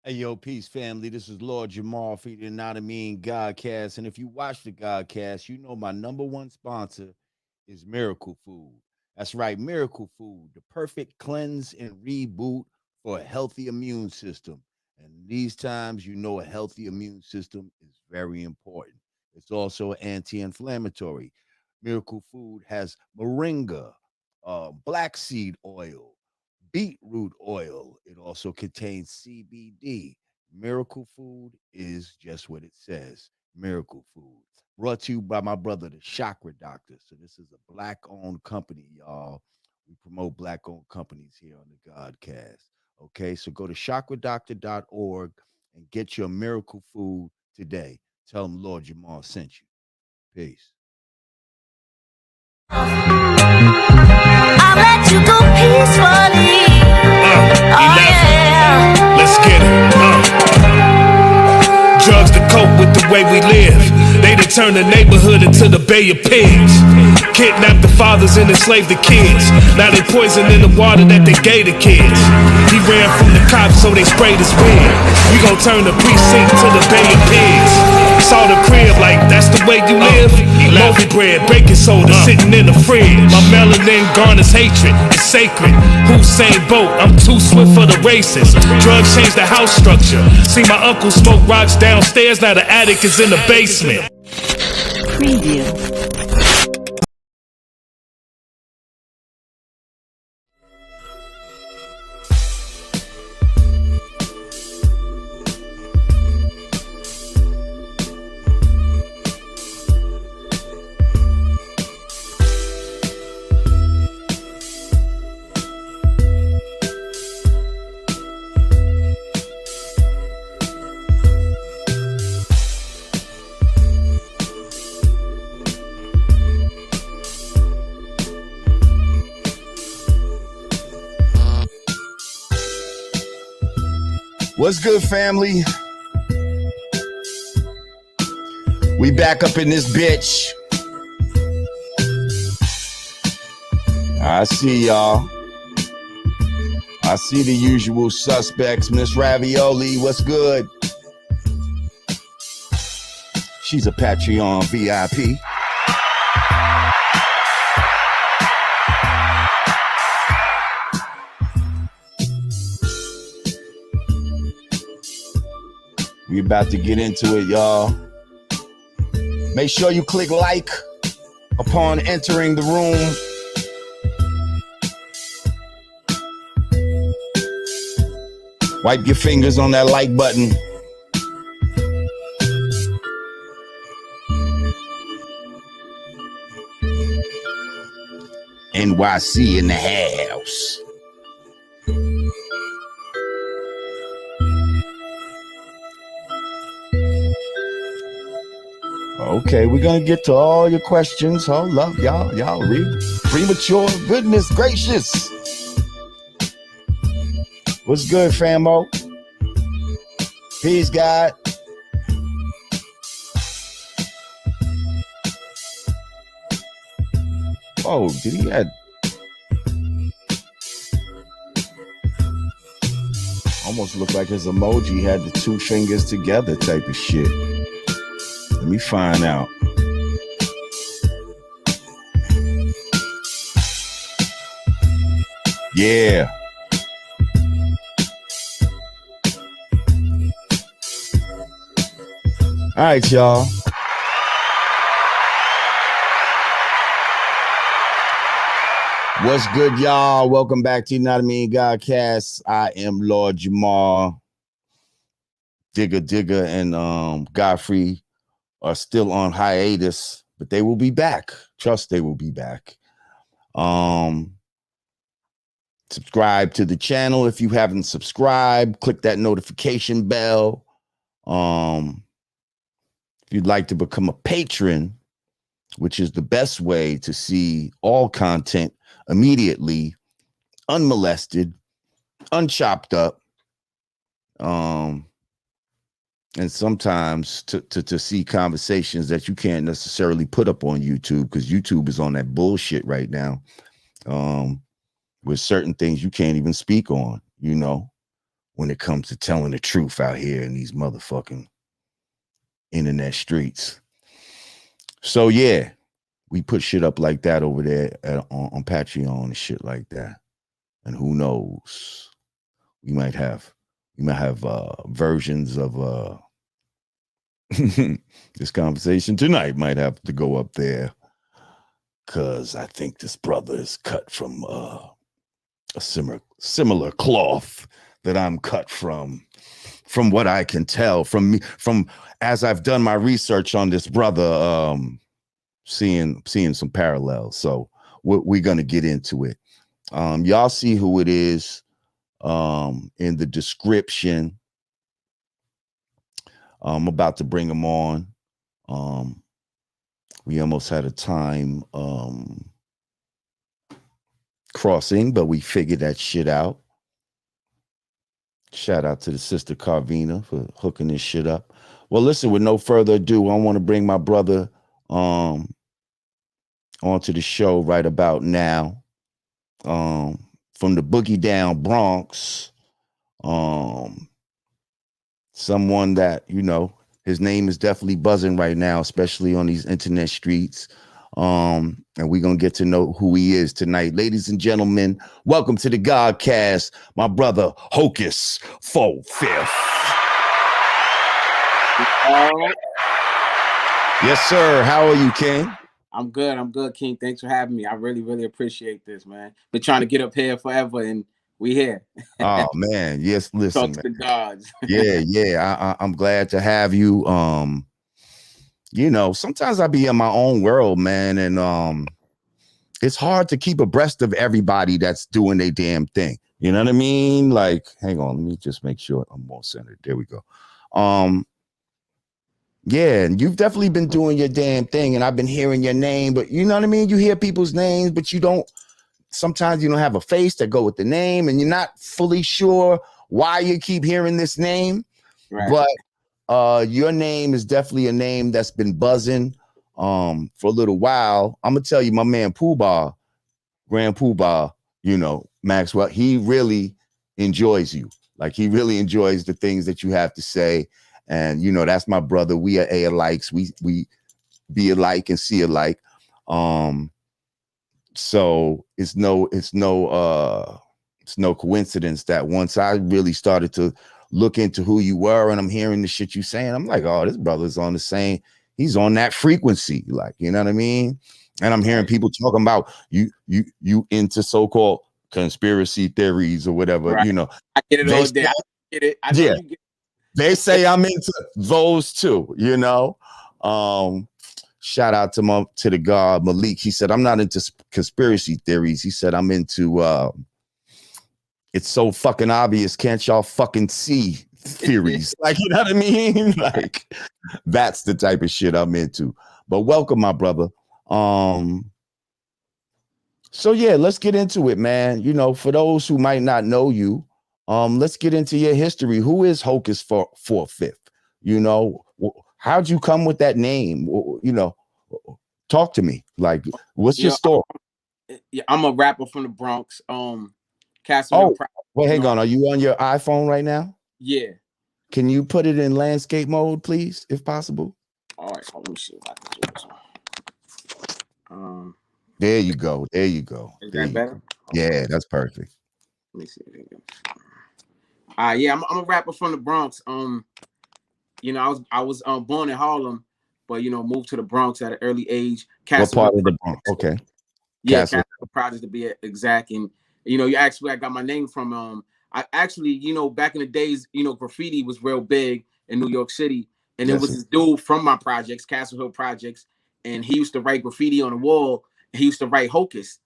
Hey, yo, peace, family. This is Lord Jamar for the Yanadameen Godcast. And if you watch the Godcast, you know my number one sponsor is Miracle Food. That's right, Miracle Food, the perfect cleanse and reboot for a healthy immune system. And these times, you know a healthy immune system is very important. It's also anti inflammatory. Miracle Food has Moringa, black seed oil, beet root oil. It also contains CBD. Miracle Food is just what it says. Miracle Food. Brought to you by my brother, the Chakra Doctor. So this is a black-owned company, y'all. We promote black-owned companies here on the Godcast. Okay, so go to chakradoctor.org and get your Miracle Food today. Tell them Lord Jamal sent you. Peace. I'll let you go peacefully. Oh yeah. Let's get it. Drugs to cope with the way we live. They done turn the neighborhood into the Bay of Pigs. Kidnapped the fathers and enslaved the kids. Now they poisoning the water that they gave the kids. He ran from the cops, so they sprayed his wig. We gon' turn the precinct to the Bay of Pigs. Saw the crib like that's the way you live. Loafy bread, baking soda sitting in the fridge. My melanin garners hatred, it's sacred. Hussein Bolt, I'm too swift for the races. Drugs change the house structure. See my uncle smoke rocks downstairs, now the attic is in the basement. Preview. What's good, family? We back up in this bitch. I see y'all. I see the usual suspects. Miss Ravioli, what's good? She's a Patreon VIP. We about to get into it, y'all. Make sure you click like upon entering the room. Wipe your fingers on that like button. NYC in the house. Okay, we're gonna get to all your questions. Hold up, y'all read premature. Goodness gracious. What's good, famo? Peace, God. Oh, did he add? Almost looked like his emoji had the two fingers together type of shit. Let me find out. Yeah. All right, y'all. What's good, y'all? Welcome back to Yanadameen Godcast. I am Lord Jamar. Digga, and Godfrey are still on hiatus, but they will be back. Trust they will be back. Subscribe to the channel if you haven't subscribed. Click that notification bell. If you'd like to become a patron, which is the best way to see all content immediately, unmolested, unchopped up, and sometimes to see conversations that you can't necessarily put up on YouTube, because YouTube is on that bullshit right now, with certain things you can't even speak on, you know. when it comes to telling the truth out here in these motherfucking internet streets. So yeah, we put shit up like that over there on Patreon and shit like that. And who knows, we might have versions of this conversation tonight might have to go up there, because I think this brother is cut from a similar cloth that I'm cut from what I can tell from as I've done my research on this brother, seeing some parallels. So we're gonna get into it. Y'all see who it is in the description. I'm about to bring him on. We almost had a time crossing, but we figured that shit out. Shout out to the sister Carvina for hooking this shit up. Well, listen, with no further ado, I want to bring my brother onto the show right about now. From the boogie down Bronx. Someone that, you know, his name is definitely buzzing right now, especially on these internet streets. And we're gonna get to know who he is tonight. Ladies and gentlemen, welcome to the Godcast, my brother Hocus 4/5. Yes, sir. How are you, King? I'm good, King. Thanks for having me. I really appreciate this, man. Been trying to get up here forever, and we here. Oh man, yes. Listen, talk to the gods. yeah. I'm glad to have you. You know, sometimes I be in my own world, man, and it's hard to keep abreast of everybody that's doing their damn thing. You know what I mean? Like, hang on, let me just make sure I'm more centered. There we go. Yeah, and you've definitely been doing your damn thing, and I've been hearing your name, but you know what I mean? You hear people's names, but sometimes you don't have a face that go with the name, and you're not fully sure why you keep hearing this name. Right. But your name is definitely a name that's been buzzing for a little while. I'm gonna tell you, my man Poobah, Grand Poobah, you know, Maxwell, he really enjoys you. Like, he really enjoys the things that you have to say. And you know, that's my brother. We are alikes. We be alike and see alike. So it's no coincidence that once I really started to look into who you were, and I'm hearing the shit you saying, I'm like, oh, this brother's on he's on that frequency, like, you know what I mean? And I'm hearing people talking about you into so-called conspiracy theories or whatever, right. You know. I get it all day. I get it. I know you get it. They say I'm into those too, you know. Shout out to the God Malik. He said, I'm not into conspiracy theories. He said, I'm into it's so fucking obvious, can't y'all fucking see theories? Like, you know what I mean? Like, that's the type of shit I'm into. But welcome, my brother. So yeah, let's get into it, man. You know, for those who might not know you, let's get into your history. Who is Hocus 4/5? You know, how'd you come with that name? You know, talk to me. Like, what's your story? I'm a rapper from the Bronx. Castle. Oh, wait, hang on. Are you on your iPhone right now? Yeah. Can you put it in landscape mode, please, if possible? All right. Let me see if I can do this. There you go. There you go. Is that better? Yeah, that's perfect. Let me see. Yeah, I'm a rapper from the Bronx. You know, I was born in Harlem, but you know, moved to the Bronx at an early age. What part of the Bronx? Okay. Yeah, Castle Projects to be exact. And you know, I got my name from I actually, you know, back in the days, you know, graffiti was real big in New York City, and it was this dude from my projects, Castle Hill Projects, and he used to write graffiti on the wall. And he used to write Hocus,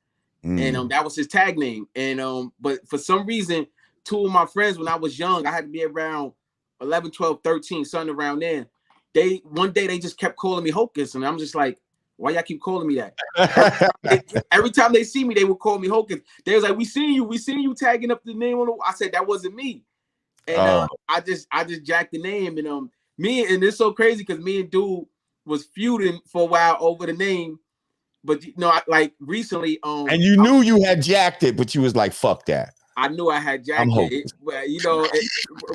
and that was his tag name. And but for some reason, two of my friends, when I was young, I had to be around 11, 12, 13, something around then. One day they just kept calling me Hocus, and I'm just like, why y'all keep calling me that? Every time they see me, they would call me Hocus. They was like, we seen you tagging up the name on the. I said that wasn't me, and I just jacked the name, and and it's so crazy because me and dude was feuding for a while over the name, but you know, like recently, and you knew you had jacked it, but you was like, fuck that. I knew I had I'm jacket. hoping.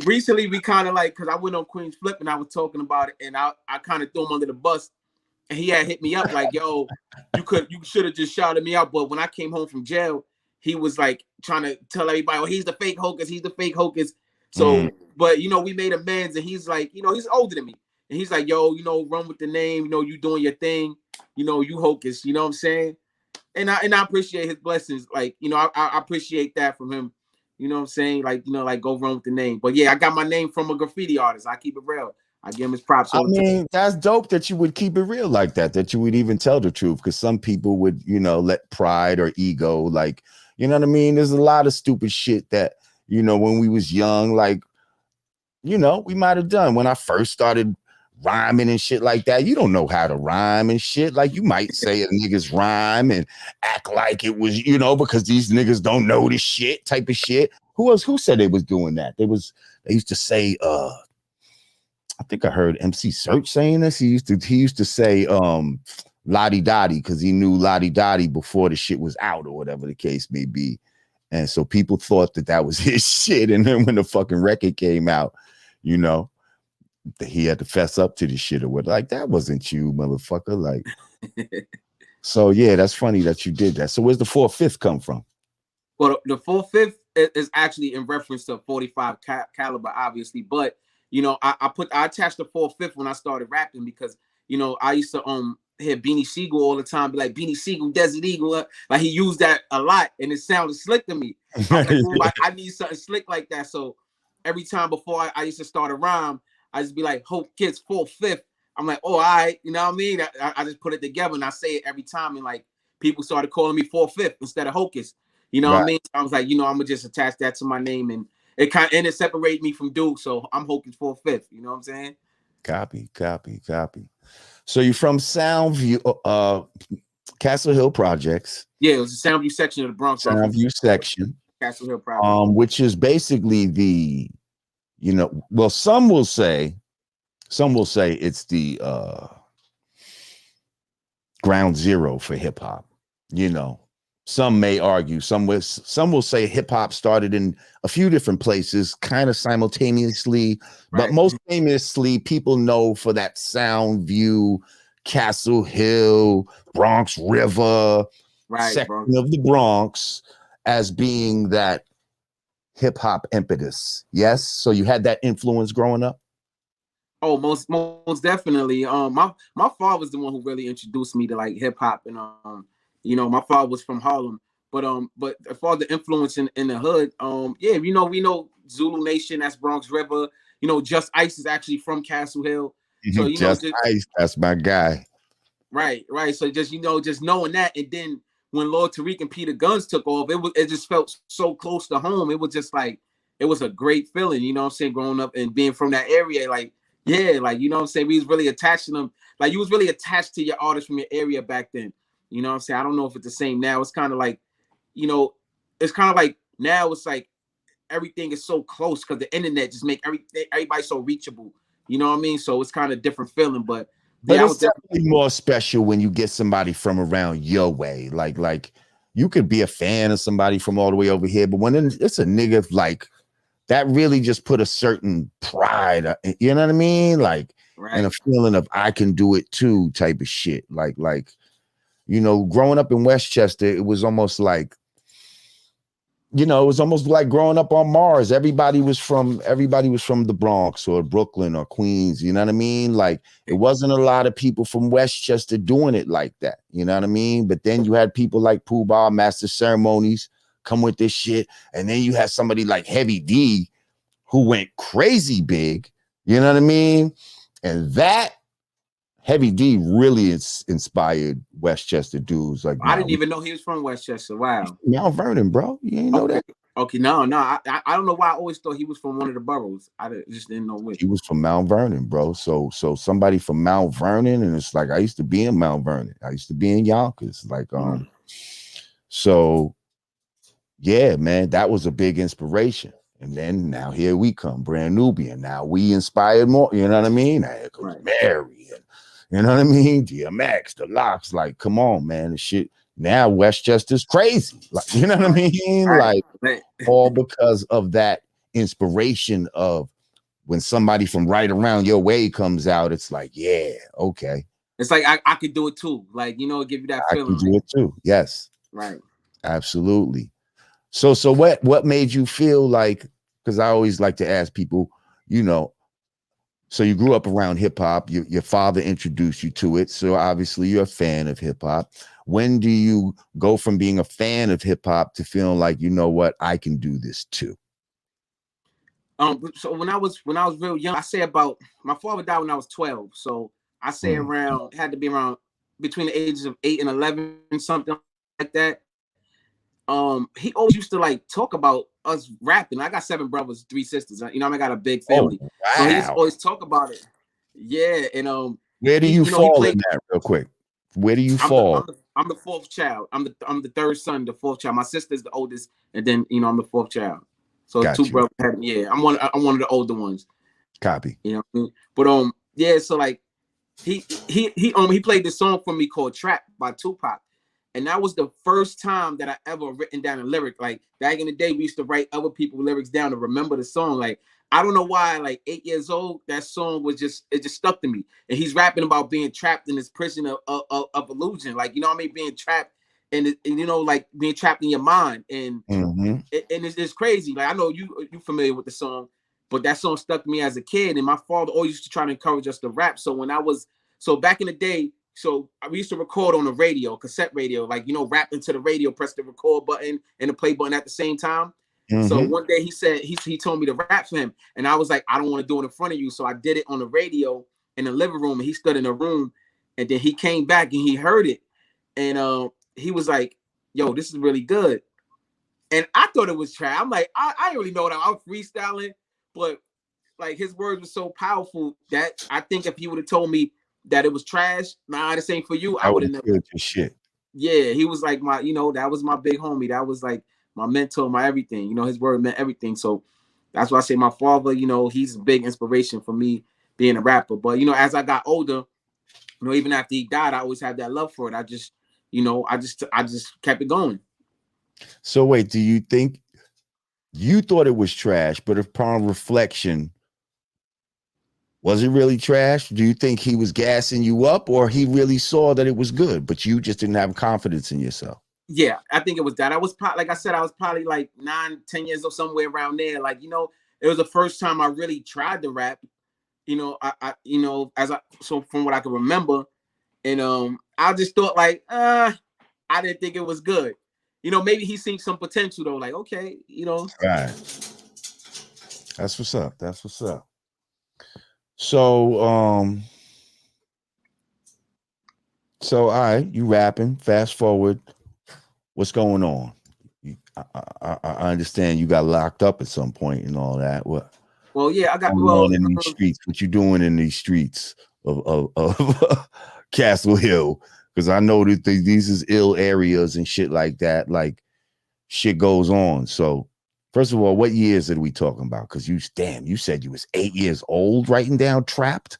Recently we kind of like, because I went on Queen's Flip and I was talking about it, and I kind of threw him under the bus, and he had hit me up like, yo, you should have just shouted me out. But when I came home from jail, he was like trying to tell everybody, oh, he's the fake Hocus, he's the fake Hocus. So, but we made amends, and he's like, he's older than me, and he's like, yo, run with the name, you doing your thing, you Hocus, you know what I'm saying? And I appreciate his blessings, like, I appreciate that from him, you know what I'm saying? Like, like, go run with the name. But yeah, I got my name from a graffiti artist. I keep it real. I give him his props all the time. That's dope that you would keep it real like that you would even tell the truth, because some people would, let pride or ego, like, you know what I mean? There's a lot of stupid shit that, when we was young, like, we might have done. When I first started rhyming and shit like that, you don't know how to rhyme and shit. Like, you might say a nigga's rhyme and act like it was, because these niggas don't know this shit type of shit. Who said they was doing that? They used to say, I think I heard MC Search saying this. He used to say Lottie Dottie, because he knew Lottie Dottie before the shit was out or whatever the case may be. And so people thought that was his shit. And then when the fucking record came out, he had to fess up to the shit or what. Like, that wasn't you, motherfucker. Like, so yeah, that's funny that you did that. So where's the 4/5 come from? Well, the 4/5 is actually in reference to 45 caliber, obviously, but I attached the 4/5 when I started rapping, because I used to hear Beanie Siegel all the time, be like, Beanie Siegel, Desert Eagle, like he used that a lot, and it sounded slick to me. I was like, I need something slick like that. So every time before I used to start a rhyme, I just be like, Hope Kids 4/5. I'm like, oh, all right, you know what I mean? I just put it together, and I say it every time, and like people started calling me 4/5 instead of Hocus. You know what I mean? So I was like, I'm gonna just attach that to my name, and it separated me from Duke, so I'm Hocus 4/5. You know what I'm saying? Copy. So you're from Soundview, Castle Hill Projects. Yeah, it was the Soundview section of the Bronx. Soundview section. Castle Hill Projects. Which is basically the, well, some will say it's the ground zero for hip hop. Some may argue, some will say hip hop started in a few different places, kind of simultaneously, but most famously, people know for that Soundview, Castle Hill, Bronx River section of the Bronx as being that hip hop impetus. Yes, so you had that influence growing up. Oh, most definitely. My father was the one who really introduced me to like hip hop, and my father was from Harlem, but as far as the influence in the hood, yeah, we know Zulu Nation, that's Bronx River. Just Ice is actually from Castle Hill. So Just Ice, that's my guy. Right. So just knowing that, and then when Lord Tariq and Peter Guns took off, it just felt so close to home. It was just like, it was a great feeling, you know what I'm saying, growing up and being from that area. Like, yeah, like, you know what I'm saying, we was really attached to them. Like, you was really attached to your artists from your area back then. You know what I'm saying? I don't know if it's the same now. It's kind of like, it's kind of like now it's like everything is so close because the internet just make everybody so reachable. You know what I mean? So it's kind of different feeling, but yeah, it's definitely more special when you get somebody from around your way. Like you could be a fan of somebody from all the way over here, but when it's a nigga like that, really just put a certain pride, you know what I mean? Like, and a feeling of I can do it too type of shit. Like, growing up in Westchester, it was almost like, it was almost like growing up on Mars. Everybody was from the Bronx or Brooklyn or Queens. You know what I mean? Like, it wasn't a lot of people from Westchester doing it like that. You know what I mean? But then you had people like Pooh Bah, Master Ceremonies come with this shit. And then you had somebody like Heavy D who went crazy big. You know what I mean? And that Heavy D really inspired Westchester dudes. Like, I didn't even know he was from Westchester. Wow. Mount Vernon, bro. You ain't know that? Okay, no. I don't know why I always thought he was from one of the boroughs. I just didn't know which. He was from Mount Vernon, bro. So somebody from Mount Vernon, and it's like I used to be in Mount Vernon. I used to be in Yonkers. Like, so yeah, man, that was a big inspiration. And then now here we come, Brand Nubian. Now we inspired more. You know what I mean? Here comes Mary, and you know what I mean? DMX, the Locks. Like, come on, man, the shit now Westchester's crazy. Like, you know what I mean? Right. Like all because of that inspiration of when somebody from right around your way comes out, it's like, yeah, okay. It's like I could do it too. Like, you know, give you that I feeling. can do it too. Yes. Right. Absolutely. So what made you feel like, because I always like to ask people, you know, so you grew up around hip hop, your father introduced you to it. So obviously you're a fan of hip hop. When do you go from being a fan of hip hop to feeling like, you know what, I can do this too? So when I was real young, I say about, my father died when I was 12. So I say around, had to be around between the ages of 8 and 11, something like that. He always used to like talk about us rapping. I got 7 brothers, 3 sisters. You know, I got a big family. Oh, So he used to wow. always talk about it. Yeah, and where do you know, he fall played, in that real quick? Where do you I'm fall? the 4th child. I'm the 3rd son, the 4th child. My sister's the oldest, and then you know I'm the 4th child. So Got 2 you. brothers. Yeah, I'm one of the older ones. Copy. You know what I mean? But yeah. So like he played this song for me called "Trap" by Tupac, and that was the first time that I ever written down a lyric. Like back in the day, we used to write other people's lyrics down to remember the song. Like I don't know why, like 8 years old, that song was just stuck to me. And he's rapping about being trapped in this prison of illusion, like, you know what I mean, being trapped and you know, like being trapped in your mind, and it's crazy. Like I know you familiar with the song, but that song stuck to me as a kid. And my father always used to try to encourage us to rap. So when I was back in the day, so we used to record on the radio, cassette radio, like, you know, rap into the radio, press the record button and the play button at the same time. So one day he said, he told me to rap for him, and I was like, I don't want to do it in front of you. So I did it on the radio in the living room, and he stood in the room, and then he came back and he heard it, and he was like, yo, this is really good. And I thought it was trash. I'm like, I didn't really know that I was freestyling, but like his words were so powerful that I think if he would have told me that it was trash, nah, this ain't for you, I would have never. Your shit. Yeah, he was like my, you know, that was my big homie. That was like my mentor, my everything. You know, his word meant everything. So that's why I say my father, you know, he's a big inspiration for me being a rapper. But you know, as I got older, you know, even after he died, I always had that love for it. I just, you know, I just kept it going. So wait, do you think you thought it was trash, but upon reflection, was it really trash? Do you think he was gassing you up, or he really saw that it was good, but you just didn't have confidence in yourself? Yeah, I think it was that. I was like I said, I was probably like 9, 10 years old, somewhere around there. Like, you know, it was the first time I really tried to rap. You know, I you know, so from what I can remember, and I just thought like, I didn't think it was good. You know, maybe he seen some potential though. Like, okay, you know, right. That's what's up. That's what's up. So, all right, you rapping. Fast forward, what's going on? I understand you got locked up at some point and all that. What? Well, yeah, I got in these streets. What you doing in these streets of Castle Hill? Because I know that these is ill areas and shit like that. Like shit goes on. So, first of all, what years are we talking about? Because you said you was 8 years old writing down Trapped.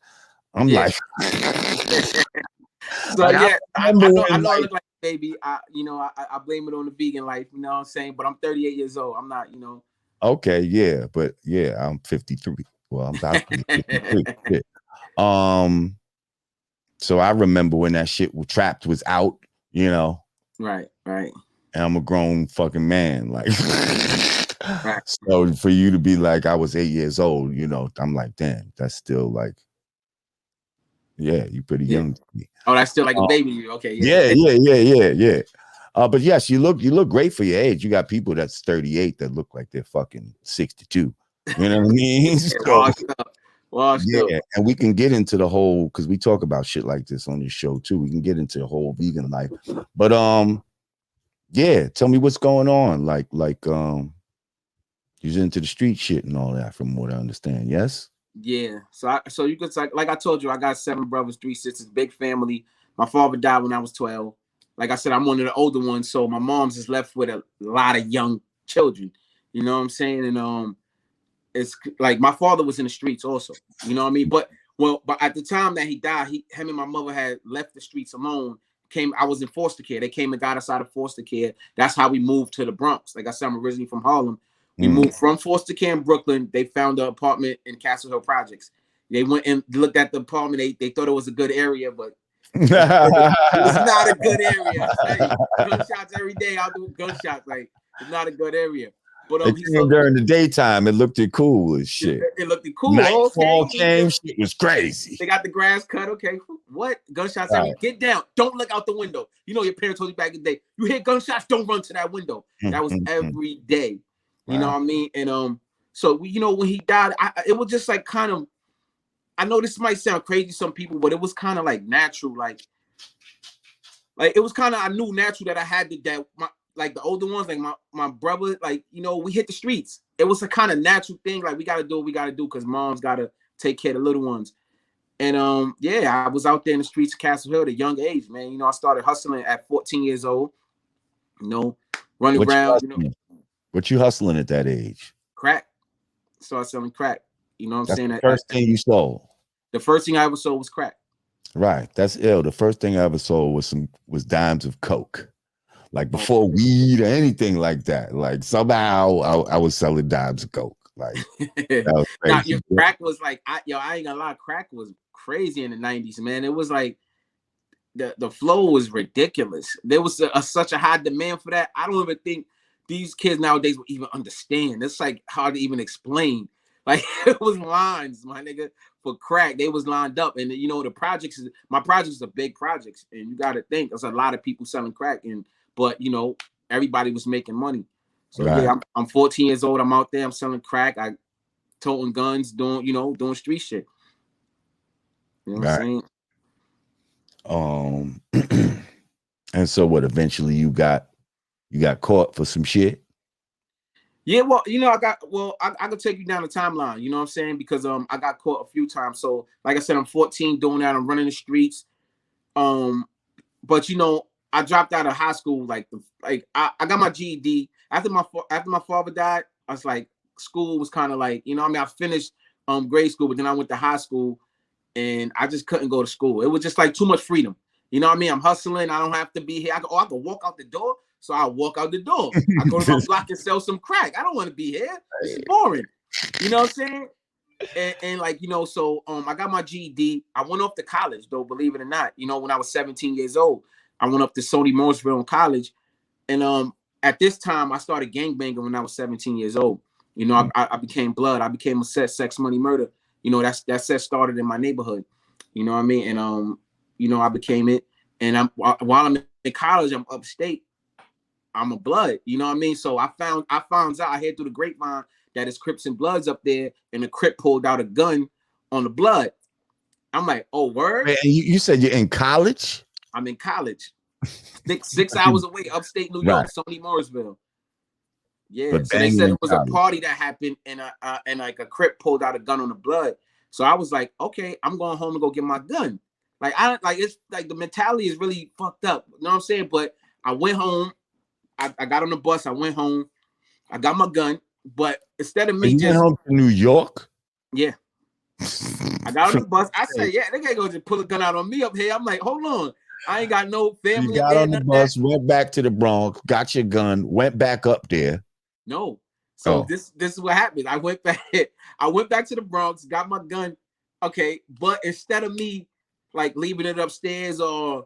I'm like, so like, yeah, I know like, I look like a baby. I blame it on the vegan life, you know what I'm saying? But I'm 38 years old. I'm not, you know. Okay, yeah, but yeah, I'm 53. Well, I'm about to be 53. Shit. So I remember when that shit was Trapped was out, you know. Right. And I'm a grown fucking man. Like right. So for you to be like, I was 8 years old, you know, I'm like, damn, that's still like, yeah, you pretty young to me. Oh, that's still like a baby. Okay, yeah. But yes, you look great for your age. You got people that's 38 that look like they're fucking 62. You know what I mean? Washed up. And we can get into the whole, because we talk about shit like this on this show too. We can get into the whole vegan life. But yeah, tell me what's going on. Like you're into the street shit and all that, from what I understand. Yes. Yeah. So you could, like I told you, I got 7 brothers, 3 sisters, big family. My father died when I was 12. Like I said, I'm one of the older ones, so my mom's is left with a lot of young children. You know what I'm saying? And it's like my father was in the streets also. You know what I mean? But at the time that he died, him and my mother had left the streets alone, I was in foster care. They came and got us out of foster care. That's how we moved to the Bronx. Like I said, I'm originally from Harlem. We moved from foster care in Brooklyn. They found an apartment in Castle Hill Projects. They went and looked at the apartment. They thought it was a good area, but it was not a good area. I tell you, gunshots every day. I'll do gunshots. Like, it's not a good area. But It came during the daytime. It looked cool as shit. It looked cool. Nightfall came. Shit was crazy. They got the grass cut. Okay, what? Gunshots every. Get down. Don't look out the window. You know your parents told you back in the day. You hear gunshots, don't run to that window. That was every day. You know what I mean? And so we, you know, when he died, it was just like kind of. I know this might sound crazy to some people, but it was kind of like natural, like it was kind of, I knew natural that I had that like the older ones, like my brother, like, you know, we hit the streets. It was a kind of natural thing, like we got to do what we got to do because mom's got to take care of the little ones. And yeah, I was out there in the streets of Castle Hill at a young age, man. You know, I started hustling at 14 years old, you know, running around. You know, what you hustling at that age? Crack. Started selling crack. You know what I'm saying? The first thing you sold. The first thing I ever sold was crack. Right. That's ill. The first thing I ever sold was dimes of coke. Like before weed or anything like that. Like somehow I was selling dimes of coke. Like that was crazy. Now, crack was like, I ain't gonna lie, crack was crazy in the 90s, man. It was like the flow was ridiculous. There was such a high demand for that. I don't even think these kids nowadays will even understand. It's like hard to even explain. Like it was lines, my nigga, for crack. They was lined up, and you know my projects are big projects, and you got to think there's a lot of people selling crack, but you know everybody was making money. So yeah, I'm 14 years old. I'm out there. I'm selling crack. I toting guns, doing street shit. You know what I'm saying? And so what? Eventually, you got caught for some shit. Yeah, well, you know, I could take you down the timeline, you know what I'm saying? Because I got caught a few times. So like I said, I'm 14 doing that, I'm running the streets. But you know, I dropped out of high school, I got my GED. After my father died, I was like, school was kind of like, you know what I mean? I finished grade school, but then I went to high school and I just couldn't go to school. It was just like too much freedom. You know what I mean? I'm hustling, I don't have to be here. I can walk out the door. So I walk out the door. I go to my block and sell some crack. I don't want to be here. It's boring. You know what I'm saying? And like, you know, so I got my GED. I went off to college, though, believe it or not. You know, when I was 17 years old, I went up to Sony Mooresville in college. And at this time, I started gangbanging when I was 17 years old. You know, I became blood. I became a set, sex, money, murder. You know, that set started in my neighborhood. You know what I mean? And, you know, I became it. And while I'm in college, I'm upstate. I'm a blood, you know what I mean? So I found out, I heard through the grapevine that it's Crips and Bloods up there, and the Crip pulled out a gun on the blood. I'm like, oh, word? Man, you said you're in college? I'm in college. 6 hours away, upstate New York, Sony Mooresville. Yeah, but so they said it was a party that happened, and like a Crip pulled out a gun on the blood. So I was like, okay, I'm going home and go get my gun. Like it's like the mentality is really fucked up. You know what I'm saying? But I went home. I got on the bus. I went home. I got my gun, but instead of me went home to New York, yeah, I got on the bus. I said, yeah, they can't go just pull a gun out on me up here. I'm like, hold on, I ain't got no family. You got on the bus, went back to the Bronx, got your gun, went back up there. No, so this is what happened. I went back to the Bronx, got my gun. Okay, but instead of me like leaving it upstairs or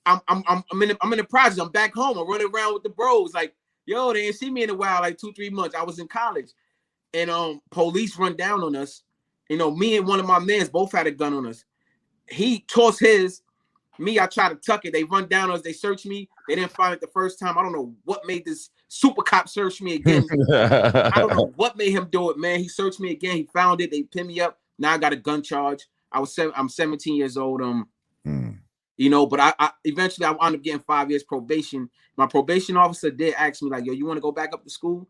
I'm in the project. I'm back home. I'm running around with the bros. Like, yo, they didn't see me in a while, like 2-3 months. I was in college. And police run down on us. You know, me and one of my mans both had a gun on us. He tossed his. Me, I tried to tuck it. They run down on us. They searched me. They didn't find it the first time. I don't know what made this super cop search me again. I don't know what made him do it, man. He searched me again. He found it. They pinned me up. Now I got a gun charge. I'm 17 years old. You know, but I eventually I wound up getting 5 years probation. My probation officer did ask me, like, yo, you want to go back up to school?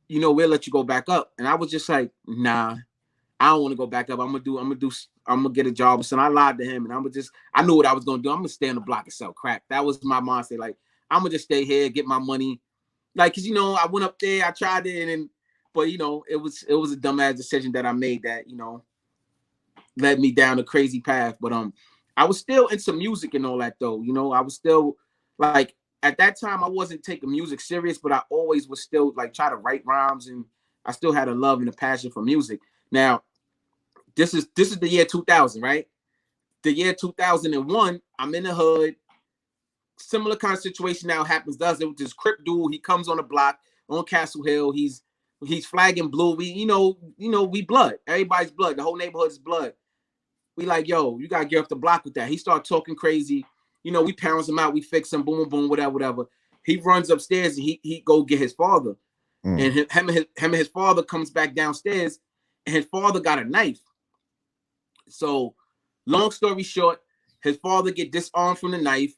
You know, we'll let you go back up. And I was just like, nah, I don't want to go back up. I'm gonna get a job. So I lied to him, and I knew what I was gonna do. I'm gonna stay on the block and sell crack. That was my mindset. Like, I'm gonna just stay here, get my money. Like, cause you know, I went up there, I tried it, but you know, it was a dumbass decision that I made that, you know, led me down a crazy path. But I was still into music and all that though. You know, I was still like at that time I wasn't taking music serious, but I always was still like try to write rhymes, and I still had a love and a passion for music. Now, this is the year 2000, right? The year 2001, I'm in the hood. Similar kind of situation now happens to us. It was this Crip dude. He comes on the block on Castle Hill. He's flagging blue. We, you know, we blood. Everybody's blood. The whole neighborhood is blood. We like, yo, you gotta get off the block with that. He started talking crazy. You know, we pounds him out. We fix him. Boom, boom, boom, whatever. He runs upstairs and he go get his father. And him and his father comes back downstairs, and his father got a knife. So, long story short, his father get disarmed from the knife.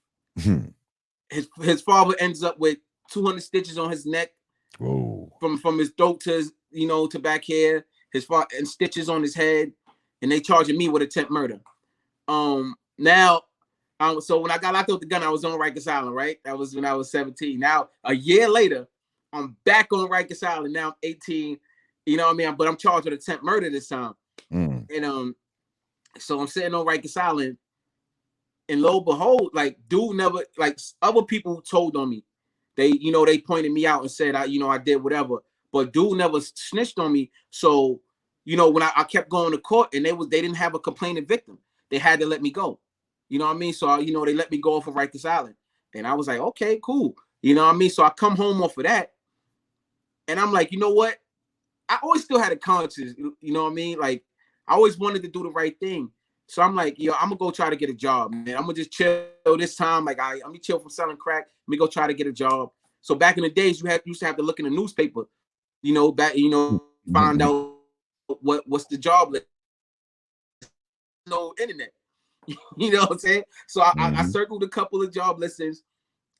His father ends up with 200 stitches on his neck. Whoa. From his throat to his, to back here. His father and stitches on his head, and they charging me with attempt murder. Now, so when I got locked up with the gun, I was on Rikers Island, right? That was when I was 17. Now, a year later, I'm back on Rikers Island. Now I'm 18. You know what I mean? But I'm charged with attempt murder this time. And so I'm sitting on Rikers Island, and lo and behold, like dude never, like other people told on me. They pointed me out and said I did whatever, but dude never snitched on me. So, when I kept going to court, and they didn't have a complaining victim. They had to let me go. You know what I mean? So they let me go off of Rikers Island, and I was like, okay, cool. You know what I mean? So I come home off of that, and I'm like, you know what? I always still had a conscience. You know what I mean? Like I always wanted to do the right thing. So I'm like, I'm gonna go try to get a job, man. I'm gonna just chill this time. Like I'm gonna chill from selling crack. Let me go try to get a job. So back in the days, used to have to look in the newspaper, find out what's the job list. No internet. You know what I'm saying? So I circled a couple of job listings.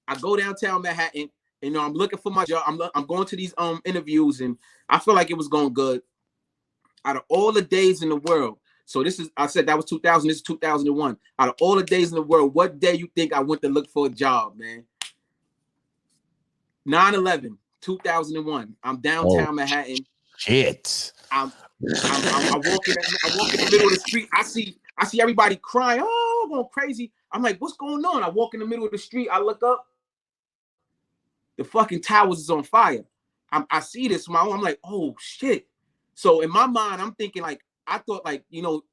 I go downtown Manhattan, and I'm looking for my job. I'm going to these interviews, and I feel like it was going good. Out of all the days in the world, so I said that was 2000. This is 2001. Out of all the days in the world, what day you think I went to look for a job, man? 9/11, 2001. I'm downtown Manhattan. Shit. I walk in the middle of the street. I see everybody crying. Oh, going crazy. I'm like, what's going on? I walk in the middle of the street. I look up. The fucking towers is on fire. I see this. I'm like, oh shit. So in my mind, I'm thinking like, I thought like,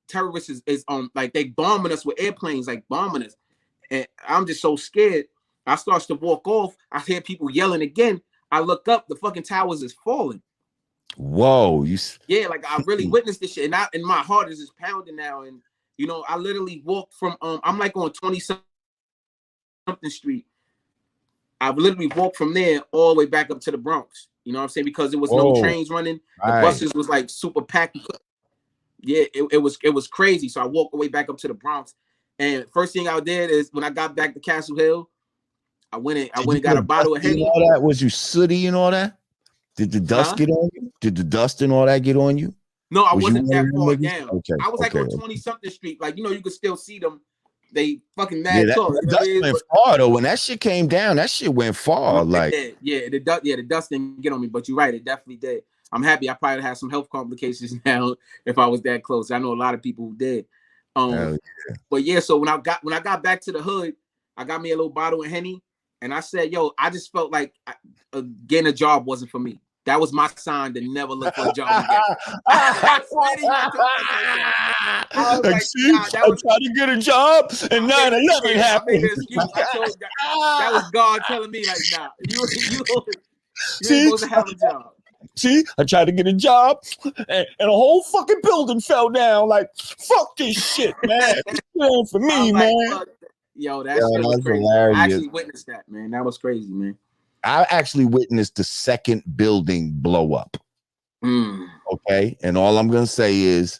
terrorists is like they bombing us with airplanes, like bombing us. And I'm just so scared. I start to walk off. I hear people yelling again. I look up, the fucking towers is falling. Whoa. Yeah, like I really witnessed this shit. And my heart is just pounding now. And I literally walked from I'm like on 20-something street. I literally walked from there all the way back up to the Bronx. You know what I'm saying? Because there was no trains running. The buses was like super packed. Yeah, it was crazy. So I walked all the way back up to the Bronx. And first thing I did is when I got back to Castle Hill, I went and got a bottle of Henny. All that? Was you sooty and all that? Did the dust get on you? Did the dust and all that get on you? No, I wasn't that far down. Okay, I was like on 20-something street. Like, you could still see them. They fucking mad tall. That dust went far though. When that shit came down, that shit went far. Like the dust didn't get on me, but you're right, it definitely did. I'm happy. I probably had some health complications now if I was that close. I know a lot of people who did. But yeah, so when I got back to the hood, I got me a little bottle of Henny, and I said, yo, I just felt like getting a job wasn't for me. That was my sign to never look for a job again. I tried to get a job, and 9/11 happened. That was God telling me, like, nah, you ain't supposed to have a job. See, I tried to get a job, and a whole fucking building fell down. Like, fuck this shit, man. This ain't for me, man. Yo, that shit was crazy. Hilarious. I actually witnessed that, man. That was crazy, man. I actually witnessed the second building blow up. Okay. And all I'm going to say is,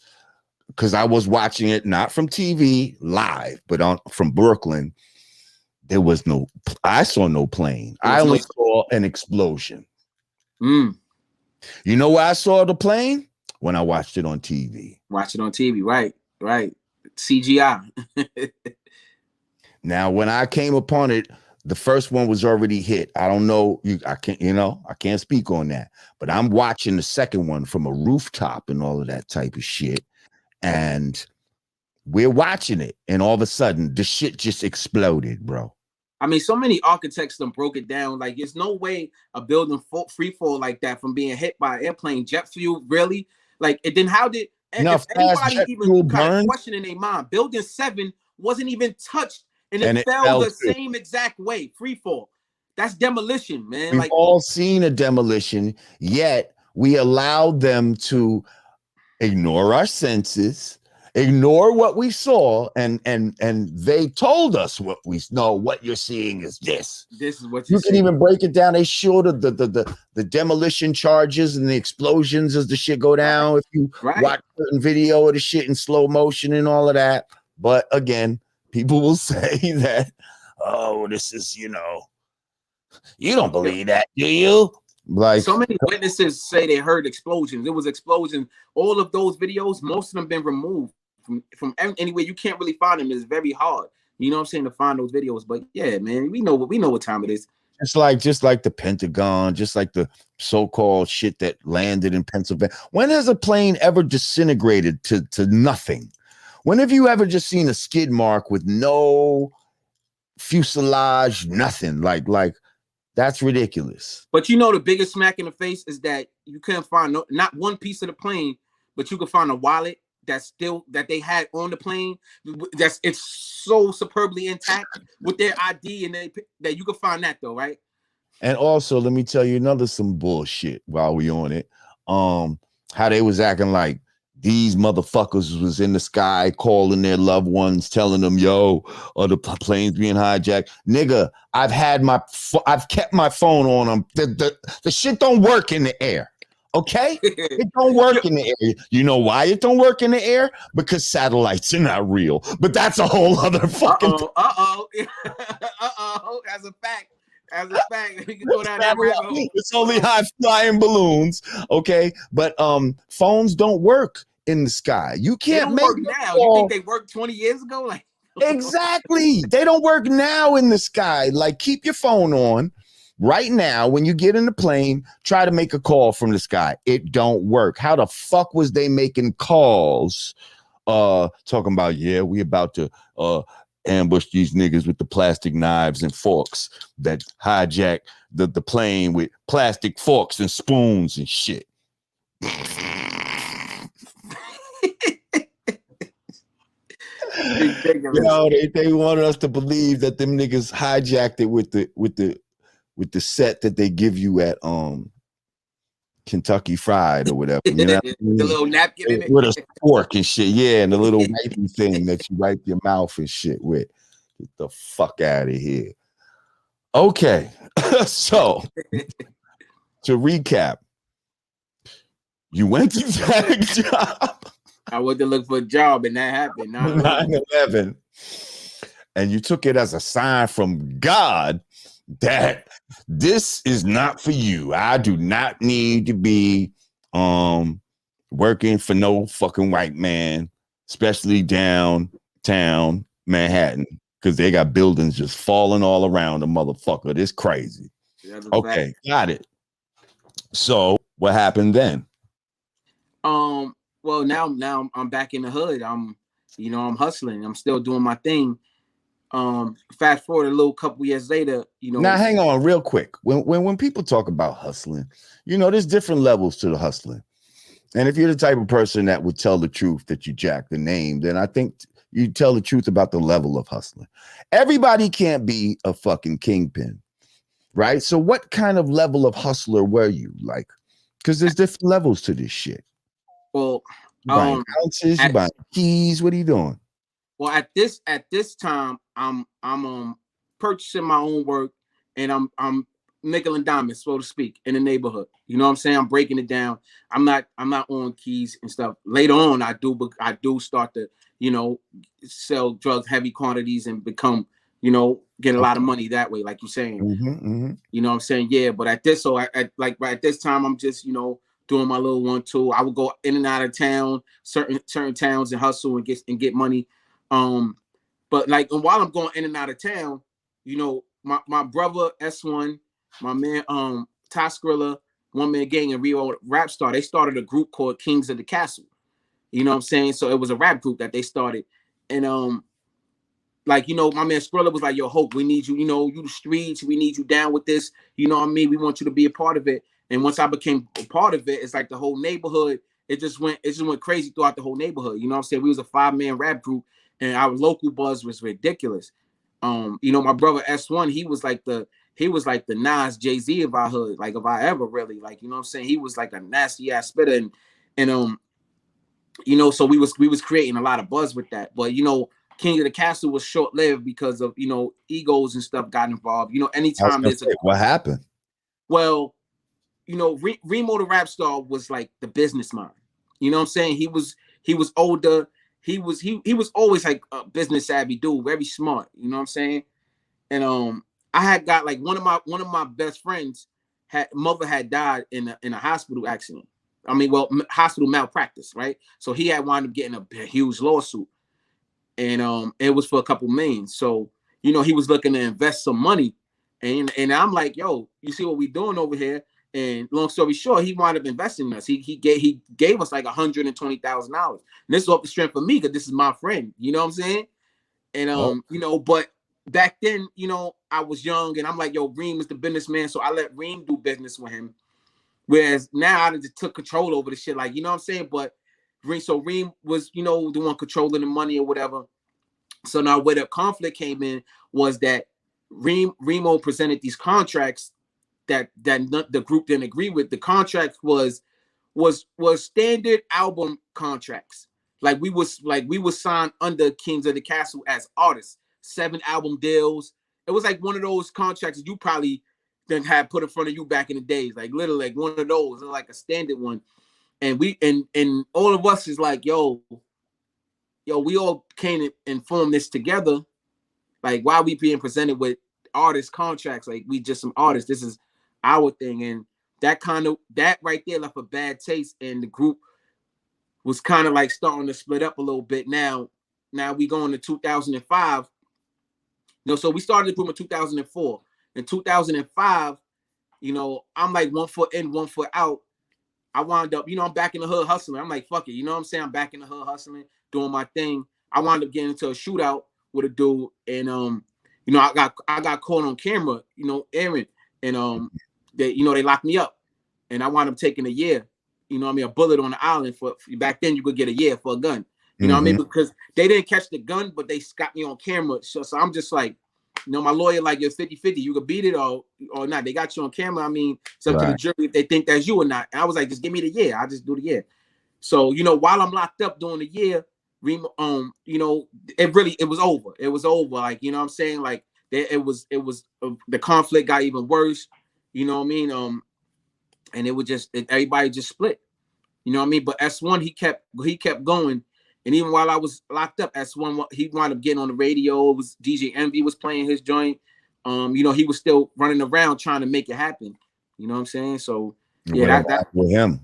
because I was watching it, not from TV live, but from Brooklyn, I saw no plane. I only saw an explosion. You know where I saw the plane? When I watched it on TV. Watch it on TV. Right. CGI. Now, when I came upon it, the first one was already hit. I don't know. I can't speak on that. But I'm watching the second one from a rooftop and all of that type of shit. And we're watching it, and all of a sudden the shit just exploded, bro. I mean, so many architects them broke it down. Like, there's no way a building free fall like that from being hit by an airplane, jet fuel, really. Like, and then how did Now if fast anybody jet even fuel kind of burns, question in their mind? Building 7 wasn't even touched, and it and it fell fell the too. same exact way, free fall. That's demolition, man. We've Like, all seen a demolition, yet we allowed them to ignore our senses, ignore what we saw, and they told us what we know. What you're seeing is this. this is what you You can see. even break it down. They showed the demolition charges and the explosions as the shit go down. If you watch certain video of the shit in slow motion and all of that. But again, people will say that, oh, this is, you don't believe that, do you? Like, so many witnesses say they heard explosions. It was explosions. All of those videos, most of them been removed from anywhere. You can't really find them. It's very hard. You know what I'm saying, to find those videos. But yeah, man, we know what time it is. just like the Pentagon, just like the so-called shit that landed in Pennsylvania. When has a plane ever disintegrated to nothing? When have you ever just seen a skid mark with no fuselage, nothing? Like that's ridiculous. But the biggest smack in the face is that you couldn't find not one piece of the plane, but you could find a wallet that they had on the plane. It's so superbly intact with their ID, and that you could find that though, right? And also, let me tell you some bullshit while we on it. How they was acting like these motherfuckers was in the sky calling their loved ones, telling them, yo, the plane's being hijacked. Nigga, I've kept my phone on them. The shit don't work in the air. Okay? It don't work in the air. You know why it don't work in the air? Because satellites are not real. But that's a whole other fucking As a fact. We can go down that rabbit hole. It's only high flying balloons, okay? But phones don't work in the sky. You can't make work now. You think they worked 20 years ago? Like, exactly. They don't work now in the sky. Like, keep your phone on right now. When you get in the plane, try to make a call from the sky. It don't work. How the fuck was they making calls? Talking about, yeah, we about to ambush these niggas with the plastic knives and forks that hijack the plane with plastic forks and spoons and shit. They wanted us to believe that them niggas hijacked it with the set that they give you at Kentucky Fried or whatever. You know what I mean? The little napkin in it with a fork and shit, yeah, and the little wipey thing that you wipe your mouth and shit with. Get the fuck out of here. Okay, so to recap, you went to that job. I went to look for a job, and that happened. 9/11, and you took it as a sign from God that this is not for you. I do not need to be working for no fucking white man, especially downtown Manhattan, because they got buildings just falling all around the motherfucker. This crazy. Okay, got it. So what happened then? Well, now I'm back in the hood. I'm hustling. I'm still doing my thing. Fast forward a little couple years later, Now hang on real quick. When people talk about hustling, there's different levels to the hustling. And if you're the type of person that would tell the truth that you jack the name, then I think you tell the truth about the level of hustling. Everybody can't be a fucking kingpin, right? So what kind of level of hustler were you? Like, because there's different levels to this shit. Well, you buying ounces, you buying keys. What are you doing? Well, at this time, I'm purchasing my own work, and I'm nickel and diamond, so to speak, in the neighborhood. You know what I'm saying? I'm breaking it down. I'm not on keys and stuff. Later on, I do start to sell drugs, heavy quantities, and become get a lot of money that way, like you're saying. You know what I'm saying? Yeah, but at this time, I'm just doing my little 1-2. I would go in and out of town, certain towns, and hustle and get money. But like, and while I'm going in and out of town, my brother S1, my man Ty Skrilla, One Man Gang, and Rio Rap Star, they started a group called Kings of the Castle. You know what I'm saying? So it was a rap group that they started, And like, you know, my man Skrilla was like, yo, Hope, we need you, you know, you the streets, we need you down with this, you know what I mean? We want you to be a part of it. And once I became a part of it, it's like the whole neighborhood, it just went crazy throughout the whole neighborhood. You know what I'm saying? We was a 5-man rap group, and our local buzz was ridiculous. You know, my brother S1, he was like the Nas Jay-Z of our hood, like if I ever really, like, you know what I'm saying? He was like a nasty ass spitter, and you know, so we was creating a lot of buzz with that. But you know, King of the Castle was short lived because of, you know, egos and stuff got involved. You know, anytime there's what happened? Well, you know, Remo the rap star was like the business mind. You know what I'm saying? He was older. He was always like a business savvy dude, very smart. You know what I'm saying? And I had got like one of my best friends mother had died in a hospital accident. I mean, well, hospital malpractice, right? So he had wound up getting a huge lawsuit, and it was for a couple million. So, you know, he was looking to invest some money, and I'm like, yo, you see what we doing over here? And long story short, he wound up investing in us. He gave us like $120,000. And this is off the strength of me, because this is my friend. You know what I'm saying? And you know, but back then, you know, I was young, and I'm like, yo, Reem is the businessman, so I let Reem do business with him. Whereas now I just took control over the shit, like, you know what I'm saying? But Reem was, you know, the one controlling the money or whatever. So now where the conflict came in was that Remo presented these contracts that the group didn't agree with. The contract was standard album contracts. Like we was signed under Kings of the Castle as artists, 7 album deals. It was like one of those contracts that you probably then had put in front of you back in the days, like literally like one of those, like a standard one. And we and all of us is like, yo, we all came and formed this together. Like, why are we being presented with artist contracts? Like, we just some artists. This is our thing. And that right there left a bad taste. And the group was kind of like starting to split up a little bit. Now we going to 2005. You know, so we started the group in 2004. In 2005, you know, I'm like 1 foot in, 1 foot out. I wound up, you know, I'm back in the hood hustling. I'm like, fuck it. You know what I'm saying? I'm back in the hood hustling, doing my thing. I wound up getting into a shootout with a dude. And, you know, I got caught on camera, you know, Aaron. And they, you know, they locked me up. And I wound up taking a year. You know what I mean? A bullet on the island for back then you could get a year for a gun. You know what I mean? Because they didn't catch the gun, but they got me on camera. So I'm just like, you know, my lawyer, like, you're 50-50. You could beat it or not. They got you on camera. I mean, it's up to the jury if they think that's you or not. And I was like, just give me the year. I'll just do the year. So, you know, while I'm locked up doing the year, you know, it was over. It was over. Like, you know what I'm saying? Like, it was the conflict got even worse. You know what I mean? And it was everybody just split. You know what I mean? But S1, he kept going. And even while I was locked up, S1, he wound up getting on the radio. It was DJ Envy was playing his joint. You know, he was still running around trying to make it happen. You know what I'm saying? So yeah, that with him.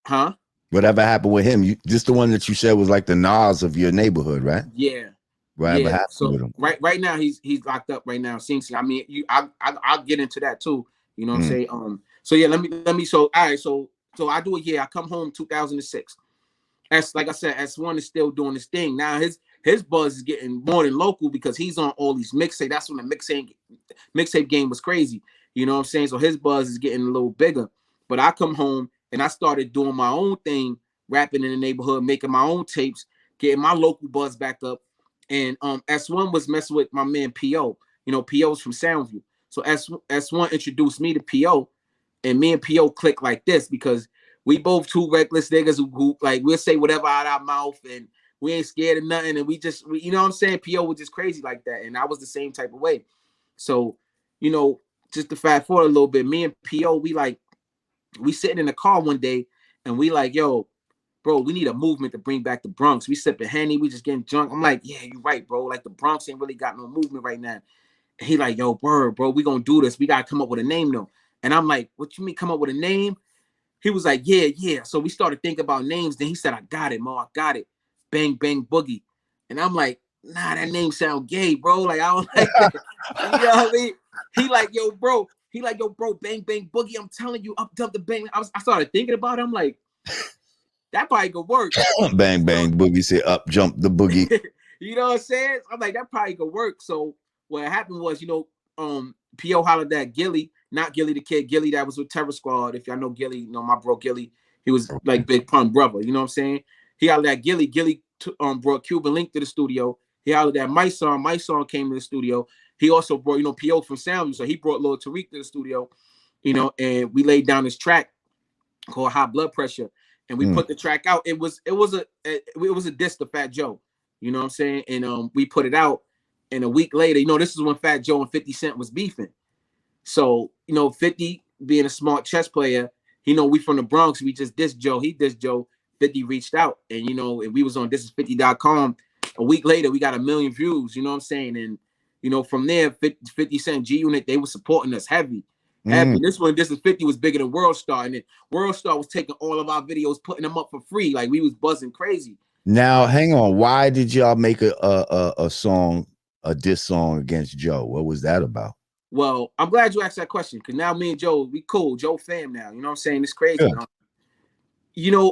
Huh? Whatever happened with him? Just the one that you said was like the Nas of your neighborhood, right? Yeah. Whatever happened so with him? Right now he's locked up right now. I mean, I'll get into that too. You know what I'm saying? So yeah, let me. So all right, so I do a year. I come home 2006. Like I said, S1 is still doing his thing. Now his buzz is getting more than local because he's on all these mixtapes. That's when the mixtape game was crazy. You know what I'm saying? So his buzz is getting a little bigger. But I come home and I started doing my own thing, rapping in the neighborhood, making my own tapes, getting my local buzz back up. And S1 was messing with my man P.O. You know, P.O.'s from Soundview. So S1 introduced me to P.O. And me and P.O. clicked like this because we both two reckless niggas who like we'll say whatever out our mouth and we ain't scared of nothing. And we you know what I'm saying? P.O. was just crazy like that. And I was the same type of way. So, you know, just to fast forward a little bit, me and P.O., we sitting in the car one day and we like, yo, bro, we need a movement to bring back the Bronx. We sipping Henny, we just getting drunk. I'm like, yeah, you're right, bro. Like the Bronx ain't really got no movement right now. And he like, yo, bro, we gonna do this. We gotta come up with a name though. And I'm like, what you mean come up with a name? He was like, yeah. So we started thinking about names. Then he said, I got it, Mo. I got it. Bang, bang, boogie. And I'm like, nah, that name sound gay, bro. Like, I don't like that. You know what I mean? He like, yo, bro, bang, bang, boogie. I'm telling you, up, dump the bang. I started thinking about it. I'm like, that probably could work. Bang, bang, boogie. Say up, jump the boogie. You know what I'm saying? I'm like, that probably could work. So what happened was, P.O. hollered at Gilly, not Gilly the Kid, Gilly that was with Terror Squad. If y'all know Gilly, my bro Gilly, he was like Big Pun brother. You know what I'm saying? He hollered at Gilly. Gilly brought Cuban Link to the studio. He hollered at My Son. My Son came to the studio. He also brought, P.O. from Sound, so he brought Lil Tariq to the studio, and we laid down this track called High Blood Pressure, and we put the track out. It was a diss to Fat Joe, you know what I'm saying? And we put it out, and a week later, this is when Fat Joe and 50 Cent was beefing. So 50 being a smart chess player, we from the Bronx, we just dissed Joe. He dissed Joe. 50 reached out, and and we was on thisis50.com. A week later, we got 1 million views. You know what I'm saying? And from there, 50 Cent G Unit, they were supporting us heavy. This one, This Is 50 was bigger than World Star, and then World Star was taking all of our videos, putting them up for free. Like, we was buzzing crazy. Now, hang on. Why did y'all make a song, a diss song against Joe? What was that about? Well, I'm glad you asked that question, because now me and Joe, we cool. Joe fam now. You know what I'm saying? It's crazy. Yeah.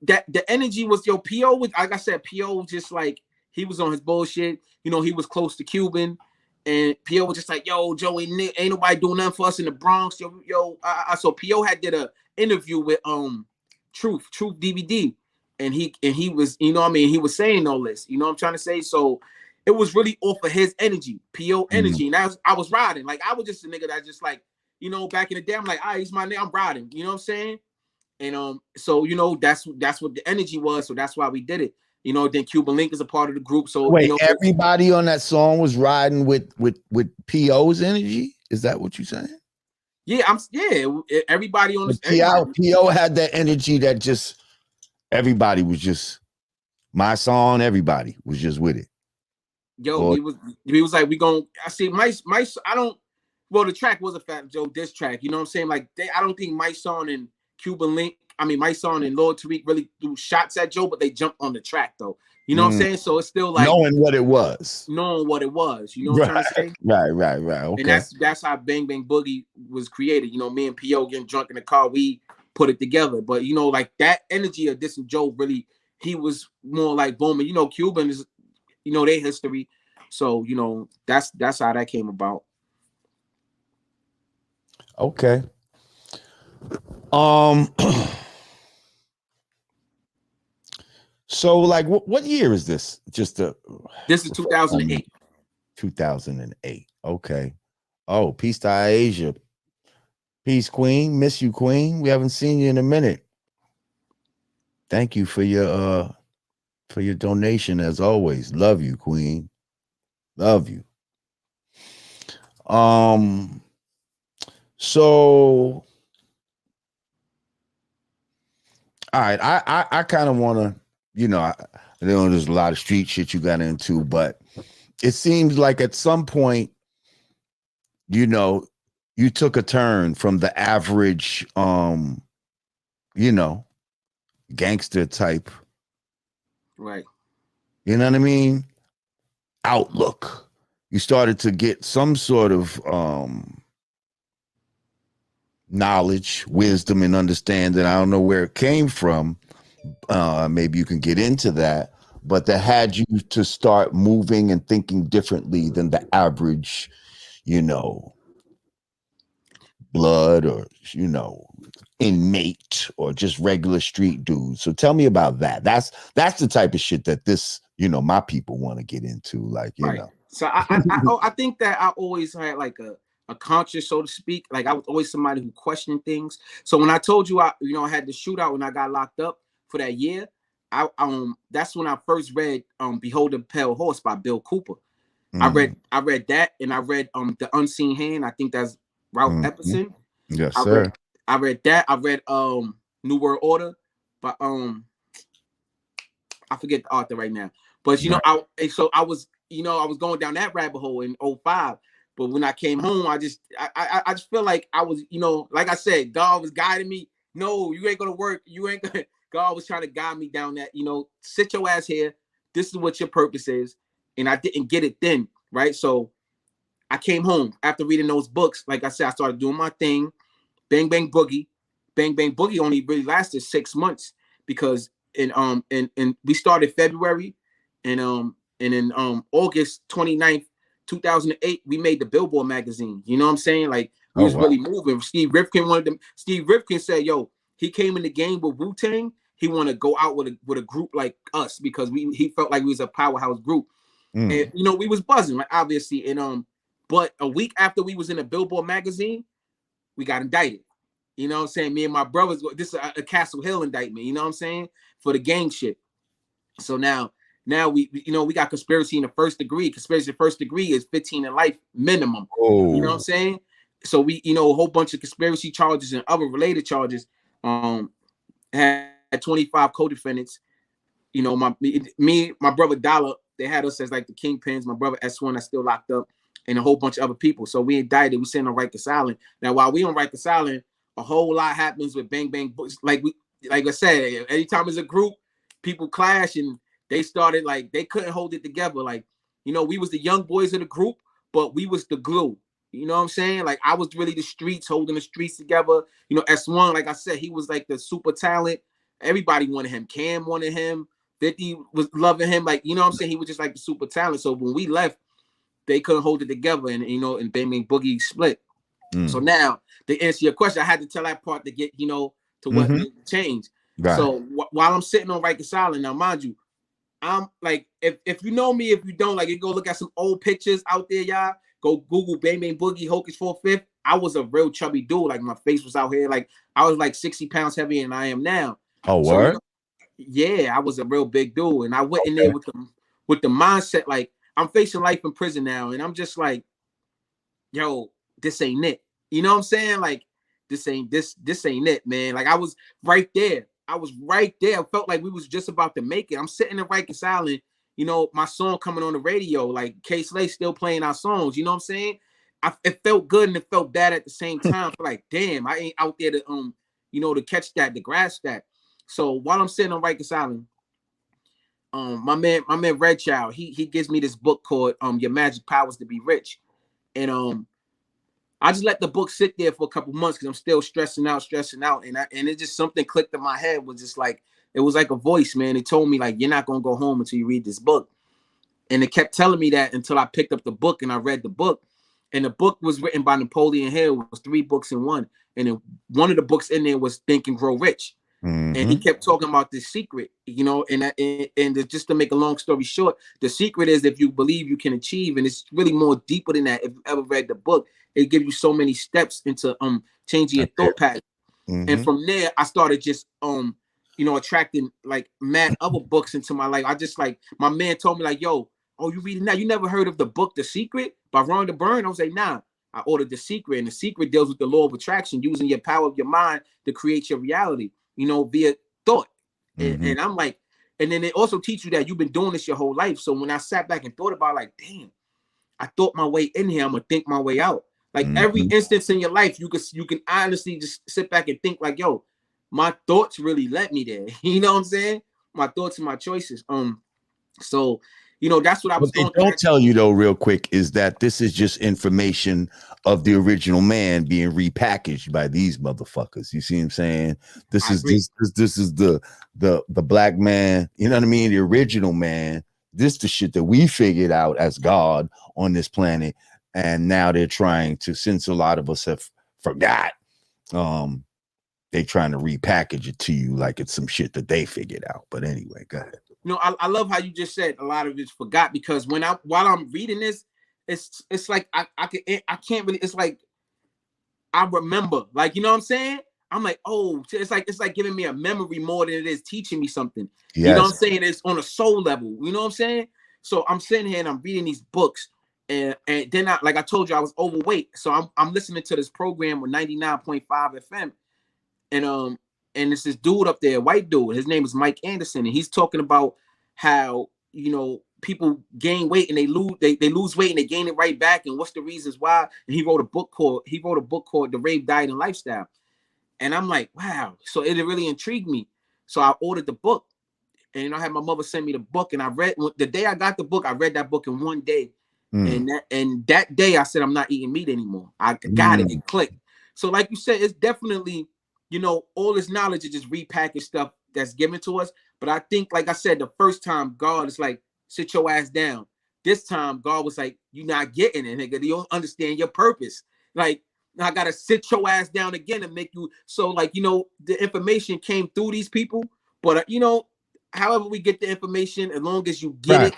That the energy was, P.O. was, like I said, P.O. was just like, he was on his bullshit. He was close to Cuban. And P.O. was just like, yo, Joe, ain't nobody doing nothing for us in the Bronx. So P.O. had did a interview with Truth DVD. And he was, he was saying all this. You know what I'm trying to say? So it was really off of his energy, P.O. energy. And I was riding. Like, I was just a nigga that just like, back in the day, I'm like, he's my name, I'm riding. You know what I'm saying? And so that's what the energy was. So that's why we did it. Then Cuban Link is a part of the group. So wait, everybody on that song was riding with P.O.'s energy? Is that what you're saying? Yeah, everybody on the P.O. had that energy that just everybody was just my song, everybody was just with it. Yo, he was like, I see my I don't, well, the track was a Fat Joe diss track, you know what I'm saying? Like, I don't think my song and Cuban Link, my son and Lord Tariq really threw shots at Joe, but they jumped on the track though. You know what I'm saying? So it's still like knowing what it was. You know what I'm trying to say? Right. Okay. And that's how Bang Bang Boogie was created. Me and P.O. getting drunk in the car, we put it together. But like that energy of this and Joe, really, he was more like booming. Cuban is, their history. So, that's how that came about. Okay. So, like, what year is this? This is 2008. 2008. Okay. Oh, peace to Asia. Peace, Queen. Miss you, Queen. We haven't seen you in a minute. Thank you for your donation as always. Love you, Queen. Love you. So, all right. I kind of want to. I know there's a lot of street shit you got into, but it seems like at some point, you took a turn from the average, gangster type. Right. You know what I mean? Outlook. You started to get some sort of knowledge, wisdom, and understanding. I don't know where it came from. Maybe you can get into that, but that had you to start moving and thinking differently than the average, blood or, inmate or just regular street dude. So tell me about that. That's the type of shit that this, my people want to get into. Like, right. So I think that I always had like a conscience, so to speak. Like, I was always somebody who questioned things. So when I told you, I had the shootout when I got locked up for that year, that's when I first read Behold the Pale Horse by Bill Cooper. I read that, and I read The Unseen Hand. I think that's Ralph Epperson. Yes, sir. I read that. I read New World Order, but I forget the author right now. But I was going down that rabbit hole in 2005. But when I came home, I just feel like I was, like I said, God was guiding me. No, you ain't gonna work. You ain't gonna. God was trying to guide me down that, sit your ass here. This is what your purpose is. And I didn't get it then, right? So I came home after reading those books. Like I said, I started doing my thing. Bang Bang Boogie. Bang Bang Boogie only really lasted 6 months because we started February, and And in August 29th, 2008, we made the Billboard magazine. You know what I'm saying? Like we was really moving. Steve Rifkin wanted them. Steve Rifkin said, "Yo, he came in the game with Wu-Tang. He want to go out with a group like us because he felt like we was a powerhouse group." And you know, we was buzzing, right? Obviously. And but a week after we was in the Billboard magazine, we got indicted. You know what I'm saying? Me and my brothers, this is a Castle Hill indictment, you know what I'm saying? For the gang shit. So now we got conspiracy in the first degree. Conspiracy in the first degree is 15 in life minimum. Oh. You know what I'm saying? So we, a whole bunch of conspiracy charges and other related charges. Had 25 co-defendants. You know, my brother Dollar, they had us as like the kingpins. My brother S1 that's still locked up, and a whole bunch of other people. So we indicted. We sitting on Rikers Island. Now, while we on Rikers Island, a whole lot happens with Bang Bang Books. Like I said, anytime as a group, people clash, and they started like they couldn't hold it together. Like, we was the young boys of the group, but we was the glue. You know what I'm saying? Like I was really the streets, holding the streets together. S1, like I said, he was like the super talent. Everybody wanted him. Cam wanted him. 50 was loving him. Like, you know what I'm saying? He was just like the super talent. So when we left, they couldn't hold it together, and and Bang Bang Boogie split. So now to answer your question, I had to tell that part to get to what made the change. Right. So while I'm sitting on Rikers Island, now mind you, I'm like, if you know me, if you don't, like, you go look at some old pictures out there, y'all. Go Google Bang Bang Boogie Hocus 4/5. I was a real chubby dude. Like my face was out here. Like I was like 60 pounds heavier than I am now. Oh, so, word? Yeah, I was a real big dude, and I went in there with the mindset like I'm facing life in prison now, and I'm just like, yo, this ain't it. You know what I'm saying? Like this ain't it, man. Like I was right there. I felt like we was just about to make it. I'm sitting in Rikers Island, my song coming on the radio, like K-Slay still playing our songs. You know what I'm saying? It felt good and it felt bad at the same time. Like, damn, I ain't out there to to catch that, to grasp that. So while I'm sitting on Rikers Island, my man Red Child, he gives me this book called Your Magic Powers to Be Rich. And I just let the book sit there for a couple months because I'm still stressing out. And it just something clicked in my head, was just like, it was like a voice, man. It told me like, you're not gonna go home until you read this book. And it kept telling me that until I picked up the book and I read the book. And the book was written by Napoleon Hill. It was 3 books in one. And one of the books in there was Think and Grow Rich. And he kept talking about this secret, and just to make a long story short, the secret is if you believe you can achieve, and it's really more deeper than that. If you ever read the book, it gives you so many steps into changing your thought pattern. And from there, I started just attracting like mad other books into my life. I just like, my man told me like, yo, oh, you reading that? You never heard of the book The Secret by Rhonda Byrne? I was like, nah. I ordered The Secret, and The Secret deals with the law of attraction, using your power of your mind to create your reality, via thought. And I'm like, and then it also teaches you that you've been doing this your whole life. So when I sat back and thought about it, like, damn, I thought my way in here, I'm gonna think my way out. Like every instance in your life, you can honestly just sit back and think like, yo, my thoughts really led me there. You know what I'm saying? My thoughts and my choices. So that's what I was going. What they don't tell you though, real quick, is that this is just information of the original man being repackaged by these motherfuckers. You see what I'm saying? This is the black man. You know what I mean? The original man. This the shit that we figured out as God on this planet, and now they're trying to. Since a lot of us have forgot, they trying to repackage it to you like it's some shit that they figured out. But anyway, go ahead. I love how you just said a lot of it's forgot, because while I'm reading this, it's like I can't really, it's like I remember, like, you know what I'm saying? I'm like, oh, it's like giving me a memory more than it is teaching me something. Yes. You know what I'm saying? It's on a soul level. You know what I'm saying? So I'm sitting here and I'm reading these books, and then like I told you, I was overweight. So I'm listening to this program with 99.5 FM, and it's this dude up there, white dude. His name is Mike Anderson, and he's talking about how people gain weight and they lose weight and they gain it right back, and what's the reasons why. And he wrote a book called The Rave Diet and Lifestyle. And I'm like, wow. So it really intrigued me. So I ordered the book, and I had my mother send me the book, and I read the day I got the book. I read that book in one day, and that day I said I'm not eating meat anymore. I got it. It clicked. So like you said, it's definitely all this knowledge is just repackaged stuff that's given to us. But I think, like I said, the first time God is like, sit your ass down. This time, God was like, you're not getting it, nigga. You don't understand your purpose. Like, I gotta sit your ass down again and make you so, like, you know, the information came through these people, but you know, however we get the information, as long as you get Right. it,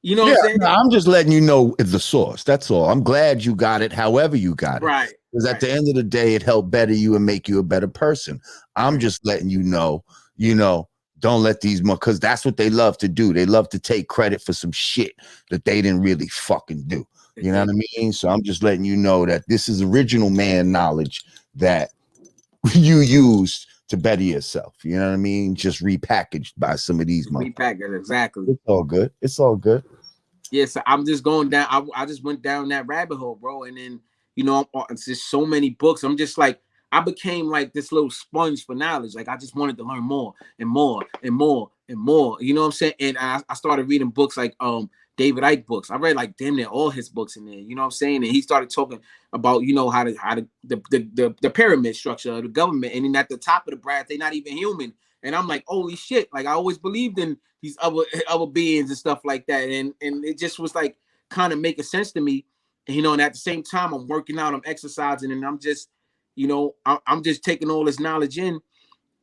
you know what Yeah, I'm saying? no, I'm just letting you know the source. That's all. I'm glad you got it, however you got it. Right. Because at the end of the day, it helped better you and make you a better person. I'm just letting you know, don't let these because that's what they love to do. They love to take credit for some shit that they didn't really fucking do. You know what I mean? So I'm just letting you know that this is original man knowledge that you used to better yourself. You know what I mean? Just repackaged by some of these motherfuckers. Repackaged, exactly. It's all good. It's all good. Yeah, so I'm just going down. I just went down that rabbit hole, bro. And then, you know, it's just so many books. I'm just like, I became like this little sponge for knowledge. Like, I just wanted to learn more and more and more and more. You know what I'm saying? And I started reading books like David Icke books. I read like damn near all his books in there. You know what I'm saying? And he started talking about, you know, how the pyramid structure of the government. And then at the top of the brass, they're not even human. And I'm like, holy shit! Like, I always believed in these other beings and stuff like that, and it just was like kind of making sense to me, and, you know. And at the same time, I'm working out, I'm exercising, and I'm just, you know, I'm just taking all this knowledge in.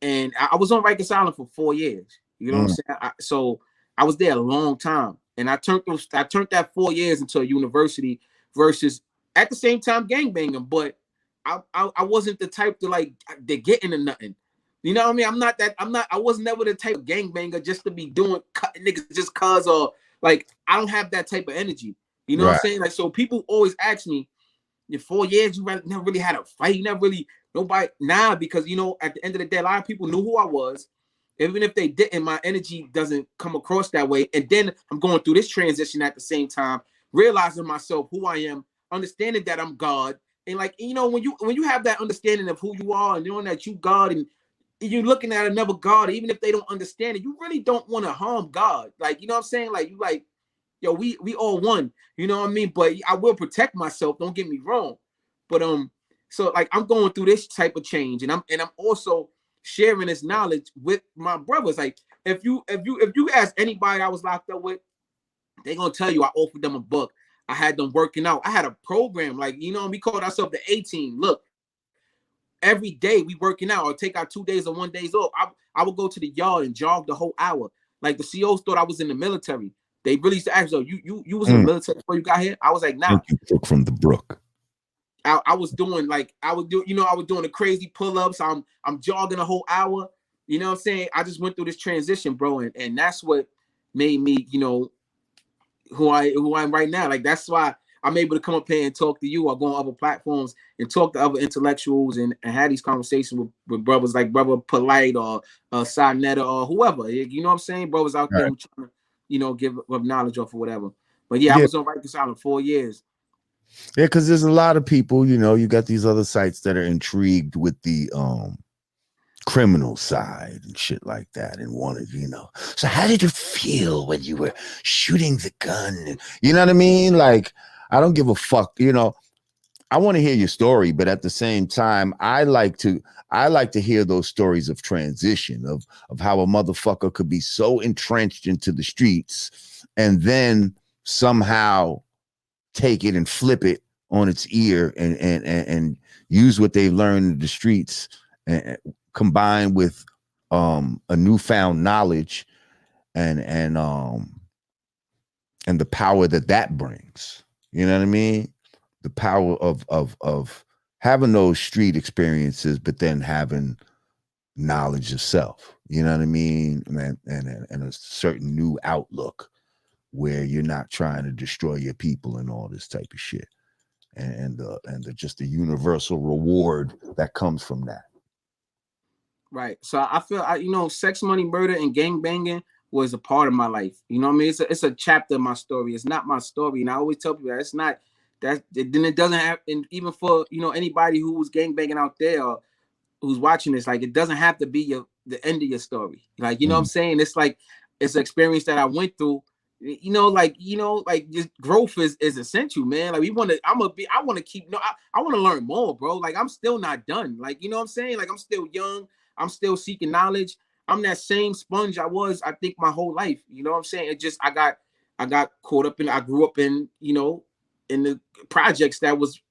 And I was on Rikers Island for 4 years. You know what I'm saying? So I was there a long time, and I turned that 4 years into a university versus at the same time gangbanging, but I wasn't the type to like to get into nothing. You know what I mean? I was never the type of gangbanger just to be doing cutting niggas just cause, or like, I don't have that type of energy. You know what I'm saying? Like, so people always ask me, in 4 years, you never really had a fight. You never really, nobody, because, you know, at the end of the day, a lot of people knew who I was. Even if they didn't, my energy doesn't come across that way. And then I'm going through this transition at the same time, realizing myself, who I am, understanding that I'm God. And like, you know, when you have that understanding of who you are and knowing that you God, and you're looking at another God, even if they don't understand it, you really don't want to harm God. Like, you know what I'm saying? Like, you like, yo, we all one, you know what I mean? But I will protect myself, don't get me wrong. But so like, I'm going through this type of change, and I'm also sharing this knowledge with my brothers. Like, if you ask anybody I was locked up with, they're gonna tell you I offered them a book. I had them working out. I had a program, like, you know, we called ourselves the A-Team. Look, every day we working out, or take our 2 days or 1 day off. I would go to the yard and jog the whole hour. Like, the COs thought I was in the military. They really used to ask, you was in the military before you got here? I was like, nah. You took from the brook. I was doing like, I was doing the crazy pull-ups. I'm jogging a whole hour. You know what I'm saying? I just went through this transition, bro, and that's what made me, you know, who I am right now. Like, that's why I'm able to come up here and talk to you, or go on other platforms and talk to other intellectuals and have these conversations with brothers like Brother Polite or Sinetta or whoever. You know what I'm saying? Brothers out there who trying to, you know, give knowledge off or whatever. But yeah, I was on Rikers Island 4 years. Yeah, because there's a lot of people, you know, you got these other sites that are intrigued with the criminal side and shit like that, and wanted, you know, so how did you feel when you were shooting the gun? You know what I mean? Like, I don't give a fuck, you know. I want to hear your story, but at the same time, I like to hear those stories of transition, of how a motherfucker could be so entrenched into the streets and then somehow take it and flip it on its ear and use what they've learned in the streets, and combined with a newfound knowledge and the power that brings. You know what I mean? The power of having those street experiences, but then having knowledge of self. You know what I mean? And a certain new outlook where you're not trying to destroy your people and all this type of shit, and just the universal reward that comes from that. Right. So I feel, you know, sex, money, murder, and gang banging was a part of my life. You know what I mean? It's a chapter of my story. It's not my story, and I always tell people that it's not. Then it doesn't have, and even for, you know, anybody who was gang banging out there, or who's watching this, like, it doesn't have to be the end of your story. Like, you know what I'm saying? It's like, it's an experience that I went through. You know, like just growth is essential, man. Like, I want to keep, no, I want to learn more, bro. Like, I'm still not done. Like, you know what I'm saying? Like, I'm still young. I'm still seeking knowledge. I'm that same sponge I was, I think, my whole life. You know what I'm saying? It just, I I got caught up in. I grew up in, you know, in the projects that was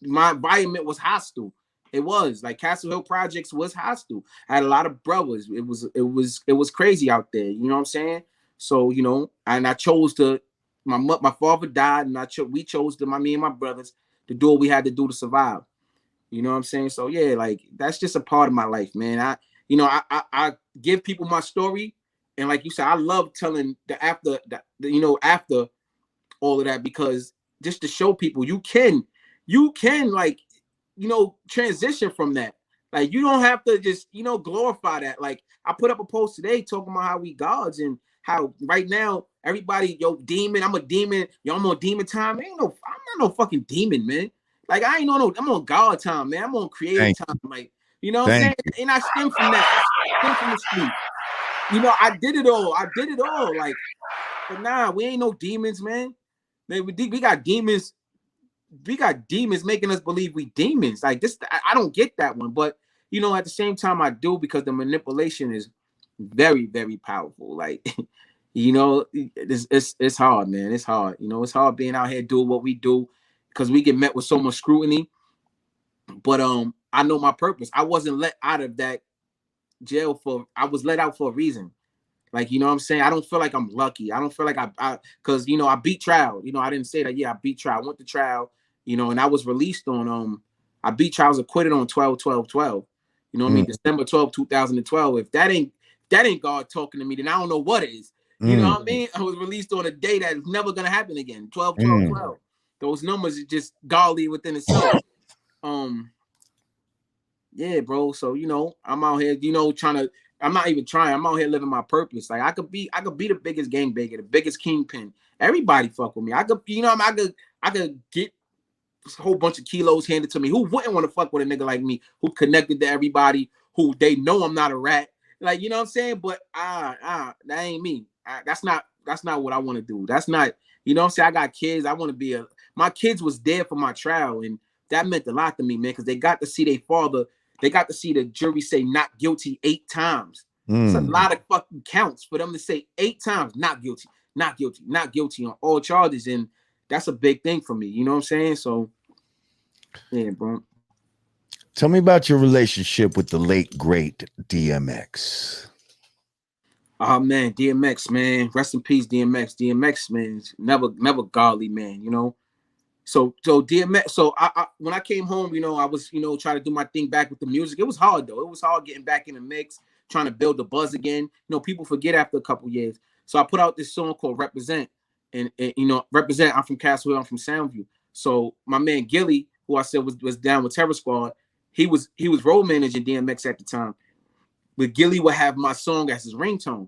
my environment was hostile. It was like Castle Hill Projects was hostile. I had a lot of brothers. It was crazy out there. You know what I'm saying? So, you know, and I chose to. My father died, and we chose to, me and my brothers, to do what we had to do to survive. You know what I'm saying? So yeah, like that's just a part of my life, man. I give people my story, and like you said, I love telling after all of that, because just to show people you can like, you know, transition from that. Like you don't have to just, you know, glorify that. Like I put up a post today talking about how we gods and how right now everybody, yo, demon, I'm a demon, yo, I'm on demon time. I'm not no fucking demon, man. Like I ain't no, I'm on God time, man. I'm on creative time. Like, you know what I'm saying? And I stem from that. I stem from the street. You know, I did it all. Like, but nah, we ain't no demons, man. Man, we got demons. We got demons making us believe we demons. Like this, I don't get that one. But you know, at the same time, I do, because the manipulation is very, very powerful. Like, you know, it's hard, man. It's hard. You know, it's hard being out here doing what we do, because we get met with so much scrutiny. But I know my purpose. I wasn't let out of that jail I was let out for a reason. Like, you know what I'm saying? I don't feel like I'm lucky. I don't feel like because, you know, I beat trial. You know, I didn't say that. Yeah, I beat trial. I went to trial, you know, and I was released on, I beat trial. I was acquitted on 12/12/12. You know what I mean? December 12, 2012. If that ain't God talking to me, then I don't know what is. You know what I mean? I was released on a day that is never going to happen again. 12/12/12. Those numbers are just godly within itself. Yeah, bro. So, you know, I'm out here, you know, I'm not even trying. I'm out here living my purpose. Like I could be the biggest gangbanger, the biggest kingpin. Everybody fuck with me. I could, you know, I could get a whole bunch of kilos handed to me. Who wouldn't want to fuck with a nigga like me, who connected to everybody, who they know I'm not a rat. Like, you know what I'm saying? But that ain't me. That's not what I want to do. That's not, you know what I'm saying? I got kids. I want to be my kids was there for my trial, and that meant a lot to me, man, because they got to see their father. They got to see the jury say not guilty 8 times. It's a lot of fucking counts for them to say 8 times, not guilty, not guilty, not guilty on all charges. And that's a big thing for me. You know what I'm saying? So, yeah, bro. Tell me about your relationship with the late, great DMX. Oh, man, DMX, man. Rest in peace, DMX. DMX, man, never godly, man, you know? So DMX. So I when I came home, you know, I was, you know, trying to do my thing back with the music. It was hard though. It was hard getting back in the mix, trying to build the buzz again. You know, people forget after a couple years. So I put out this song called Represent, and you know, Represent. I'm from Castle Hill. I'm from Soundview. So my man Gilly, who I said was down with Terror Squad, he was road managing DMX at the time. But Gilly would have my song as his ringtone,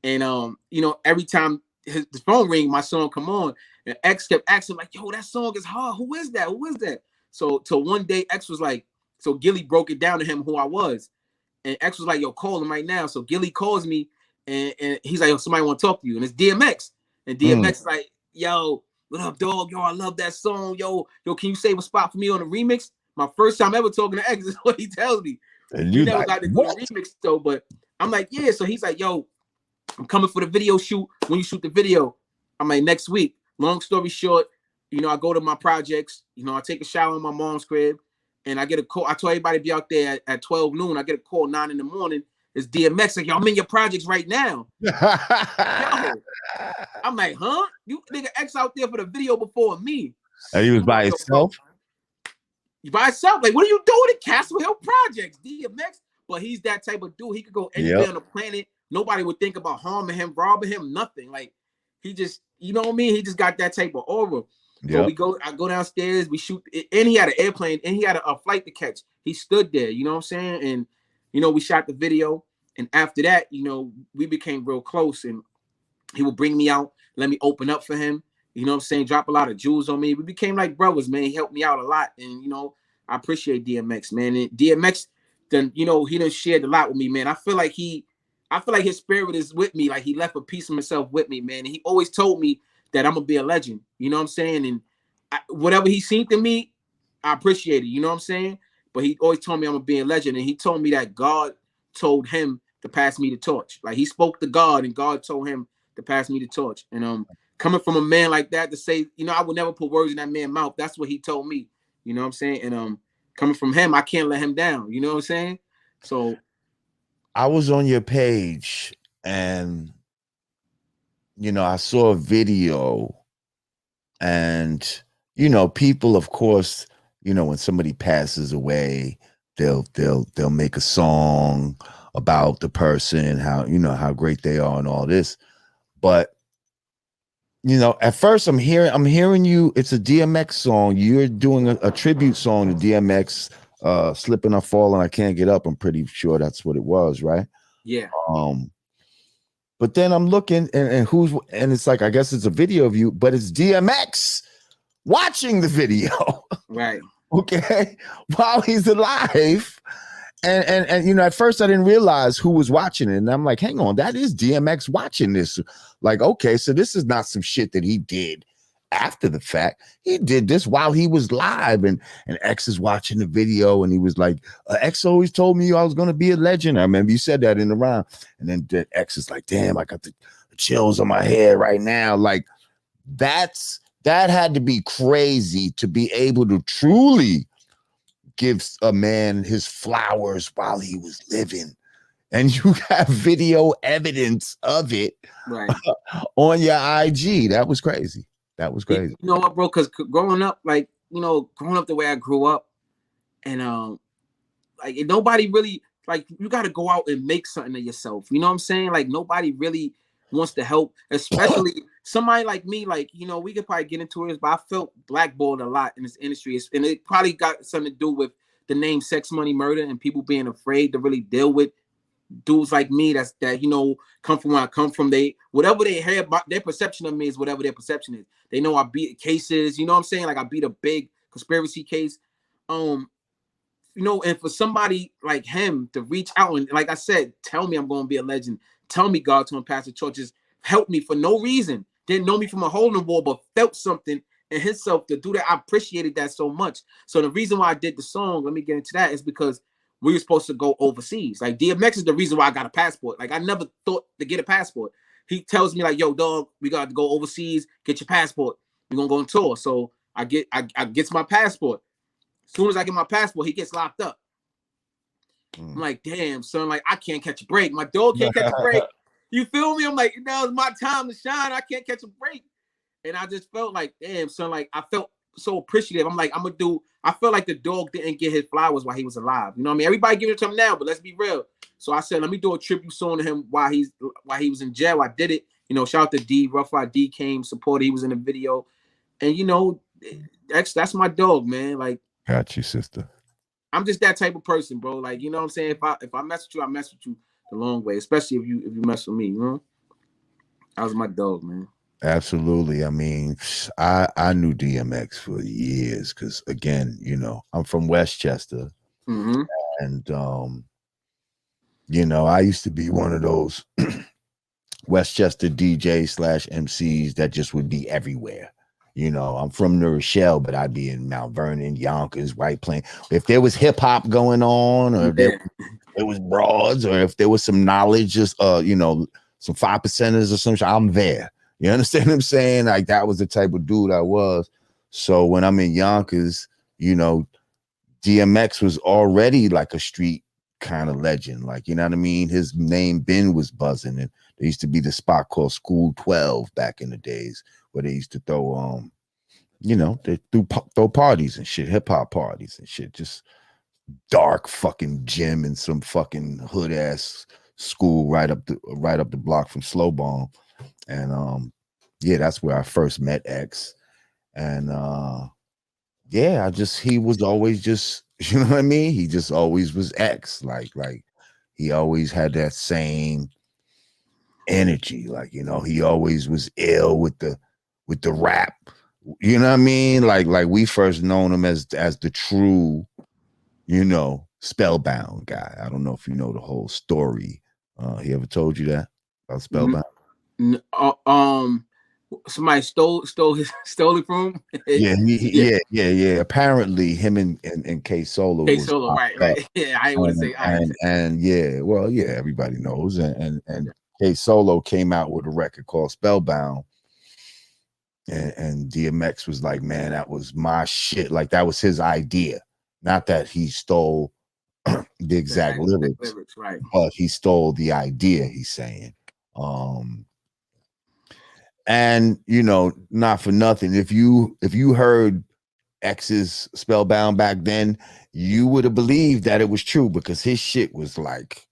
and you know, every time his phone ring, my song come on. And X kept asking, like, yo, that song is hard. Who is that? Who is that? So till one day, X was like, so Gilly broke it down to him who I was. And X was like, yo, call him right now. So Gilly calls me, and he's like, yo, somebody want to talk to you. And it's DMX. And DMX is like, yo, what up, dog? Yo, I love that song. Yo, can you save a spot for me on the remix? My first time ever talking to X is what he tells me. And you you never like, got to do what? the remix though, but I'm like, yeah. So he's like, yo, I'm coming for the video shoot. When you shoot the video, I'm like, next week. Long story short, you know, I go to my projects, you know, I take a shower in my mom's crib, and I get a call. I told everybody to be out there at 12 noon. I get a call 9 in the morning. It's DMX. Like, yo, I'm in your projects right now. Yo, I'm like, huh? You nigga X out there for the video before me. And he was by himself? You by himself? Like, what are you doing at Castle Hill Projects, DMX? But he's that type of dude. He could go anywhere on the planet. Nobody would think about harming him, robbing him, nothing. Like, he just, you know what I mean? He just got that type of aura. So I go downstairs, we shoot, and he had an airplane, and he had a flight to catch. He stood there, you know what I'm saying? And, you know, we shot the video. And after that, you know, we became real close, and he would bring me out, let me open up for him. You know what I'm saying? Drop a lot of jewels on me. We became like brothers, man. He helped me out a lot. And, you know, I appreciate DMX, man. And DMX, then, you know, he done shared a lot with me, man. I feel like his spirit is with me. Like, he left a piece of himself with me, man. And he always told me that I'm gonna be a legend. You know what I'm saying? And whatever he seen to me, I appreciate it. You know what I'm saying? But he always told me I'm gonna be a legend. And he told me that God told him to pass me the torch. Like, he spoke to God, and God told him to pass me the torch. And coming from a man like that to say, you know, I would never put words in that man's mouth. That's what he told me. You know what I'm saying? And coming from him, I can't let him down. You know what I'm saying? So I was on your page and you know, I saw a video and you know, people of course, you know, when somebody passes away, they'll make a song about the person, how you know how great they are and all this. But you know, at first I'm hearing you, it's a DMX song. You're doing a tribute song to DMX, Slipping or Falling, I Can't Get Up. I'm pretty sure that's what it was, right? yeah. But then I'm looking and it's like, I guess it's a video of you, but it's DMX watching the video. Right. Okay, while he's alive. And you know, at first I didn't realize who was watching it. And I'm like, hang on, that is DMX watching this. Like, okay, so this is not some shit that he did after the fact. He did this while he was live. And X is watching the video and he was like, X always told me I was gonna be a legend. I remember you said that in the round. And then X is like, damn, I got the chills on my head right now. Like, that had to be crazy to be able to truly gives a man his flowers while he was living, and you have video evidence of it right on your IG. That was crazy. That was crazy. You know what, bro? Because growing up, like, you know, growing up the way I grew up, and like nobody really, like, you got to go out and make something of yourself. You know what I'm saying? Like, nobody really wants to help, especially somebody like me. Like, you know, we could probably get into it, but I felt blackballed a lot in this industry, and it probably got something to do with the name Sex Money Murder and people being afraid to really deal with dudes like me that you know come from where I come from. They whatever they hear about, their perception of me is whatever their perception is. They know I beat cases, you know what I'm saying? Like, I beat a big conspiracy case. You know, and for somebody like him to reach out and, like I said, tell me I'm going to be a legend, tell me God told him Pastor Churches, help me for no reason, didn't know me from a hole in the wall, but felt something in himself to do that. I appreciated that so much. So the reason why I did the song, let me get into that, is because we were supposed to go overseas. Like, DMX is the reason why I got a passport. Like, I never thought to get a passport. He tells me, like, yo, dog, we got to go overseas, get your passport. We're going to go on tour. So I get my passport. As soon as I get my passport, he gets locked up. I'm like, damn, son, like, I can't catch a break. My dog can't catch a break. You feel me? I'm like, now it's my time to shine. I can't catch a break. And I just felt like, damn, son, like, I felt so appreciative. I'm like, I felt like the dog didn't get his flowers while he was alive. You know what I mean? Everybody giving it to him now, but let's be real. So I said, let me do a tribute song to him while he was in jail. I did it. You know, shout out to D. Rough ID came, supported. He was in the video. And, you know, that's my dog, man. Like, got you, sister. I'm just that type of person, bro. Like, you know what I'm saying? If I mess with you, I mess with you the long way, especially if you mess with me, you know? That was my dog, man. Absolutely. I mean, I knew DMX for years because, again, you know, I'm from Westchester. Mm-hmm. And, you know, I used to be one of those Westchester DJs/MCs that just would be everywhere. You know, I'm from New Rochelle, but I'd be in Mount Vernon, Yonkers, White Plains. If there was hip hop going on, or if there was broads, or if there was some knowledge, just you know, some 5%ers or something, I'm there. You understand what I'm saying? Like, that was the type of dude I was. So when I'm in Yonkers, you know, DMX was already like a street kind of legend. Like, you know what I mean? His name Ben was buzzing, and there used to be the spot called School 12 back in the days where they used to throw you know, they throw parties and shit, hip hop parties and shit, just dark fucking gym in some fucking hood ass school right up the block from Slow Bomb. And yeah, that's where I first met X. And yeah, he was always just, you know what I mean? He just always was X. Like he always had that same energy. Like, you know, he always was ill with the rap. You know what I mean? Like we first known him as the true, you know, Spellbound guy. I don't know if you know the whole story. He ever told you that about Spellbound? Somebody stole it from him. Yeah. Apparently, him and K Solo. Right. Yeah, I ain't want to say. And yeah, well, yeah, everybody knows. And K Solo came out with a record called Spellbound, And DMX was like, man, that was my shit. Like that was his idea. Not that he stole the exact lyrics, right? but he stole the idea. He's saying, and you know, not for nothing. If you heard X's Spellbound back then, you would have believed that it was true because his shit was like,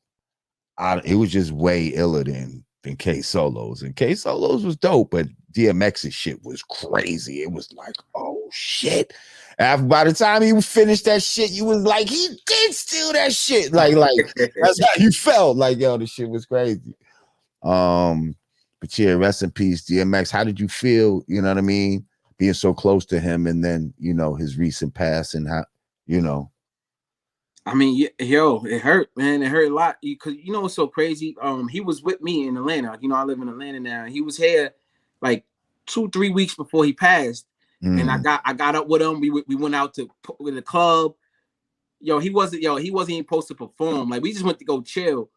it was just way iller than K Solos, and K Solos was dope, but DMX's shit was crazy. It was like, oh shit. After by the time he finished that shit, you was like, he did steal that shit. Like that's how you felt. Like, yo, the shit was crazy. But yeah, rest in peace, DMX. How did you feel? You know what I mean? Being so close to him, and then you know his recent passing. How you know? I mean, yo, it hurt, man. It hurt a lot because you know what's so crazy. He was with me in Atlanta. You know, I live in Atlanta now. He was here like 2-3 weeks before he passed, and I got up with him. We went out to the club. He wasn't even supposed to perform. Like we just went to go chill.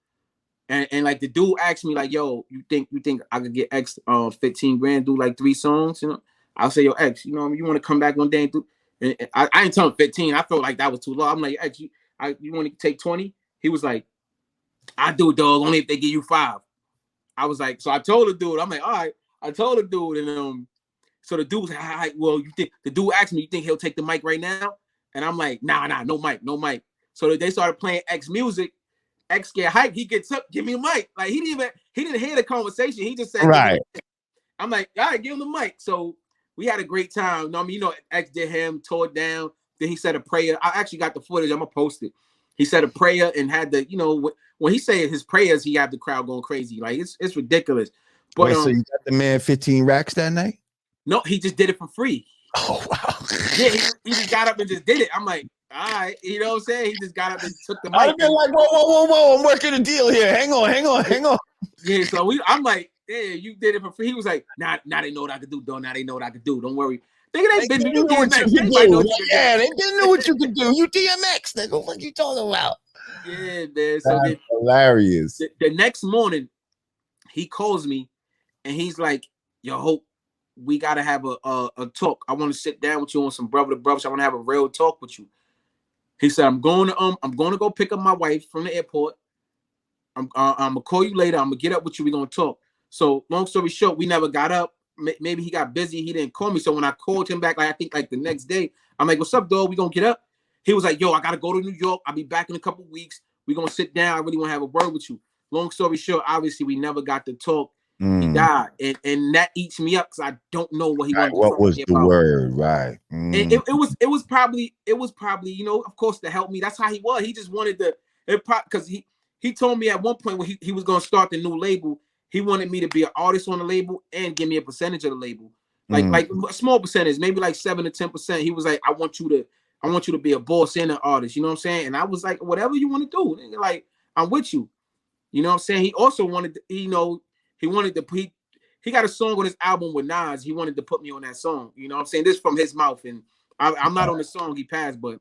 And like the dude asked me like, yo, you think I could get X 15 grand, do like 3 songs? You know, I'll say, yo, X, you know, you want to come back one day and do? And I didn't tell him 15. I felt like that was too low. I'm like, X, you want to take 20? He was like, I do, dog. Only if they give you 5. I was like, so I told the dude, I'm like, all right. I told the dude, and so the dude was like, well, you think the dude asked me, you think he'll take the mic right now? And I'm like, nah, no mic. So they started playing X music. X get hype. He gets up, give me a mic. Like he didn't hear the conversation. He just said, right. I'm like, all right, give him the mic. So we had a great time. I mean, you know, X did him, tore it down. Then he said a prayer. I actually got the footage. I'm gonna post it. He said a prayer and had the, you know, when he said his prayers, he had the crowd going crazy. Like it's ridiculous. But wait, so you got the man 15 racks that night? No, he just did it for free. Oh wow. Yeah, he just got up and just did it. I'm like, all right, you know what I'm saying? He just got up and took the mic. I'd have been like, whoa, I'm working a deal here. Hang on. Yeah, so I'm like, yeah, you did it for free. He was like, now they know what I could do, though. Now they know what I could do. Don't worry. Nigga, they been you what DMX. you can do. Yeah, they didn't know what you could do. You DMX, nigga. What you talking about? Yeah, man. So that's hilarious. The next morning, he calls me and he's like, yo, Hope, we gotta have a talk. I want to sit down with you on some brother to brother. I want to have a real talk with you. He said, I'm going to go pick up my wife from the airport. I'm gonna call you later. I'm gonna get up with you. We're gonna talk. So long story short, we never got up. Maybe he got busy. He didn't call me. So when I called him back, like I think like the next day, I'm like, what's up, dog? We gonna get up? He was like, yo, I gotta go to New York. I'll be back in a couple weeks. We're gonna sit down. I really want to have a word with you. Long story short, obviously we never got to talk. He died, and that eats me up because I don't know what he wanted to what was the about. word, right? And it was probably you know, of course, to help me. That's how he was. He just wanted to because he told me at one point when he was gonna start the new label, he wanted me to be an artist on the label and give me a percentage of the label, like a small percentage, maybe like 7 to 10%. He was like, I want you to be a boss and an artist. You know what I'm saying? And I was like, whatever you want to do, like I'm with you. You know what I'm saying? He also wanted to, you know. He wanted to he got a song on his album with Nas. He wanted to put me on that song. You know what I'm saying? This from his mouth. And I'm not on the song he passed, but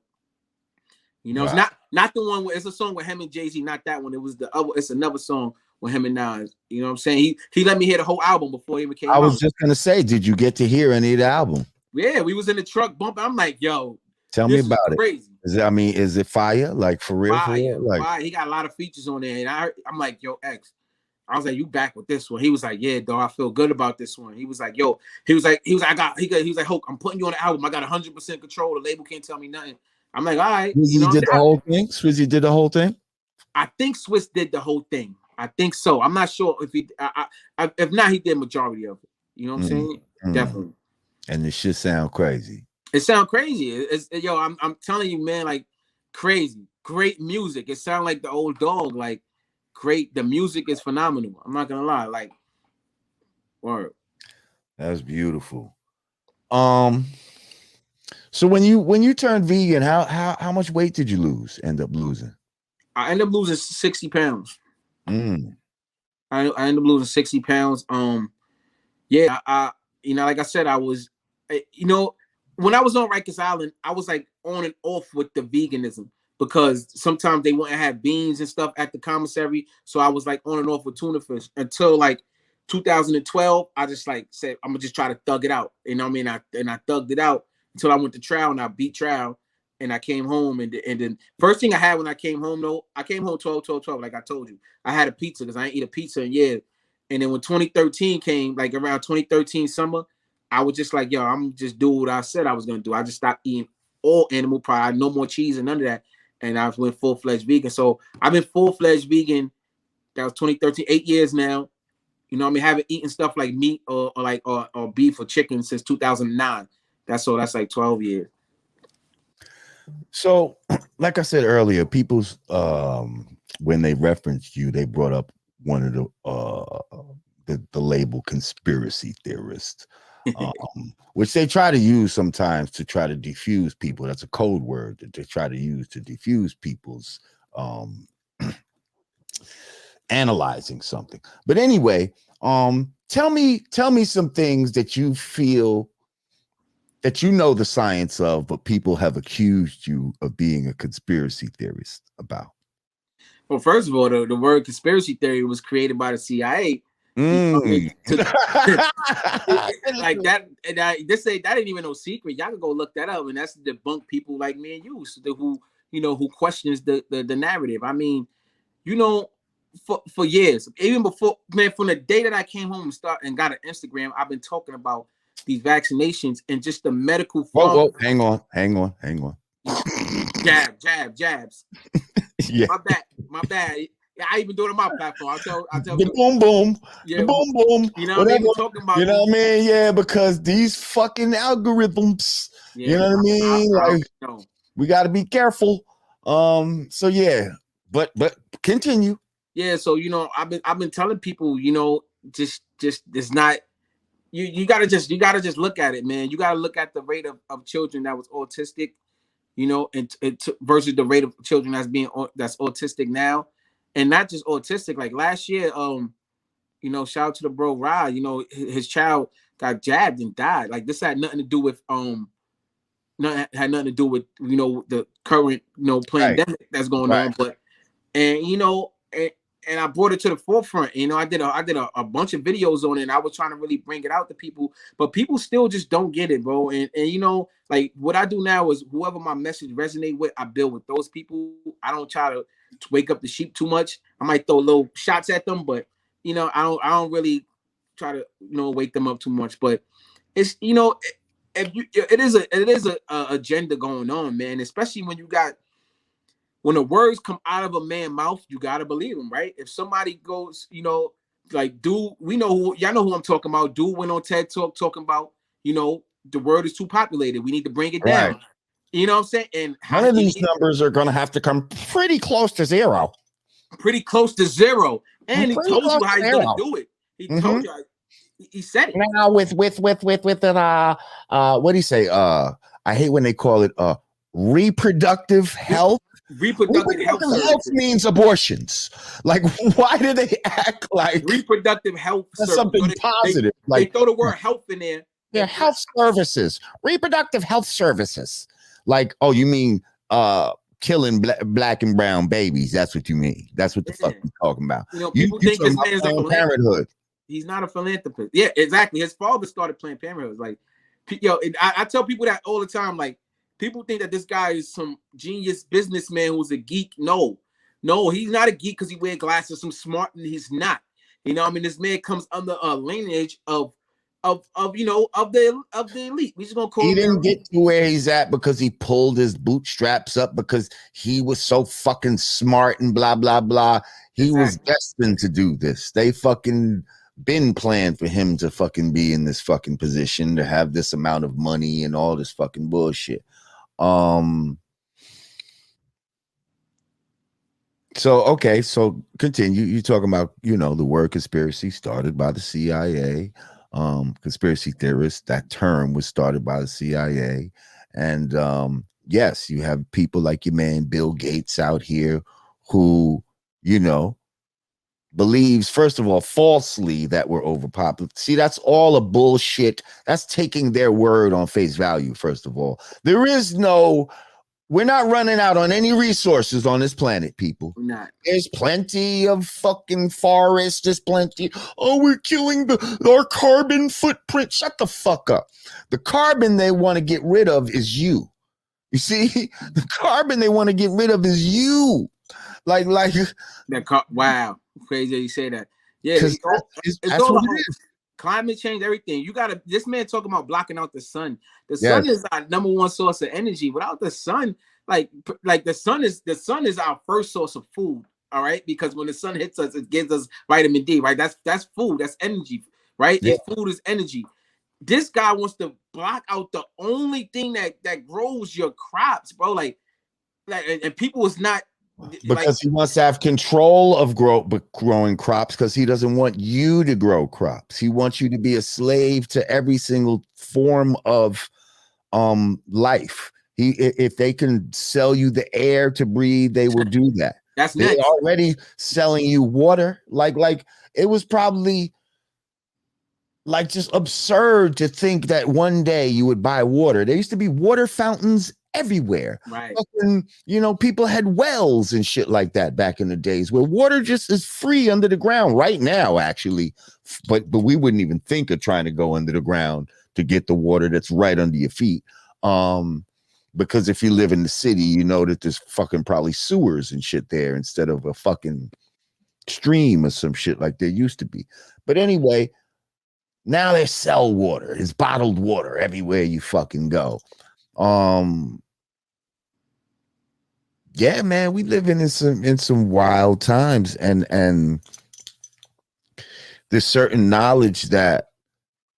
you know, it's not the one where it's a song with him and Jay-Z, not that one. It was the other, it's another song with him and Nas. You know what I'm saying? He let me hear the whole album before he even came out. I was just gonna say, did you get to hear any of the album? Yeah, we was in the truck bumping. I'm like, yo, tell me about it. Crazy. Is it fire? Like for real? Fire, Like fire. He got a lot of features on there. And I'm like, yo, X. I was like, you back with this one? He was like, yeah, dog, I feel good about this one. He was like, yo, he was like, Hope, I'm putting you on the album. I got 100% control. The label can't tell me nothing. I'm like, all right. Swizzy did the whole thing. Swizzy did the whole thing. I think Swiss did the whole thing. I think so. I'm not sure if he. If not, he did majority of it. You know what I'm saying? Definitely. And the shit sound crazy. It sound crazy. Yo, I'm telling you, man, like crazy, great music. It sound like the old dog, like. Great, the music is phenomenal. I'm not gonna lie, like, word. That's beautiful. So when you turned vegan, how much weight did you end up losing? I ended up losing 60 pounds. I ended up losing 60 pounds. Yeah, I you know, like I said, I was, you know, when I was on Rikers Island, I was like on and off with the veganism. Because sometimes they wouldn't have beans and stuff at the commissary. So I was like on and off with tuna fish until like 2012, I just like said I'm gonna just try to thug it out. You know what I mean? I thugged it out until I went to trial and I beat trial and I came home and then first thing I had when I came home though, I came home 12 like I told you. I had a pizza because I ain't eat a pizza in years. And then when 2013 came, like around 2013 summer, I was just like, yo, I'm just do what I said I was gonna do. I just stopped eating all animal product, no more cheese and none of that. And I went full-fledged vegan. So I've been full-fledged vegan. That was 2013, 8 years now. You know what I mean? Haven't eaten stuff like meat or beef or chicken since 2009. That's like 12 years. So, like I said earlier, people's when they referenced you, they brought up one of the label conspiracy theorist, which they try to use sometimes to try to defuse people. That's a code word that they try to use to defuse people's analyzing something. But anyway, tell me some things that you feel that you know the science of, but people have accused you of being a conspiracy theorist about. Well, first of all, the word conspiracy theory was created by the CIA. Like that, and that ain't even no secret. Y'all can go look that up, and that's to debunk people like me and you, who questions the narrative. I mean, for years, even before, man, from the day that I came home and got an Instagram, I've been talking about these vaccinations and just the medical. Whoa, hang on. Jabs. Yeah, my bad. Yeah, I even do it on my platform. I tell the boom, yeah, the boom. You know what I mean? Talking about, you know what I mean? Yeah, because these fucking algorithms. Yeah, you know what I mean? We got to be careful. So yeah, but continue. Yeah, so I've been telling people, just it's not. You gotta just look at it, man. You gotta look at the rate of children that was autistic, and versus the rate of children that's autistic now, and not just autistic. Like last year, shout out to the bro Rod. His child got jabbed and died. Like this had nothing to do with the current pandemic that's going on, but and I brought it to the forefront. I did a bunch of videos on it, and I was trying to really bring it out to people, but people still just don't get it, bro. And like what I do now is whoever my message resonate with, I build with those people. I don't try to wake up the sheep too much. I might throw little shots at them, but I don't really try to wake them up too much. But it's it is a agenda going on, man. Especially when the words come out of a man's mouth, you gotta believe them, right? If somebody goes, like dude, y'all know who I'm talking about. Dude went on TED Talk talking about, the word is too populated. We need to bring it down. Right. You know what I'm saying? And one of these numbers are going to have to come pretty close to zero. Pretty close to zero. And he told you how he's gonna do it. He told you. He said it. Now with an what do you say? I hate when they call it reproductive health. Reproductive health means abortions. Like, why do they act like reproductive health that's something positive? They throw the word health in there. Yeah, health services, reproductive health services. Like, oh, you mean killing black and brown babies? That's what you mean. That's what the fuck you're talking about. People think this man's a Parenthood. He's not a philanthropist. Yeah, exactly. His father started Planned Parenthood. Like, I tell people that all the time. Like, people think that this guy is some genius businessman who's a geek. No, he's not a geek because he wears glasses. Some smart, and he's not. This man comes under a lineage of the elite. We just gonna call. He didn't get to where he's at because he pulled his bootstraps up because he was so fucking smart and blah blah blah. He was destined to do this. They fucking been planned for him to fucking be in this fucking position, to have this amount of money and all this fucking bullshit. So continue. You talking about, the word conspiracy started by the CIA. Conspiracy theorist, that term was started by the CIA. And yes, you have people like your man Bill Gates out here who, believes, first of all, falsely that we're overpopulated. See, that's all a bullshit. That's taking their word on face value, first of all. There is no We're not running out on any resources on this planet, people. We're not. There's plenty of fucking forests. There's plenty. Oh, we're killing our carbon footprint. Shut the fuck up. The carbon they want to get rid of is you. You see, the carbon they want to get rid of is you. Like wow, crazy that you say that. Yeah, that's all what it is. Climate change, everything. You gotta. This man talking about blocking out the sun. The sun is our number one source of energy. Without the sun, like the sun is our first source of food. All right, because when the sun hits us, it gives us vitamin D. Right, that's food. That's energy. Right, and food is energy. This guy wants to block out the only thing that grows your crops, bro. Like and people is not. Because he wants to have control of growing crops, because he doesn't want you to grow crops. He wants you to be a slave to every single form of life. If they can sell you the air to breathe, they will do that. That's they're next. already selling you water. Like it was probably like just absurd to think that one day you would buy water. There used to be water fountains everywhere. Right. Fucking, people had wells and shit like that back in the days where water just is free under the ground right now, actually. But we wouldn't even think of trying to go under the ground to get the water that's right under your feet. Because if you live in the city, you know that there's fucking probably sewers and shit there instead of a fucking stream or some shit like there used to be. But anyway, now they sell water. It's bottled water everywhere you fucking go. Yeah, man, we live in some wild times, and there's certain knowledge that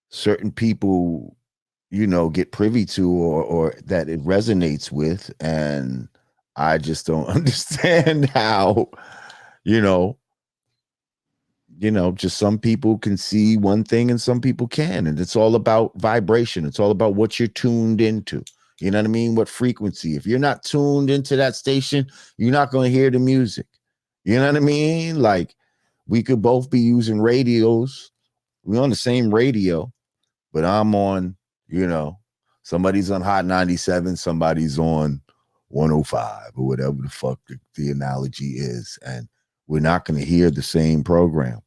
certain people, get privy to or that it resonates with, and I just don't understand how, just some people can see one thing and some people can, and it's all about vibration. It's all about what you're tuned into. You know what I mean? What frequency? If you're not tuned into that station, you're not going to hear the music. You know what I mean? Like, we could both be using radios. We're on the same radio, but I'm on, somebody's on Hot 97, somebody's on 105 or whatever the fuck the analogy is. And we're not going to hear the same program.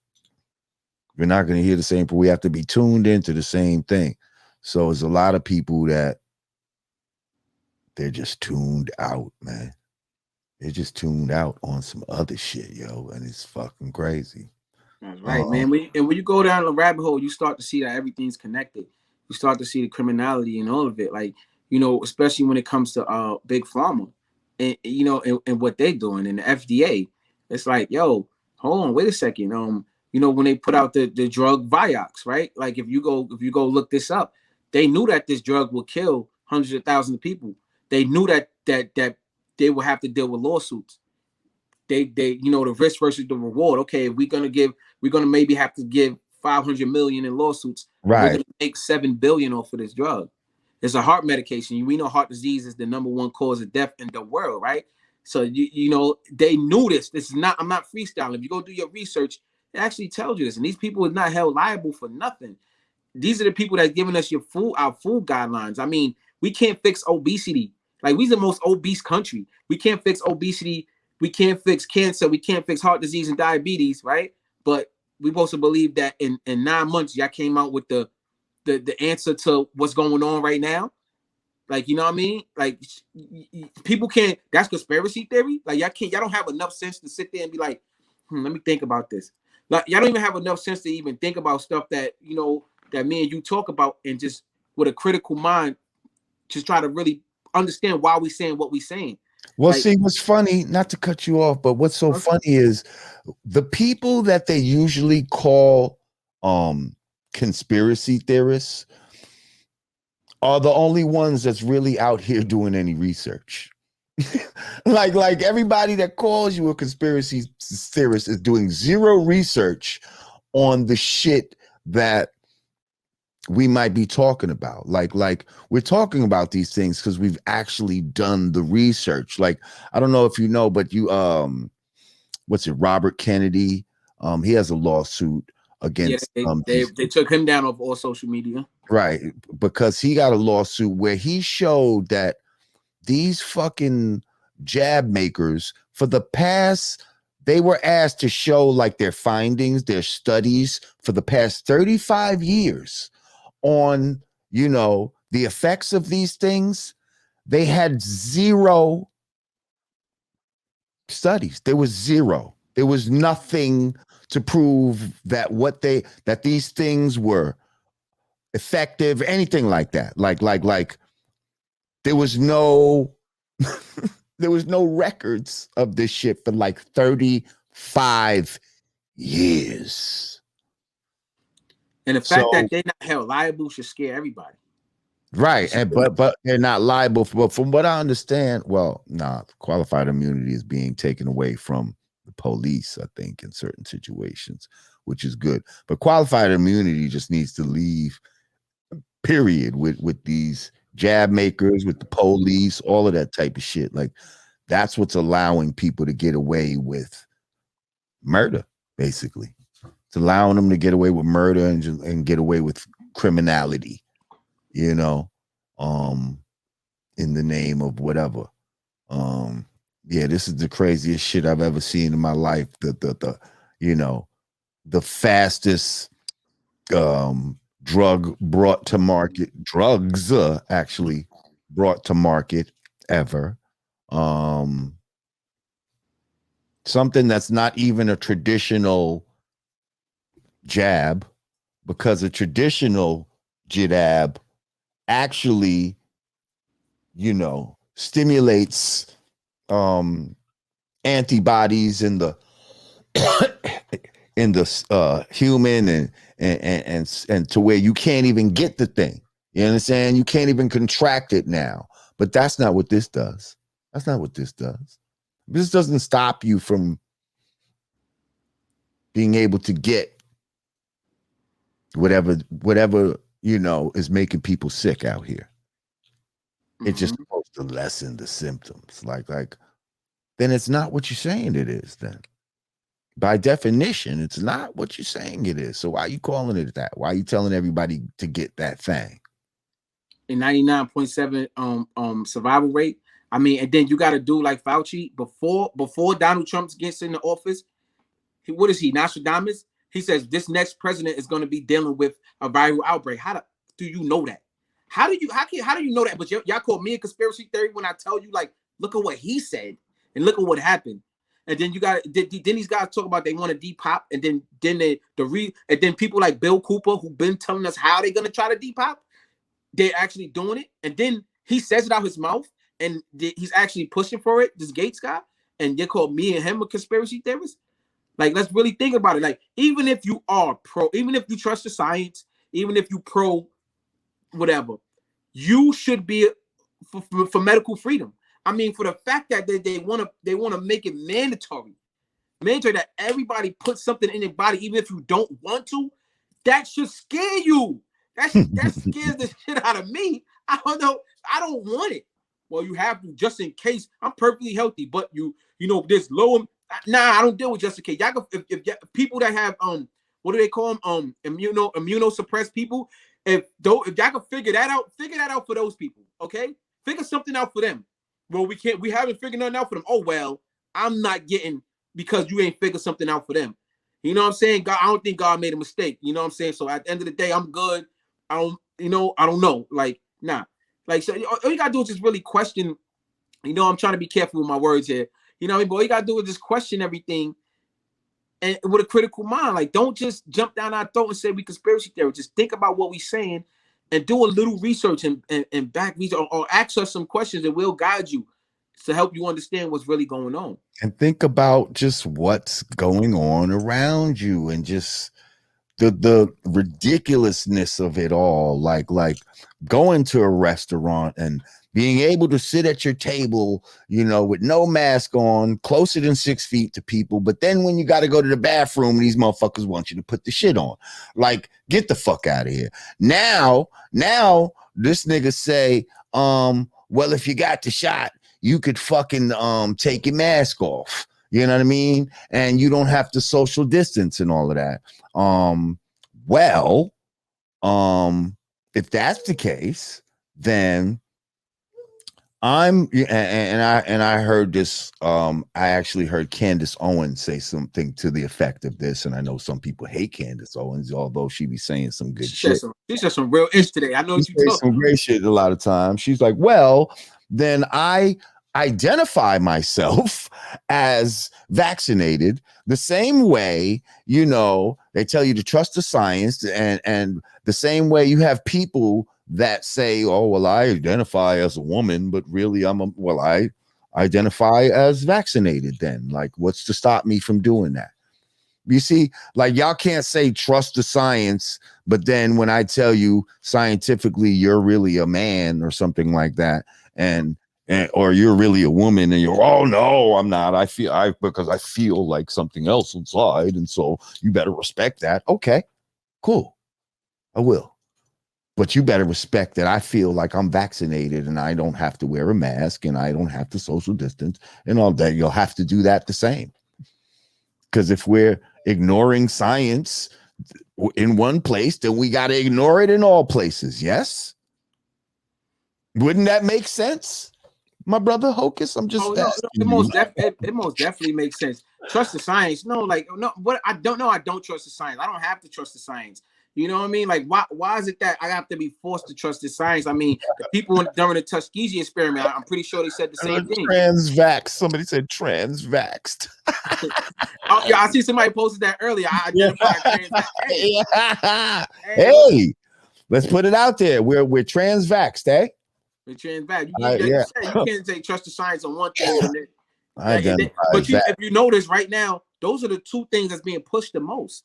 We're not going to hear the same, but we have to be tuned into the same thing. So there's a lot of people that they're just tuned out, man. They're just tuned out on some other shit, yo, and it's fucking crazy. That's right, man. When you go down the rabbit hole, you start to see that everything's connected. You start to see the criminality and all of it, like, especially when it comes to big pharma, and and what they're doing, and the FDA. It's like, yo, hold on, wait a second. When they put out the drug Vioxx, right? Like, if you go look this up, they knew that this drug will kill hundreds of thousands of people. They knew that they will have to deal with lawsuits. They the risk versus the reward. Okay, we're gonna maybe have to give 500 million in lawsuits. Right. We're gonna make 7 billion off of this drug. It's a heart medication. We know heart disease is the number one cause of death in the world, right? So they knew this. This is not. I'm not freestyling. If you go do your research, it actually tells you this. And these people are not held liable for nothing. These are the people that's giving us our food guidelines. I mean, we can't fix obesity. Like, we're the most obese country. We can't fix obesity. We can't fix cancer. We can't fix heart disease and diabetes, right? But we're supposed to believe that in 9 months, y'all came out with the answer to what's going on right now. Like, you know what I mean? Like, people can't. That's conspiracy theory. Like, y'all don't have enough sense to sit there and be like, let me think about this. Like, y'all don't even have enough sense to even think about stuff that that me and you talk about, and just with a critical mind, just try to really understand why we saying what we saying. Well, see, what's funny, not to cut you off, but what's so funny is the people that they usually call conspiracy theorists are the only ones that's really out here doing any research. like everybody that calls you a conspiracy theorist is doing zero research on the shit that we might be talking about. Like we're talking about these things because we've actually done the research. Like, I don't know if you know, but Robert Kennedy, he has a lawsuit against they took him down off all social media, right? Because he got a lawsuit where he showed that these fucking jab makers for the past, they were asked to show like their findings, their studies for the past 35 years on, you know, the effects of these things. They had zero studies. There was zero. There was nothing to prove that that these things were effective, anything like that. Like there was no there was no records of this shit for like 35 years. And the fact that they're not held liable should scare everybody. Right, and but they're not liable for, from what I understand. Well, qualified immunity is being taken away from the police, I think, in certain situations, which is good. But qualified immunity just needs to leave, period, with these jab makers, with the police, all of that type of shit. Like, that's what's allowing people to get away with murder, basically. It's allowing them to get away with murder and get away with criminality, you know, in the name of whatever. Yeah, this is the craziest shit I've ever seen in my life. The you know, the fastest drug brought to market, drugs actually brought to market ever. Something that's not even a traditional jab, because a traditional jab actually, you know, stimulates antibodies in the human and to where you can't even get the thing. You understand? You can't even contract it now. But that's not what this does. That's not what this does. This doesn't stop you from being able to get whatever, you know, is making people sick out here. It's just supposed to lessen the symptoms. Like, then it's not what you're saying it is then. By definition, it's not what you're saying it is. So why are you calling it that? Why are you telling everybody to get that thing? A 99.7 survival rate. I mean, and then you got to do like Fauci before Donald Trump gets into office. What is he, Nostradamus? He says this next president is going to be dealing with a viral outbreak. How do you know that? How do you know that? But y'all call me a conspiracy theory when I tell you, like, look at what he said and look at what happened. And then you got then these guys talk about they want to depop, and then and then people like Bill Cooper, who've been telling us how they're gonna try to depop, they're actually doing it. And then he says it out his mouth, and he's actually pushing for it. This Gates guy, and they call me and him a conspiracy theorist. Like, let's really think about it. Like, even if you are pro, even if you trust the science, even if you pro whatever, you should be for medical freedom. I mean, for the fact that they want to make it mandatory that everybody put something in their body, even if you don't want to, that should scare you. That scares the shit out of me. I don't know. I don't want it. Well, you have to just in case. I'm perfectly healthy, but you know, this low. Nah, I don't deal with just in case. Y'all go, if people that have what do they call them? Immunosuppressed people. If y'all can figure that out for those people. Okay, figure something out for them. Well, we haven't figured nothing out for them. Oh well, I'm not getting because you ain't figured something out for them. You know what I'm saying? God, I don't think God made a mistake. You know what I'm saying? So at the end of the day, I'm good. I don't know. Like, nah. Like, so all you gotta do is just really question. You know, I'm trying to be careful with my words here. You know, but all you gotta do is just question everything and with a critical mind. Like, don't just jump down our throat and say we conspiracy theory. Just think about what we're saying and do a little research and back research or ask us some questions that will guide you to help you understand what's really going on. And think about just what's going on around you and just the ridiculousness of it all. Like going to a restaurant and being able to sit at your table, you know, with no mask on, closer than 6 feet to people. But then when you got to go to the bathroom, these motherfuckers want you to put the shit on. Like, get the fuck out of here. Now this nigga say, well, if you got the shot, you could fucking take your mask off. You know what I mean? And you don't have to social distance and all of that. If that's the case, then I heard this. I actually heard Candace Owens say something to the effect of this, and I know some people hate Candace Owens, although she be saying some good shit. She said some real ish today. I know what you say some great shit a lot of times. She's like, well, then I identify myself as vaccinated the same way, you know, they tell you to trust the science, and the same way you have people that say, oh, well, I identify as a woman, but really I identify as vaccinated. Then, like, what's to stop me from doing that? You see, like, y'all can't say trust the science, but then when I tell you scientifically you're really a man or something like that, and or you're really a woman, and you're, oh no, I'm not. Because I feel like something else inside, and so you better respect that. Okay, cool, I will. But you better respect that I feel like I'm vaccinated and I don't have to wear a mask and I don't have to social distance and all that. You'll have to do that the same. Because if we're ignoring science in one place, then we got to ignore it in all places. Yes? Wouldn't that make sense, my brother Hocus? I'm just asking. It most definitely makes sense. Trust the science. No, what I don't know. I don't trust the science. I don't have to trust the science. You know what I mean? Like, why is it that I have to be forced to trust the science? I mean, the people during the Tuskegee experiment, I'm pretty sure they said the same thing. Transvaxxed. Somebody said transvaxxed. Oh, yeah, I see somebody posted that earlier. I identified transvaxxed. Hey, let's put it out there. We're transvaxxed, eh? We're transvaxxed. You can't say trust the science on one thing. But if you notice right now, those are the two things that's being pushed the most.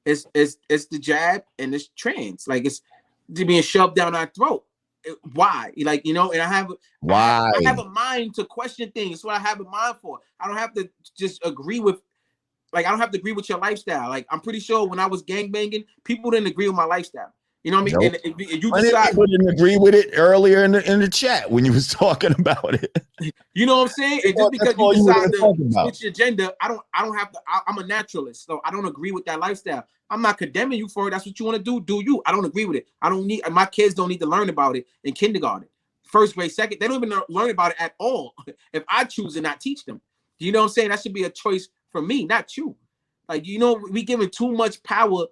It's the jab and it's trans. Like, it's being shoved down our throat. Why? Like, you know, and I have a mind to question things. That's what I have a mind for. I don't have to just agree with, like, I don't have to agree with your lifestyle. Like, I'm pretty sure when I was gangbanging, people didn't agree with my lifestyle. You know what I mean? Nope. And you decide, people didn't agree with it earlier in the chat when you was talking about it. You know what I'm saying? And just because you decide to switch your gender, I don't have to. I'm a naturalist, so I don't agree with that lifestyle. I'm not condemning you for it. That's what you want to do. Do you? I don't agree with it. I don't need. My kids don't need to learn about it in kindergarten, first grade, second. They don't even learn about it at all. If I choose to not teach them, you know what I'm saying? That should be a choice for me, not you. Like, you know, we giving too much power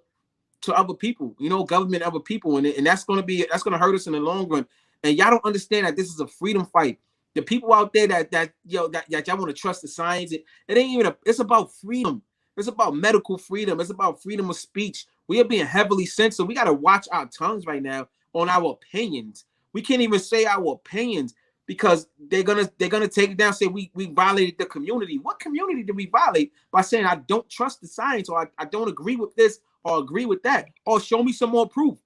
to other people, you know, government, other people, and that's gonna hurt us in the long run. And y'all don't understand that this is a freedom fight. The people out there that y'all want to trust the science, it ain't even it's about freedom. It's about medical freedom. It's about freedom of speech. We are being heavily censored. We got to watch our tongues right now on our opinions. We can't even say our opinions because they're gonna take it down. Say we violated the community. What community did we violate by saying I don't trust the science, or I don't agree with this or agree with that, or show me some more proof?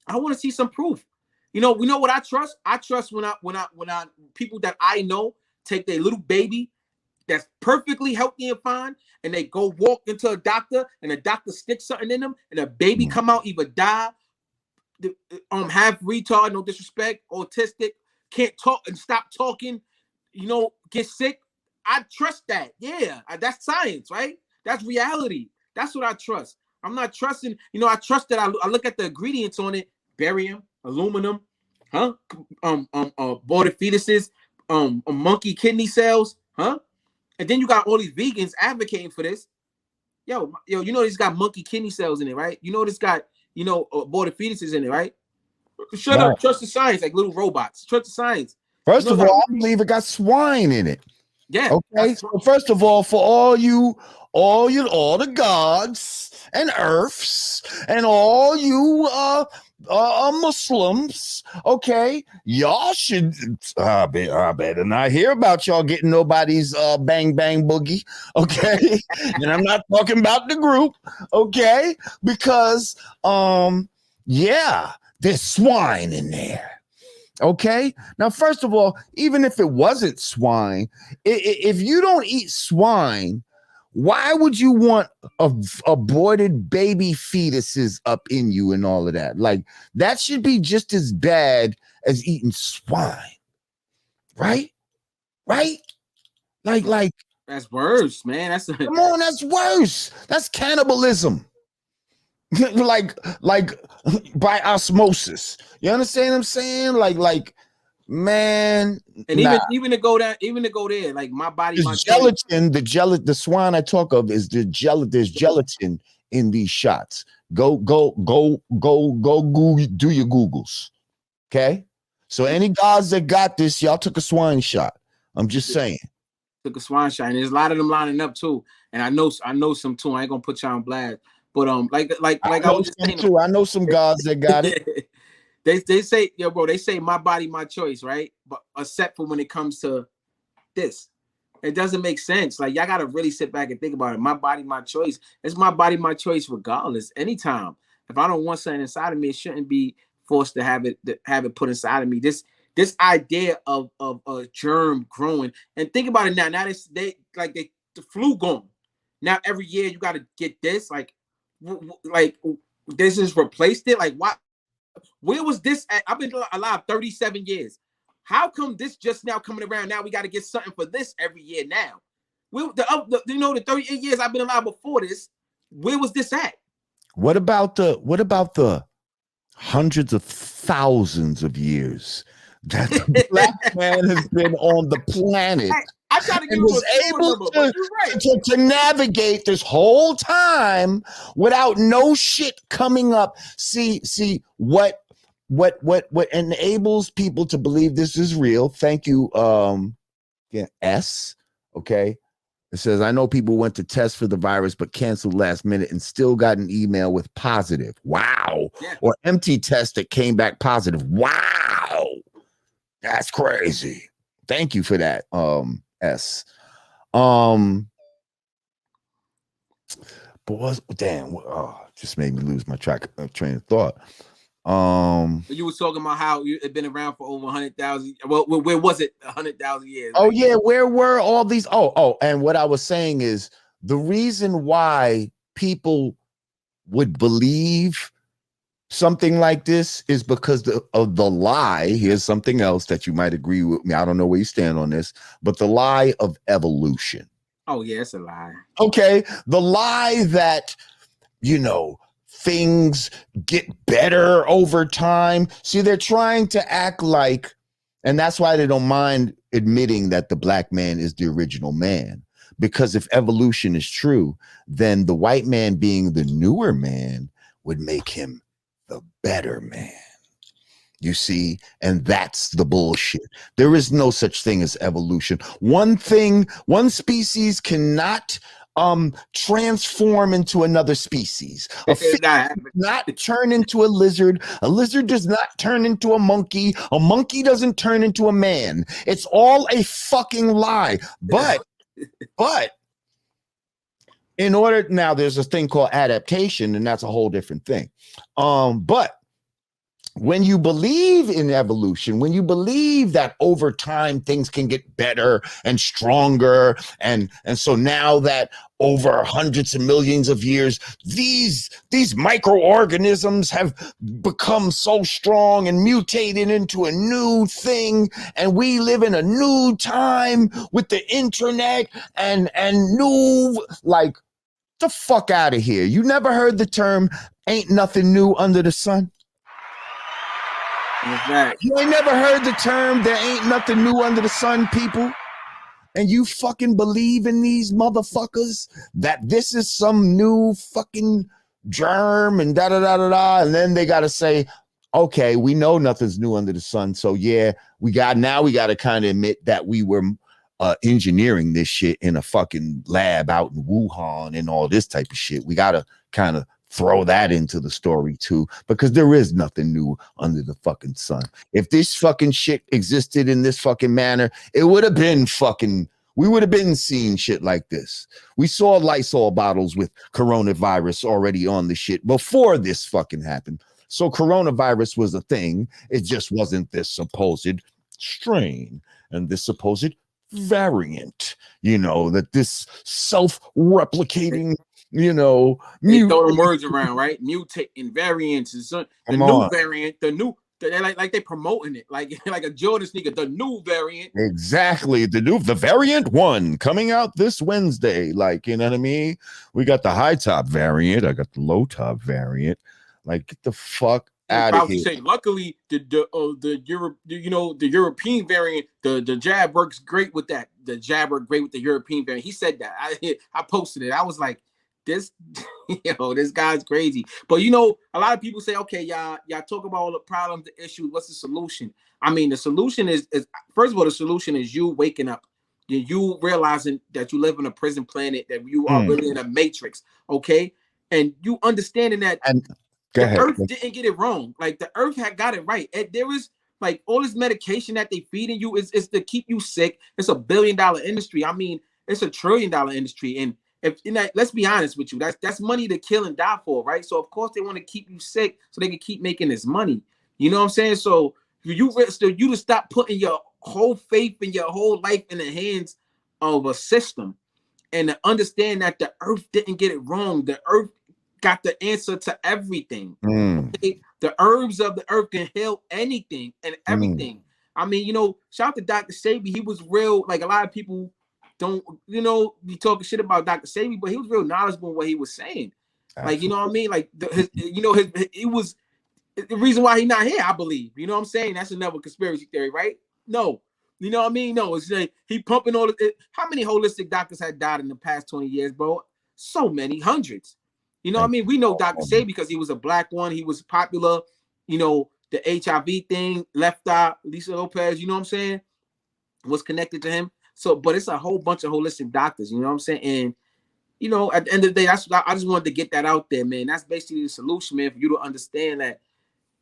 I want to see some proof. You know, we know what I trust. I trust when I people that I know take their little baby that's perfectly healthy and fine, and they go walk into a doctor, and the doctor sticks something in them, and the baby come out either die, half retard, no disrespect, autistic, can't talk and stop talking, you know, get sick. I trust that. Yeah, that's science, right? That's reality. That's what I trust. I'm not trusting, you know, I trust that I look at the ingredients on it: barium, aluminum, aborted fetuses, monkey kidney cells, and then you got all these vegans advocating for this. Yo, you know this got monkey kidney cells in it, right? You know this got, you know, aborted fetuses in it, right? Shut up, trust the science, like little robots. Trust the science. First of all, I believe it got swine in it. Yeah. Okay. So first of all, for all the gods and earths and all you Muslims, okay, y'all should I better not hear about y'all getting nobody's bang bang boogie, okay? And I'm not talking about the group, okay? Because yeah, there's swine in there. Okay. Now, first of all, even if it wasn't swine, if you don't eat swine, why would you want aborted baby fetuses up in you and all of that? Like, that should be just as bad as eating swine, right? Right? Like that's worse, man. Come on, that's worse. That's cannibalism. like by osmosis. You understand what I'm saying? Like Man, And even to go there, like my body, my gelatin, the swine I talk of is the gelatin. There's gelatin in these shots. Go Google, do your Googles. Okay. So any guys that got this, y'all took a swine shot. I'm just saying. Took a swine shot, and there's a lot of them lining up too. And I know some too. I ain't gonna put y'all on blast. But like I was just saying too. I know some guys that got it. They say, yo, bro, they say my body, my choice, right? But except for when it comes to this. It doesn't make sense. Like, y'all gotta really sit back and think about it. My body, my choice. It's my body, my choice, regardless. Anytime. If I don't want something inside of me, it shouldn't be forced to have it put inside of me. This idea of a germ growing. And think about it now. Now the flu gone. Now every year you gotta get this. Like this has replaced it. Like, why? Where was this at? I've been alive 37 years. How come this just now coming around? Now we got to get something for this every year now. The 38 years I've been alive before this, where was this at? What about the hundreds of thousands of years that the black man has been on the planet? I try to give you to navigate this whole time without no shit coming up. See what enables people to believe this is real. Thank you, S. Okay. It says, I know people went to test for the virus but canceled last minute and still got an email with positive. Wow. Yeah. Or empty test that came back positive. Wow. That's crazy. Thank you for that, S. But just made me lose my train of thought. You were talking about how it had been around for over 100,000. Well, where was it? 100,000 years. Oh, yeah. Where were all these? And what I was saying is the reason why people would believe something like this is because of the lie. Here's something else that you might agree with me. I don't know where you stand on this, but the lie of evolution. Oh, yeah, it's a lie. Okay. The lie that, things get better over time. See, they're trying to act like, and that's why they don't mind admitting that the black man is the original man. Because if evolution is true, then the white man being the newer man would make him the better man. You see, and that's the bullshit. There is no such thing as evolution. One species cannot transform into another species. A fish does not turn into a lizard. A lizard does not turn into a monkey. A monkey doesn't turn into a man. It's all a fucking lie. But in order, now there's a thing called adaptation, and that's a whole different thing. But when you believe in evolution, when you believe that over time things can get better and stronger, and so now that over hundreds of millions of years, these microorganisms have become so strong and mutated into a new thing, and we live in a new time with the internet and new, like, the fuck out of here. You never heard the term "ain't nothing new under the sun"? You ain't never heard the term "there ain't nothing new under the sun," people? And you fucking believe in these motherfuckers that this is some new fucking germ and da-da-da-da-da, and then they gotta say, okay, we know nothing's new under the sun, so yeah, we gotta kind of admit that we were engineering this shit in a fucking lab out in Wuhan and all this type of shit. We gotta kind of throw that into the story too, because there is nothing new under the fucking sun. If this fucking shit existed in this fucking manner, it would have been fucking, we would have been seeing shit like this. We saw Lysol bottles with coronavirus already on the shit before this fucking happened. So coronavirus was a thing. It just wasn't this supposed strain and this supposed variant, that this self-replicating, they throw the words around, right? Mutating variants, the new variant, the new. They're like they promoting it, like a Jordan sneaker, the new variant. Exactly, the variant 1 coming out this Wednesday. Like, you know what I mean? We got the high top variant. I got the low top variant. Like, get the fuck Out of Probably here. say, luckily, the European variant, the jab works great with that. The jab worked great with the European variant. He said that. I posted it. I was like, this, this guy's crazy. But a lot of people say, okay, y'all talk about all the problems, the issues. What's the solution? I mean, the solution is first of all, the solution is you waking up. You realizing that you live on a prison planet, that you are really in a matrix, okay? And you understanding that the earth didn't get it wrong. Like, the earth had got it right. There is, like, all this medication that they feeding you is to keep you sick. It's $1 billion industry. I mean, it's $1 trillion industry. And let's be honest with you, that's money to kill and die for, right? So of course they want to keep you sick so they can keep making this money. You know what I'm saying? So you to stop putting your whole faith and your whole life in the hands of a system, and to understand that the earth didn't get it wrong. The earth got the answer to everything. Okay? The herbs of the earth can heal anything and everything. I mean, shout out to Dr. Sebi. He was real. Like, a lot of people don't, be talking shit about Dr. Sebi, but he was real knowledgeable in what he was saying. Absolutely. Like, you know what I mean? Like, it was the reason why he's not here, I believe. You know what I'm saying? That's another conspiracy theory, right? No. You know what I mean? No, it's like he pumping all the. How many holistic doctors had died in the past 20 years, bro? So many, hundreds. You know what I mean? We know Dr. Sebi because he was a black one. He was popular. The HIV thing, Left Eye, Lisa Lopez, you know what I'm saying, was connected to him. So, but it's a whole bunch of holistic doctors, you know what I'm saying? And, at the end of the day, I just wanted to get that out there, man. That's basically the solution, man, for you to understand that,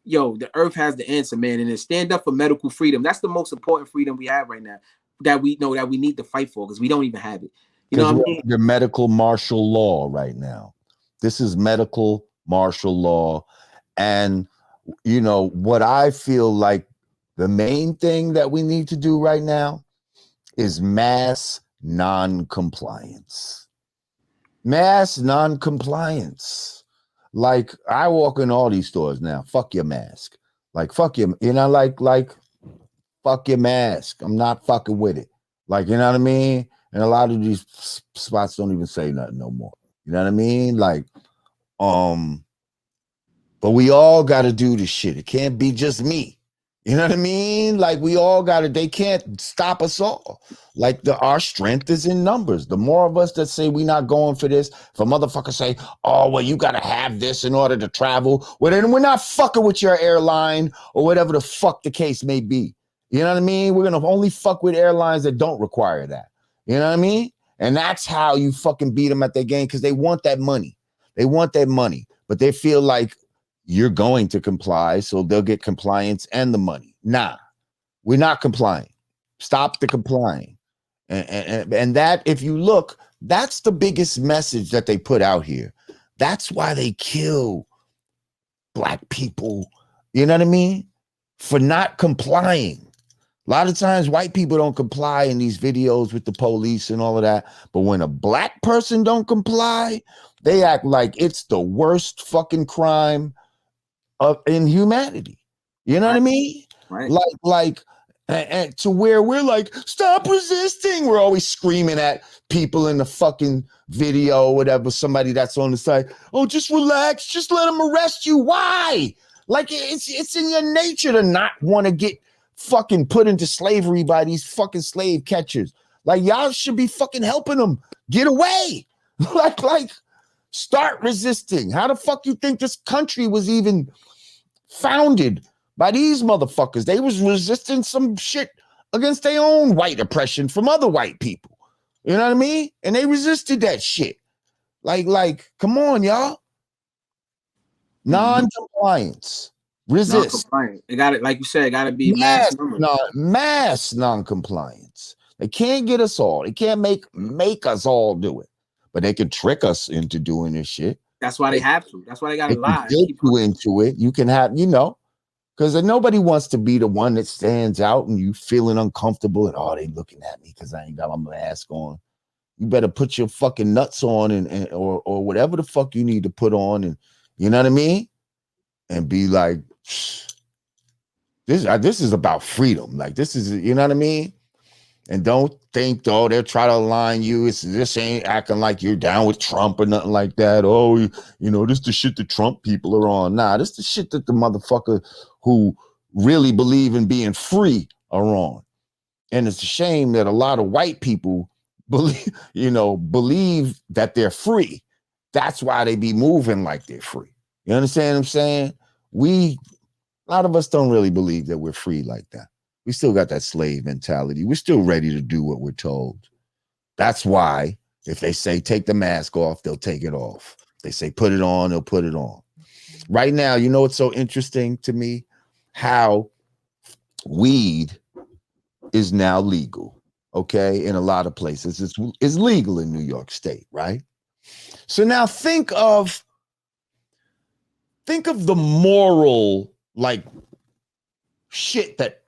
the earth has the answer, man, and then stand up for medical freedom. That's the most important freedom we have right now, that we know that we need to fight for, because we don't even have it. You know what I mean? Under medical martial law right now. This is medical martial law. And, what I feel like the main thing that we need to do right now is mass non-compliance. Mass non-compliance. Like, I walk in all these stores now. Fuck your mask. Like, fuck your, fuck your mask. I'm not fucking with it. Like, you know what I mean? And a lot of these spots don't even say nothing no more. You know what I mean? Like, but we all got to do this shit. It can't be just me. You know what I mean? Like, we all got to, they can't stop us all. Like, our strength is in numbers. The more of us that say we're not going for this, if a motherfucker say, oh, well, you got to have this in order to travel, well, then we're not fucking with your airline or whatever the fuck the case may be. You know what I mean? We're going to only fuck with airlines that don't require that. You know what I mean? And that's how you fucking beat them at their game, because they want that money. They want that money, but they feel like you're going to comply, so they'll get compliance and the money. Nah, we're not complying. Stop the complying. And that, if you look, that's the biggest message that they put out here. That's why they kill black people, you know what I mean? For not complying. A lot of times white people don't comply in these videos with the police and all of that. But when a black person don't comply, they act like it's the worst fucking crime in humanity. You know what I mean? Right. Like, and to where we're like, stop resisting. We're always screaming at people in the fucking video or whatever, somebody that's on the side. Oh, just relax. Just let them arrest you. Why? Like, it's in your nature to not want to get fucking put into slavery by these fucking slave catchers. Like, y'all should be fucking helping them get away. like start resisting. How the fuck you think this country was even founded? By these motherfuckers? They was resisting some shit against their own white oppression from other white people. You know what I mean? And they resisted that shit. Like, come on, y'all. Non-compliance. Resist. Non-compliant. It got it, like you said, it got to be mass non-compliance. They can't get us all. They can't make us all do it, but they can trick us into doing this shit. That's why they have to. That's why they got to lie. Get you into it. You can have, because nobody wants to be the one that stands out and you feeling uncomfortable and, oh, they looking at me because I ain't got my mask on. You better put your fucking nuts on or whatever the fuck you need to put on, and you know what I mean? And be like, this is about freedom. Like, this is, you know what I mean? And don't think, oh, they'll try to align you. This ain't acting like you're down with Trump or nothing like that. Oh, this the shit the Trump people are on. Nah, this the shit that the motherfucker who really believe in being free are on. And it's a shame that a lot of white people believe that they're free. That's why they be moving like they're free. You understand what I'm saying? A lot of us don't really believe that we're free like that. We still got that slave mentality. We're still ready to do what we're told. That's why if they say take the mask off, they'll take it off. They say put it on, they'll put it on. Right now, you know what's so interesting to me? How weed is now legal, okay? In a lot of places. It's legal in New York State, right? So now think of the moral, like, shit that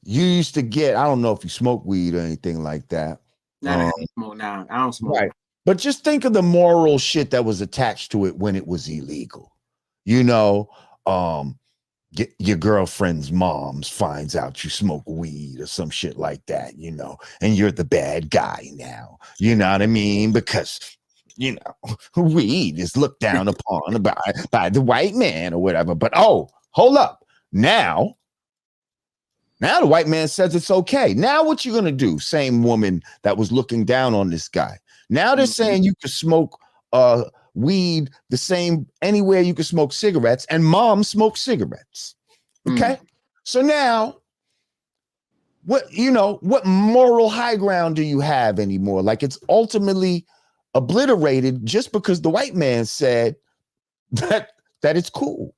you used to get. I don't know if you smoke weed or anything like that. I don't smoke now. I don't smoke. Right. But just think of the moral shit that was attached to it when it was illegal. Your girlfriend's mom finds out you smoke weed or some shit like that, and you're the bad guy now. You know what I mean? Because weed is looked down upon by the white man or whatever. But hold up. Now the white man says it's okay. Now what you gonna do? Same woman that was looking down on this guy. Now they're saying you can smoke weed the same anywhere you can smoke cigarettes, and mom smokes cigarettes. Okay. So now what moral high ground do you have anymore? Like, it's ultimately obliterated just because the white man said that it's cool.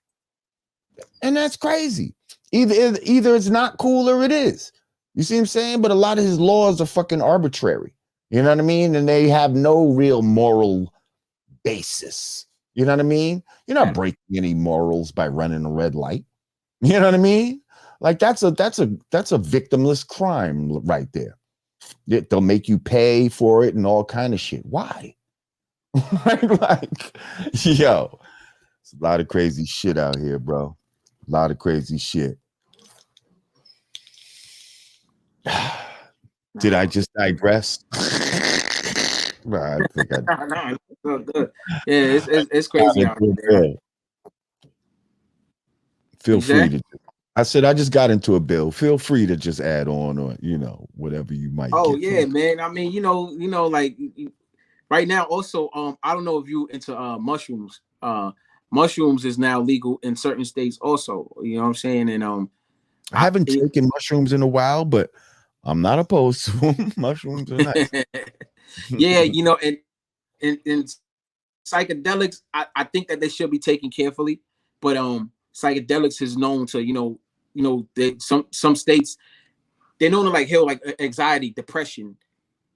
And that's crazy. Either it's not cool or it is. You see what I'm saying? But a lot of his laws are fucking arbitrary. You know what I mean? And they have no real moral basis. You know what I mean? You're not breaking any morals by running a red light. You know what I mean? Like, that's a victimless crime right there. They'll make you pay for it and all kind of shit. Why? Like, yo, it's a lot of crazy shit out here, bro. A lot of crazy shit. Did I just digress? I think No, it's so good. Yeah, it's crazy out there. Feel free to. I said I just got into a bill. Feel free to just add on, or whatever you might. Oh yeah, man. I mean, like right now. Also, I don't know if you into mushrooms. Mushrooms is now legal in certain states. Also, you know what I'm saying. And I haven't taken mushrooms in a while, but I'm not opposed to them. Mushrooms are nice. Yeah, and psychedelics, I think that they should be taken carefully, but psychedelics is known to some states, they're known to like heal like anxiety, depression,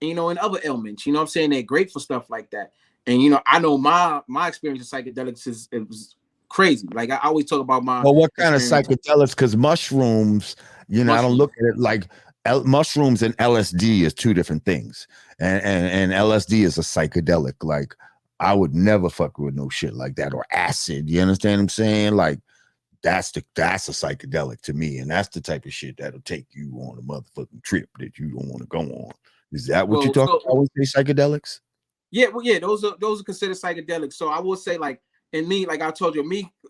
and other ailments. You know what I'm saying? They're great for stuff like that. And I know my experience with psychedelics it was crazy. Like, I always talk about my. Well, what kind of psychedelics? Because mushrooms, I don't look at it like mushrooms and LSD is two different things, and LSD is a psychedelic. Like, I would never fuck with no shit like that, or acid. You understand what I'm saying? Like, that's a psychedelic to me, and that's the type of shit that'll take you on a motherfucking trip that you don't want to go on. Is that what you talk about when you say psychedelics? Yeah, well, yeah, those are considered psychedelics. So I will say, like, in me, like I told you,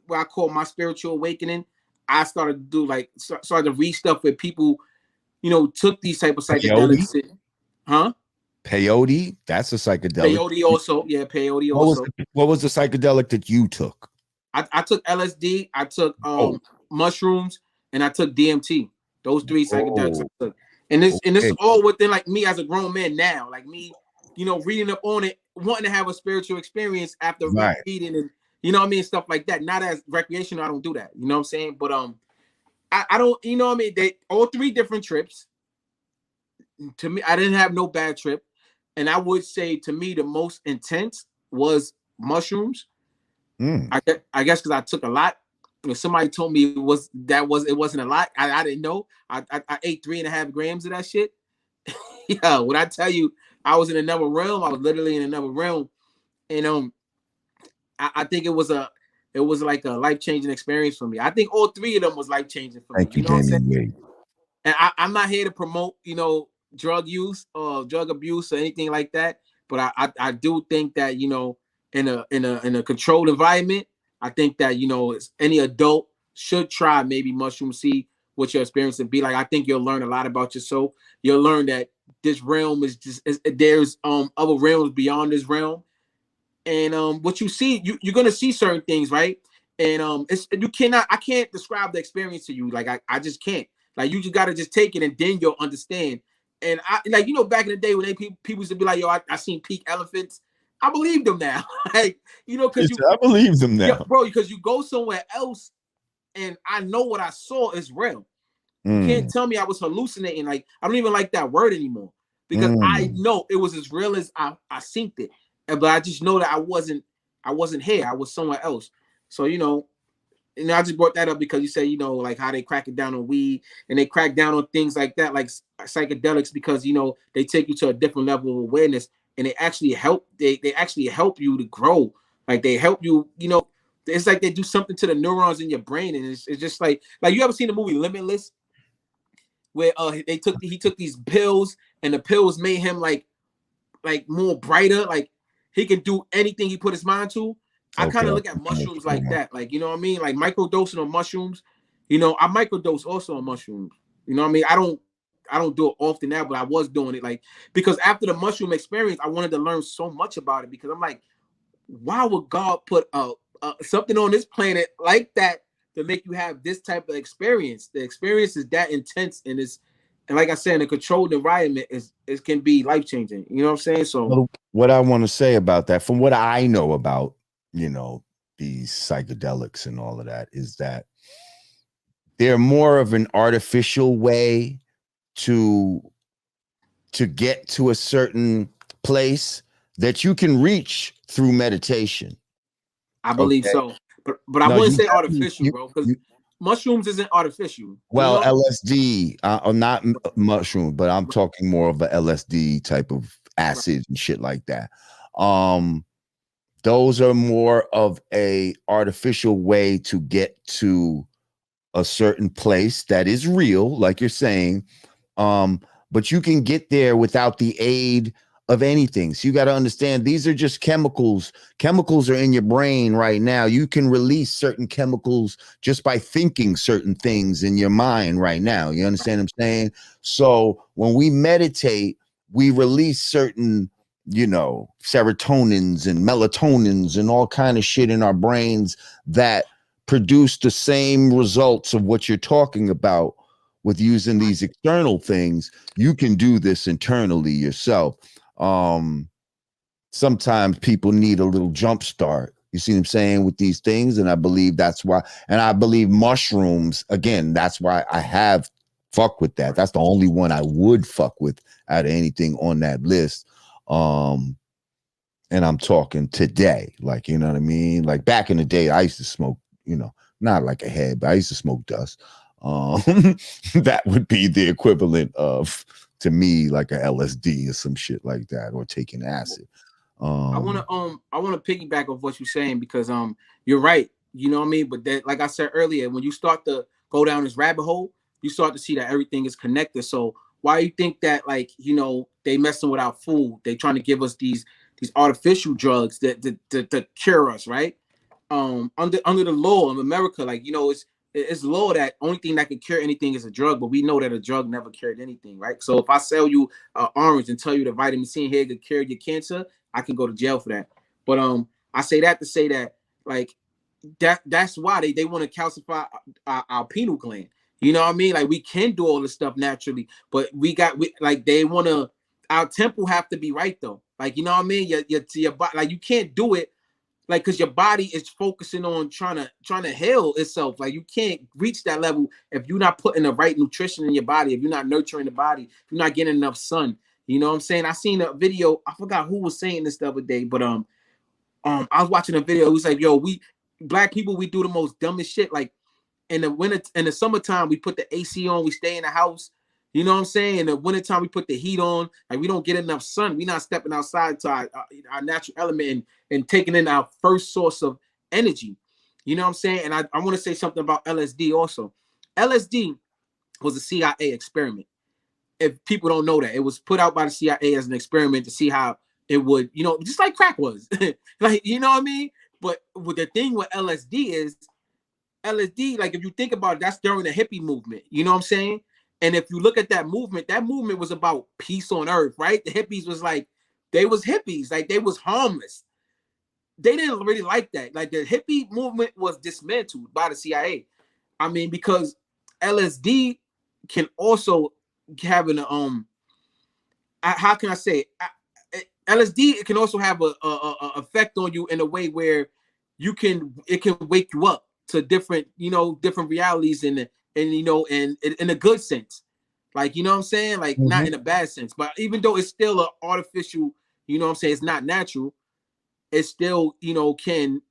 what I call my spiritual awakening, I started to do started to read stuff where people, took these type of psychedelics. Peyote, that's a psychedelic. Peyote also, yeah, peyote also. What was the psychedelic that you took? I took LSD, I took mushrooms, and I took DMT. Those three psychedelics I took. And this is all within, like, me as a grown man now, like me, reading up on it, wanting to have a spiritual experience after reading and what I mean, stuff like that. Not as recreational, I don't do that. You know what I'm saying? But I don't, what I mean, they all three different trips. To me, I didn't have no bad trip. And I would say, to me, the most intense was mushrooms. I guess because I took a lot. If somebody told me it wasn't a lot, I didn't know. I ate 3.5 grams of that shit. Yeah, when I tell you I was in another realm, I was literally in another realm. And I think it was like a life-changing experience for me. I think all three of them was life-changing for me. You know what I'm saying? Jamie. And I'm not here to promote, drug use or drug abuse or anything like that. But I do think that, you know, in a controlled environment, I think that, you know, any adult should try maybe mushroom, see what your experience would be like. I think you'll learn a lot about yourself. You'll learn that this realm is just there's other realms beyond this realm. And what you see, you're gonna see certain things, right? And it's you cannot, I can't describe the experience to you. Like I just can't. Like you just gotta just take it and then you'll understand. And I like, you know, back in the day when people used to be like, yo, I seen peak elephants. I believe them now. Like, you know, because you I believe them now. yeah, bro, because you go somewhere else and I know what I saw is real. You can't tell me I was hallucinating. Like, I don't even like that word anymore because I know it was as real as I synced it. But I just know that I wasn't here. I was somewhere else. So, you know, and I just brought that up because you say, you know, like how they crack it down on weed and they crack down on things like that, like psychedelics, because, you know, they take you to a different level of awareness and they actually help. They actually help you to grow. Like they help you, you know, it's like they do something to the neurons in your brain. And it's just like you ever seen the movie Limitless? Where he took these pills and the pills made him like more brighter, like he can do anything he put his mind to. I kind of look at mushrooms like that, like, you know what I mean, like microdosing on mushrooms. You know, I microdose also on mushrooms. You know what I mean? I don't do it often now, but I was doing it like because after the mushroom experience, I wanted to learn so much about it because I'm like, why would God put something on this planet like that to make you have this type of experience? The experience is that intense and like I said, in a controlled environment it can be life changing. You know what I'm saying? So what I want to say about that, from what I know about, you know, these psychedelics and all of that, is that they're more of an artificial way to get to a certain place that you can reach through meditation. I believe so, but I wouldn't say artificial, bro, because mushrooms isn't artificial. Well, you know? LSD, I'm not mushroom, but I'm talking more of a LSD type of acid and shit like that. Those are more of a artificial way to get to a certain place that is real, like you're saying. But you can get there without the aid of anything. So you got to understand, these are just chemicals. Chemicals are in your brain right now. You can release certain chemicals just by thinking certain things in your mind right now. You understand what I'm saying? So when we meditate, we release certain, you know, serotonins and melatonins and all kind of shit in our brains that produce the same results of what you're talking about with using these external things. You can do this internally yourself. Sometimes people need a little jump start. You see what I'm saying with these things? And I believe that's why, and I believe mushrooms, again, that's why I have fuck with that. That's the only one I would fuck with out of anything on that list. And I'm talking today, like, you know what I mean? Like back in the day, I used to smoke, you know, not like a head, but I used to smoke dust. That would be the equivalent of, to me, like a LSD or some shit like that, or taking acid. I want to piggyback off what you're saying because you're right. You know what I mean? But that, like I said earlier, when you start to go down this rabbit hole, you start to see that everything is connected. So why you think that, like, you know, they messing with our food? They trying to give us these artificial drugs that cure us, right? Under the law of America, like, you know, it's law that only thing that can cure anything is a drug, but we know that a drug never cured anything, right? So if I sell you an orange and tell you the vitamin C in here could cure your cancer, I can go to jail for that. But I say that to say that, like, that's why they want to calcify our pineal gland. You know what I mean? Like, we can do all this stuff naturally, but we like, they want to, our temple have to be right though. Like, you know what I mean? Your body, like, you can't do it, like, because your body is focusing on trying to heal itself. Like, you can't reach that level if you're not putting the right nutrition in your body, if you're not nurturing the body, if you're not getting enough sun. You know what I'm saying? I seen a video, I forgot who was saying this the other day, but I was watching a video. It was like, yo, we black people, we do the most dumbest shit. Like, in the summertime, we put the AC on, we stay in the house. You know what I'm saying? In the wintertime, we put the heat on. Like, we don't get enough sun. We're not stepping outside to our natural element and taking in our first source of energy. You know what I'm saying? And I want to say something about LSD also. LSD was a CIA experiment. if people don't know that it was put out by the CIA as an experiment to see how it would, just like crack was, like, you know what I mean? But with the thing with LSD is LSD, like if you think about it, that's during the hippie movement, you know what I'm saying? And if you look at that movement was about peace on earth, right? The hippies was like, they was hippies, like they was harmless. They didn't really like that. Like the hippie movement was dismantled by the CIA. I mean, because LSD can also have an how can I say it? LSD it can also have a effect on you in a way where it can wake you up to different different realities and in a good sense, like, you know what I'm saying, like not in a bad sense, but even though it's still an artificial, you know what I'm saying, it's not natural, it still can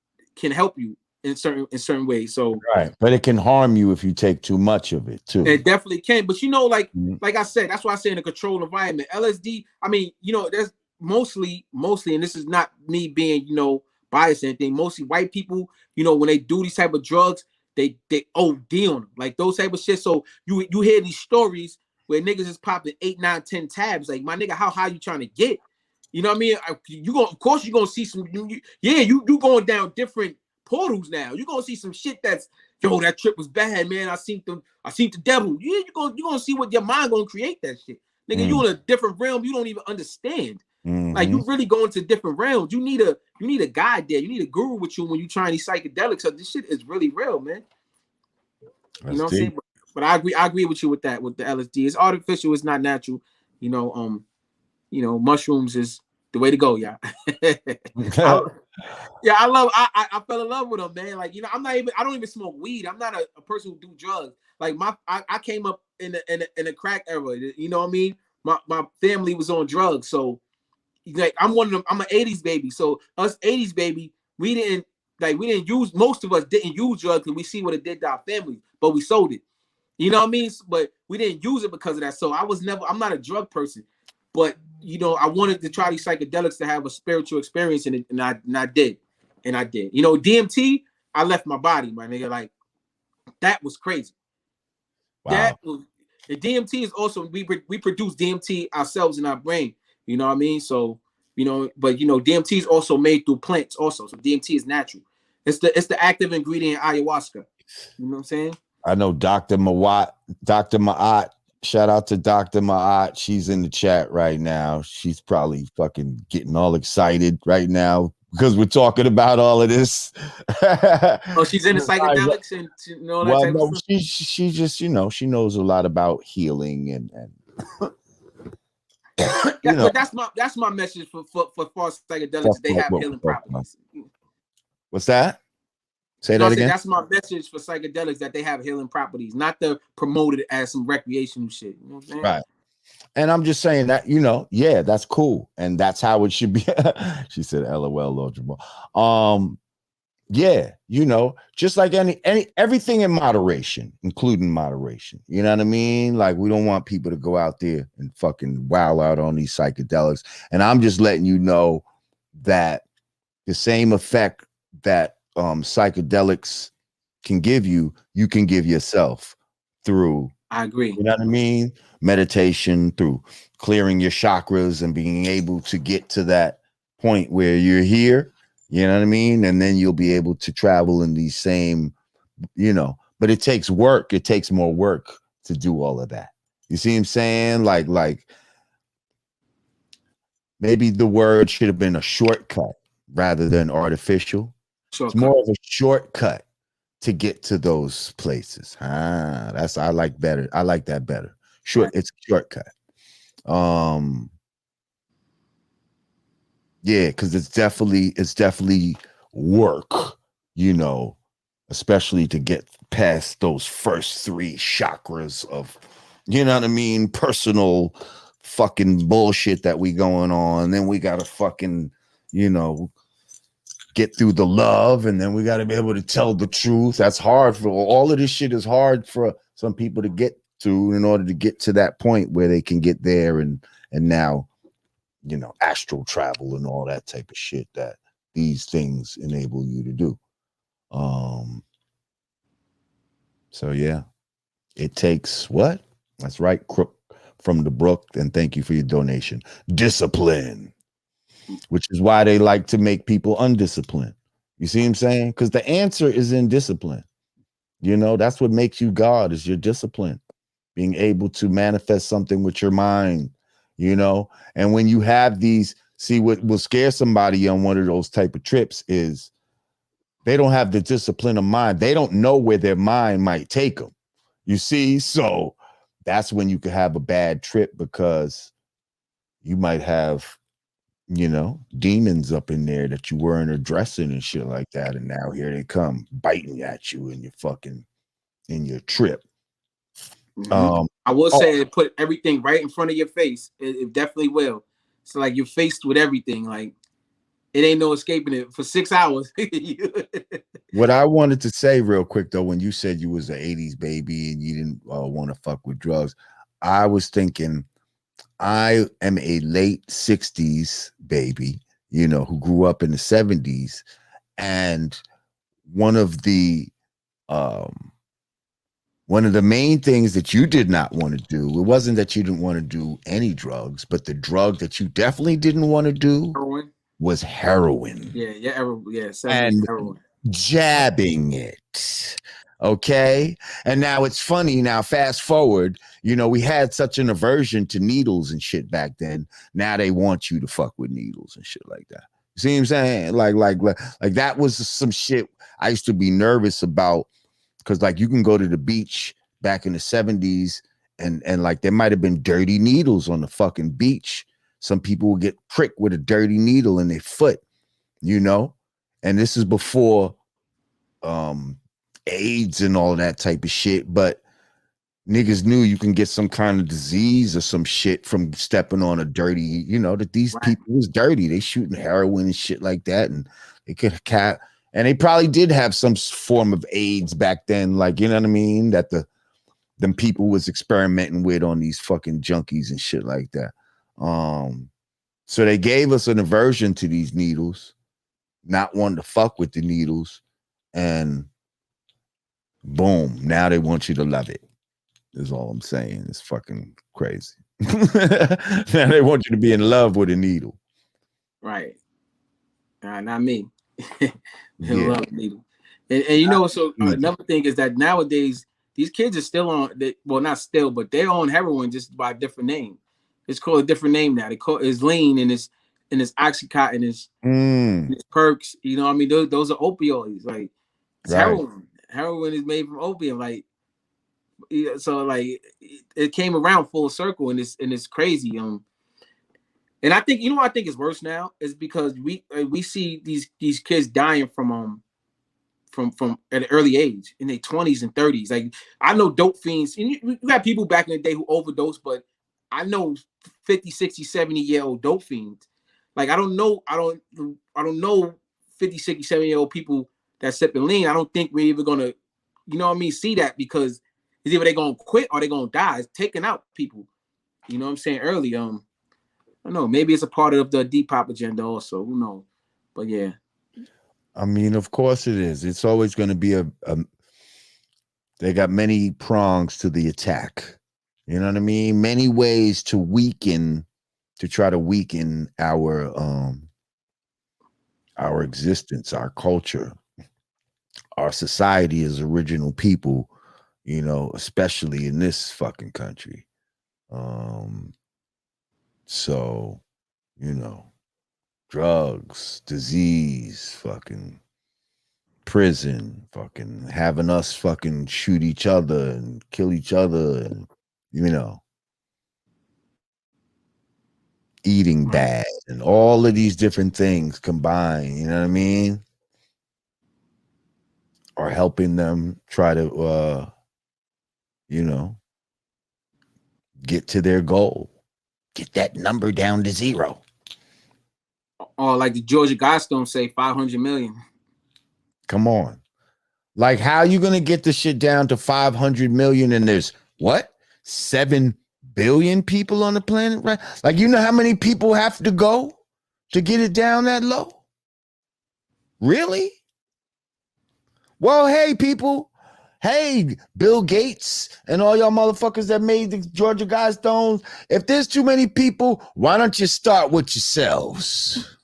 help you in certain ways. So right, but it can harm you if you take too much of it too. it definitely can, but like I said, that's why I say in a controlled environment. LSD, I mean, there's mostly, and this is not me being biased or anything. Mostly white people, when they do these type of drugs, they OD on them, like those type of shit. So you hear these stories where niggas is popping 8, 9, 10 tabs. Like, my nigga, how high you trying to get? You know what I mean? Of course, you're gonna see some. You going down different portals now. You're gonna see some shit that's, yo, that trip was bad, man. I seen the devil. Yeah, you're gonna see what your mind gonna create that shit. Nigga, you in a different realm you don't even understand. Like, you really going to different realms. You need a guide there. You need a guru with you when you trying these psychedelics. So this shit is really real, man. You know what I'm saying? But I agree with you with that, with the LSD. It's artificial, it's not natural. Mushrooms is the way to go, yeah. I fell in love with them, man. Like, I don't even smoke weed. I'm not a person who do drugs. Like, I came up in the crack era. You know what I mean? My family was on drugs, so like I'm one of them. I'm an 80s baby. So us 80s baby, we didn't use, most of us didn't use drugs because we see what it did to our families, but we sold it. You know what I mean? But we didn't use it because of that. So I'm not a drug person, but I wanted to try these psychedelics to have a spiritual experience in it, and I did. DMT, I left my body, my nigga. Like, that was crazy. Wow. The DMT is also, we produce DMT ourselves in our brain. You know what I mean? So, but DMT is also made through plants also. So DMT is natural. It's the active ingredient ayahuasca. You know what I'm saying? I know Dr. Ma'at. Shout out to Dr. Ma'at. She's in the chat right now. She's probably fucking getting all excited right now because we're talking about all of this. Oh, she's into psychedelics and that type of stuff? She just, she knows a lot about healing and But that's my message for false psychedelics. They have healing properties. What's that? Say that again. That's my message for psychedelics, that they have healing properties, not to promote it as some recreational shit. You know what I'm saying? Right. And I'm just saying that, yeah, that's cool. And that's how it should be. She said, LOL, Lord Jamar. Yeah, just like everything in moderation, including moderation. You know what I mean? Like, we don't want people to go out there and fucking wow out on these psychedelics. And I'm just letting you know that the same effect that psychedelics can give you can give yourself through. I agree. You know what I mean? Meditation, through clearing your chakras and being able to get to that point where you're here. You know what I mean? And then you'll be able to travel in these same, but it takes work. It takes more work to do all of that. You see what I'm saying? Like maybe the word should have been a shortcut rather than artificial. Shortcut. It's more of a shortcut to get to those places. I like better. I like that better. It's a shortcut. Yeah, because it's definitely work, especially to get past those first 3 chakras of, you know what I mean, personal fucking bullshit that we going on. Then we gotta fucking, get through the love, and then we gotta be able to tell the truth. That's hard for all of this shit is hard for some people to get to in order to get to that point where they can get there and now, astral travel and all that type of shit that these things enable you to do. So yeah, it takes what? That's right. from the Brook, and thank you for your donation. Discipline, which is why they like to make people undisciplined. You see what I'm saying? Because the answer is in discipline. You know, that's what makes you God, is your discipline, being able to manifest something with your mind, you know. And when you have these, see, what will scare somebody on one of those type of trips is they don't have the discipline of mind. They don't know where their mind might take them. You see? So that's when you could have a bad trip, because you might have, you know, demons up in there that you weren't addressing and shit like that. And now here they come biting at you in your fucking, in your trip. I will Oh, say it put everything right in front of your face. It definitely will. So like you're faced with everything. Like it ain't no escaping it for 6 hours. what I wanted to say real quick though, when you said you was an 80s baby and you didn't want to fuck with drugs, I was thinking I am a late 60s baby, you know, who grew up in the 70s. And one of the main things that you did not want to do, it wasn't that you didn't want to do any drugs, but the drug that you definitely didn't want to do Heroin. was heroin. Yeah, 70s And heroin. jabbing it. Okay. And now it's funny. Now, fast forward, you know, we had such an aversion to needles and shit back then. Now they want you to fuck with needles and shit like that. You see what I'm saying? Like that was some shit I used to be nervous about, because like you can go to the beach back in the 70s and like there might have been dirty needles on the fucking beach. Some people would get pricked with a dirty needle in their foot, you know? And this is before AIDS and all that type of shit, but niggas knew you can get some kind of disease or some shit from stepping on a dirty, you know, that these people was dirty. They shooting heroin and shit like that, and they could have and they probably did have some form of AIDS back then, like, you know what I mean, that them people was experimenting with on these fucking junkies and shit like that. So they gave us an aversion to these needles, not wanting to fuck with the needles, and boom, now they want you to love it, is all I'm saying. It's fucking crazy. Now they want you to be in love with a needle. Right. Not me. Yeah. Love needle. And you know, so another thing is that nowadays these kids are still on, well, not still, but they're on heroin just by a different name. It's called a different name now. They call it's lean, and it's Oxycontin, and it's perks. You know what I mean? Those are opioids. Like it's heroin. Heroin is made from opium. Like, so like it came around full circle, and it's crazy. And I think, you know what I think is worse now is because we see these kids dying from at an early age in their 20s and 30s. Like I know dope fiends, and you got people back in the day who overdose, but I know 50, 60, 70-year-old dope fiends. Like I don't know 50, 60, 70-year-old people that sipping lean. I don't think we're even gonna, you know what I mean, see that, because it's either they're gonna quit or they're gonna die. It's taking out people. You know what I'm saying? Early. I don't know. Maybe it's a part of the Depop agenda also. Who knows? But yeah. I mean, of course it is. It's always going to be they got many prongs to the attack. You know what I mean? Many ways to try to weaken our existence, our culture, our society as original people, you know, especially in this fucking country. So, you know, drugs, disease, fucking prison, fucking having us fucking shoot each other and kill each other, and, you know, eating bad, and all of these different things combined, you know what I mean, are helping them try to, you know, get to their goal, get that number down to 0. Or like the Georgia Guidestones say, 500 million. Come on. Like, how are you going to get the shit down to 500 million and there's what? 7 billion people on the planet, right? Like, you know how many people have to go to get it down that low? Really? Well, hey, people. hey, Bill Gates and all y'all motherfuckers that made the Georgia Guidestones, if there's too many people, why don't you start with yourselves?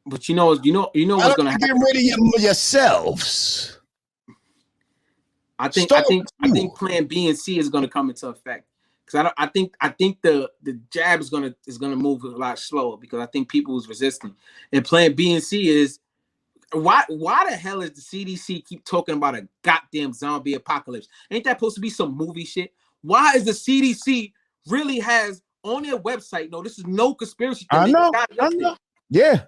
But you know what's gonna happen? Get rid of yourselves. I think Plan B and C is gonna come into effect. Because I think the jab is gonna move a lot slower because I think people is resisting. And Plan B and C is why the hell is the CDC keep talking about a goddamn zombie apocalypse? Ain't that supposed to be some movie shit? Why is the CDC really has on their website? No, this is no conspiracy thing. I know. Yeah.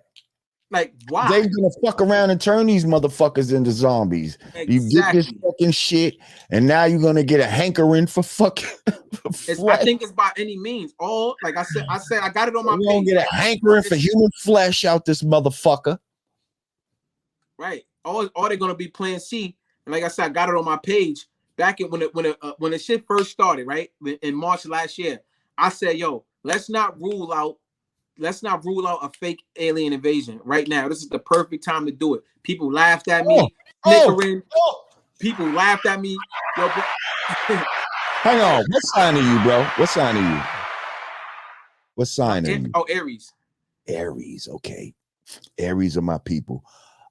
Like, why? They're gonna fuck around and turn these motherfuckers into zombies. Exactly. You get this fucking shit, and now you're gonna get a hankering for fucking. I think it's by any means. All like I said, I got it on my page. You're gonna get a hankering for human flesh out this motherfucker. Right. All they're gonna be Plan C. And like I said, I got it on my page back when the shit first started, right? In March last year. I said, yo, let's not rule out a fake alien invasion right now. This is the perfect time to do it. People laughed at me. People laughed at me. Yo, hang on. What sign are you, bro? What sign are you? What sign are you? Oh, Aries. Aries. Okay. Aries are my people.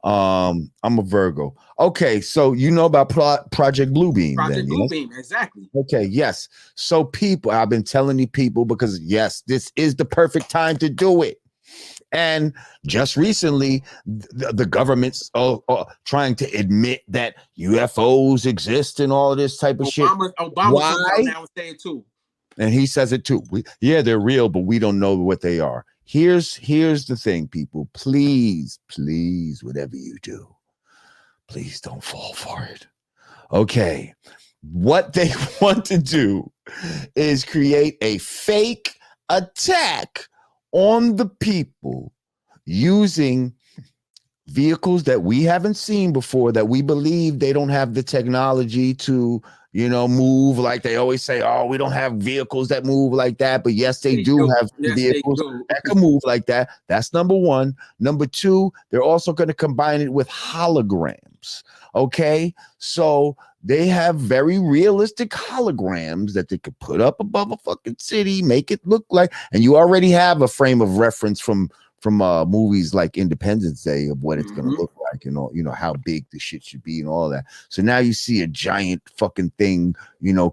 I'm a Virgo. Okay, so you know about Project Bluebeam. Project Bluebeam, exactly. Okay, yes. So people, I've been telling you people because yes, this is the perfect time to do it. And just recently, the government's trying to admit that UFOs exist and all this type of shit. Obama now and say it too. And he says it too. Yeah, they're real, but we don't know what they are. Here's the thing, people. Please, whatever you do, please don't fall for it. Okay. What they want to do is create a fake attack on the people using vehicles that we haven't seen before, that we believe they don't have the technology to, move like they always say. Oh, we don't have vehicles that move like that. But yes, they do have vehicles that can move like that. That's number one. Number two, they're also going to combine it with holograms. Okay, so they have very realistic holograms that they could put up above a fucking city, make it look like, and you already have a frame of reference from movies like Independence Day of what it's going to look like, how big the shit should be and all that. So now you see a giant fucking thing,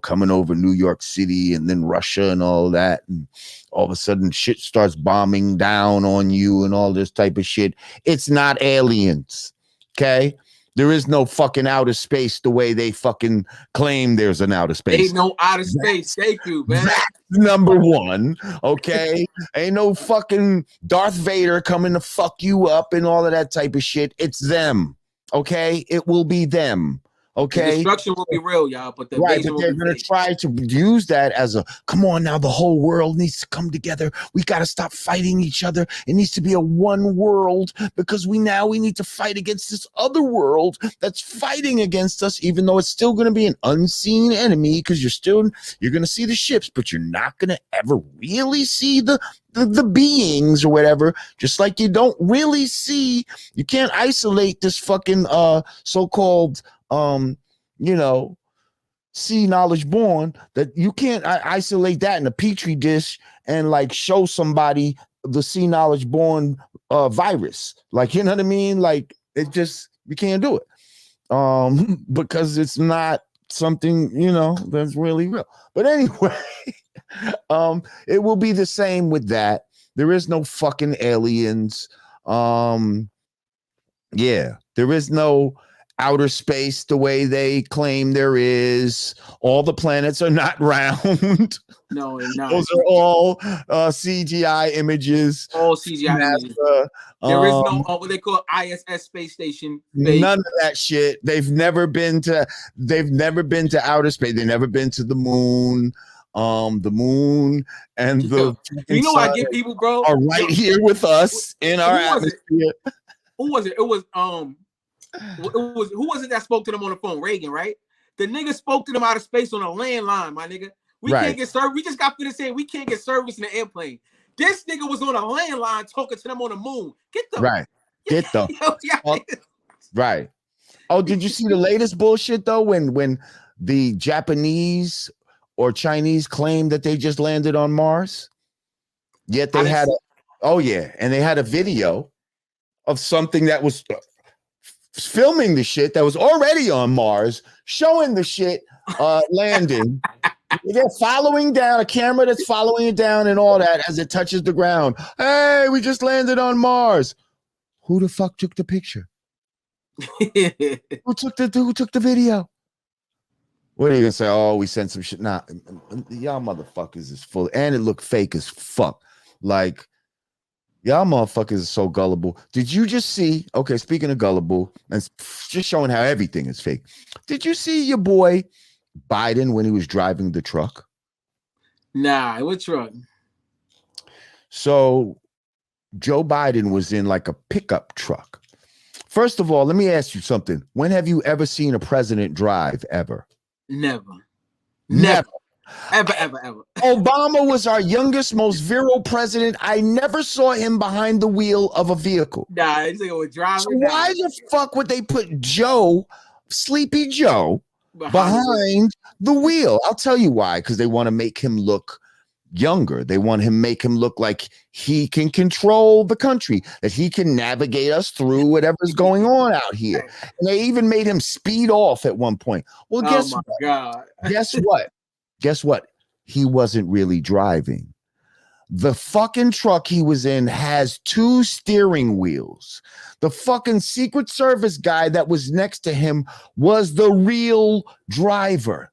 coming over New York City and then Russia and all that. And all of a sudden shit starts bombing down on you and all this type of shit. It's not aliens. Okay. There is no fucking outer space the way they fucking claim there's an outer space. Ain't no outer space. Thank you, man. That's number one. Okay. Ain't no fucking Darth Vader coming to fuck you up and all of that type of shit. It's them. Okay. It will be them. Okay. The destruction will be real, y'all. But they're going to try to use that as a come on now. The whole world needs to come together. We got to stop fighting each other. It needs to be a one world because we need to fight against this other world that's fighting against us, even though it's still going to be an unseen enemy because you're going to see the ships, but you're not going to ever really see the beings or whatever. Just like you don't really see, you can't isolate this fucking so-called see knowledge born, that you can't isolate that in a petri dish and like show somebody the see knowledge born virus. Like, you know what I mean? Like you can't do it because it's not something, that's really real. But anyway, it will be the same with that. There is no fucking aliens. There is no outer space the way they claim there is. All the planets are not round. No, it's not. Those are all CGI images. All CGI images. There is no what they call ISS space station. None of that shit. They've never been to outer space. They've never been to the moon. The moon and the I get people, bro, are right here with us in our atmosphere. Who was it? It was who was it that spoke to them on the phone? Reagan, right? The nigga spoke to them out of space on a landline, my nigga. We can't get service. We just got finished saying we can't get service in the airplane. This nigga was on a landline talking to them on the moon. Get the right. Oh, did you see the latest bullshit though? When the Japanese or Chinese claimed that they just landed on Mars, yet they had and they had a video of something that was filming the shit that was already on Mars, showing the shit landing. They're following down a camera that's following it down and all that as it touches the ground. Hey, we just landed on Mars. Who the fuck took the picture? Who took the video? What are you gonna say? Oh, we sent some shit. Nah, y'all motherfuckers is full, and it looked fake as fuck. Like, y'all motherfuckers are so gullible. Did you just see? Okay, speaking of gullible, and just showing how everything is fake. Did you see your boy Biden when he was driving the truck? Nah, what truck? So Joe Biden was in like a pickup truck. First of all, let me ask you something. When have you ever seen a president drive ever? Never. Ever. Obama was our youngest, most virile president. I never saw him behind the wheel of a vehicle. Nah, he's like driving. So why the fuck would they put Joe, Sleepy Joe, behind the wheel? I'll tell you why. Because they want to make him look younger. They want him make him look like he can control the country, that he can navigate us through whatever's going on out here. And they even made him speed off at one point. Well, guess what? God. Guess what? He wasn't really driving. The fucking truck he was in has 2 steering wheels. The fucking Secret Service guy that was next to him was the real driver.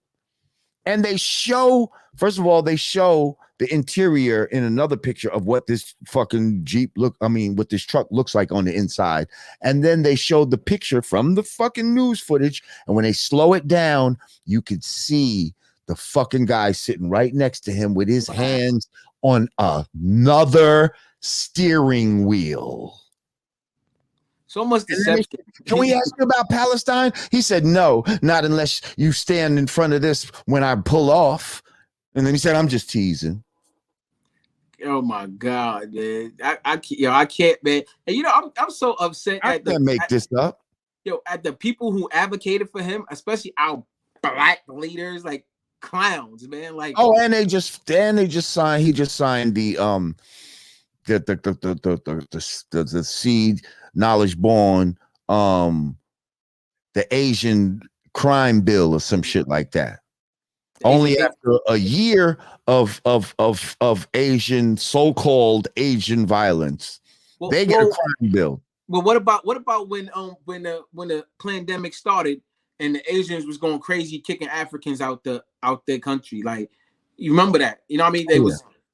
And they show, first of all, they show the interior in another picture of what this fucking what this truck looks like on the inside. And then they showed the picture from the fucking news footage. And when they slow it down, you could see the fucking guy sitting right next to him with his hands on another steering wheel. So much deception. Can we ask you about Palestine? He said, no, not unless you stand in front of this when I pull off. And then he said, I'm just teasing. Oh my God, man. I can't, man. And I'm so upset. I can't make this up. At the people who advocated for him, especially our black leaders, like clowns, man. Like, oh, and they just signed. He just signed the seed knowledge born the Asian crime bill or some shit like that. Only after a year of Asian so-called Asian violence, they get a crime bill. Well, what about when the pandemic started and the Asians was going crazy kicking Africans out their country? Like, you remember that? You know what I mean?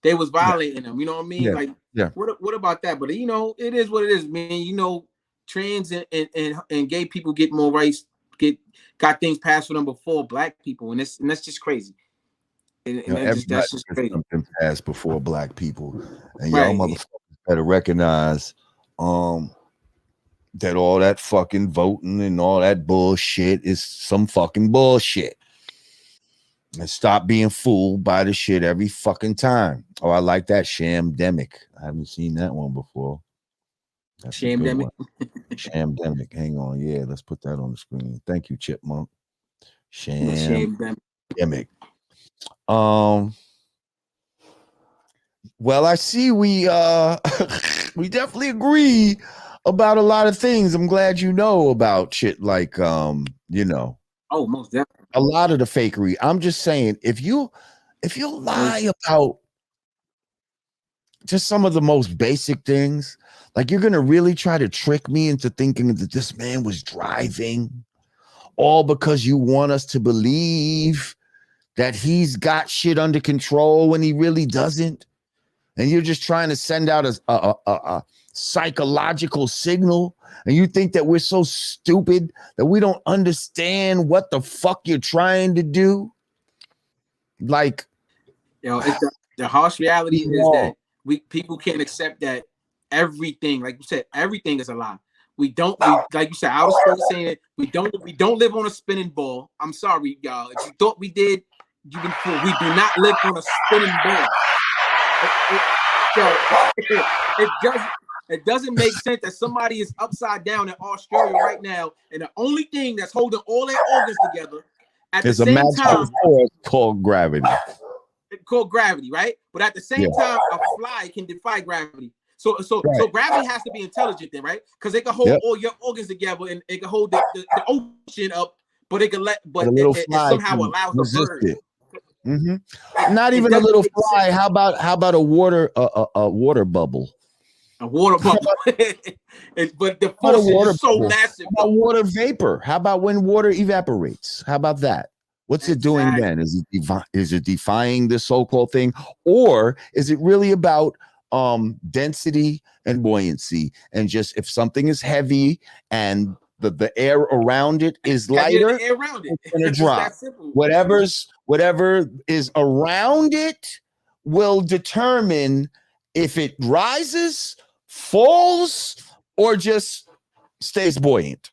They was violating them. You know what I mean? Like, what about that? But it is what it is, man. Trans and gay people get more rights, got things passed for them before black people, and that's just crazy. And that's just crazy. Something passed before black people, and y'all motherfuckers better recognize that all that fucking voting and all that bullshit is some fucking bullshit. And stop being fooled by the shit every fucking time. Oh, I like that Shamdemic. I haven't seen that one before. Shamdemic. Shamdemic. Hang on. Yeah, let's put that on the screen. Thank you, Chipmunk. Shamdemic. Well, I see we we definitely agree about a lot of things. I'm glad you know about shit like Oh, most definitely. A lot of the fakery. I'm just saying, if you lie about just some of the most basic things, like you're gonna really try to trick me into thinking that this man was driving, all because you want us to believe that he's got shit under control when he really doesn't, and you're just trying to send out a psychological signal, and you think that we're so stupid that we don't understand what the fuck you're trying to do. Like, it's the harsh reality is that people can't accept that everything, like you said, everything is a lie. Like you said, I was supposed to say it. We don't live on a spinning ball. I'm sorry, y'all. If you thought we did, you've been fooled. We do not live on a spinning ball. It doesn't. It doesn't make sense that somebody is upside down in Australia right now, and the only thing that's holding all their organs together at the There's a same magical time force called gravity. called gravity, right? But at the same time, a fly can defy gravity. So gravity has to be intelligent then, right? Because it can hold all your organs together and it can hold the ocean up, but it can it somehow allows a bird. It. Not even a little fly. Sense. How about a water bubble? A water bubble. But the force is so massive. How about water vapor? How about when water evaporates? How about that? What's it doing then? Is it defying the so-called thing, or is it really about density and buoyancy? And just if something is heavy and the air around it is lighter, air around it. It's gonna drop. Whatever is around it will determine if it rises, falls, or just stays buoyant.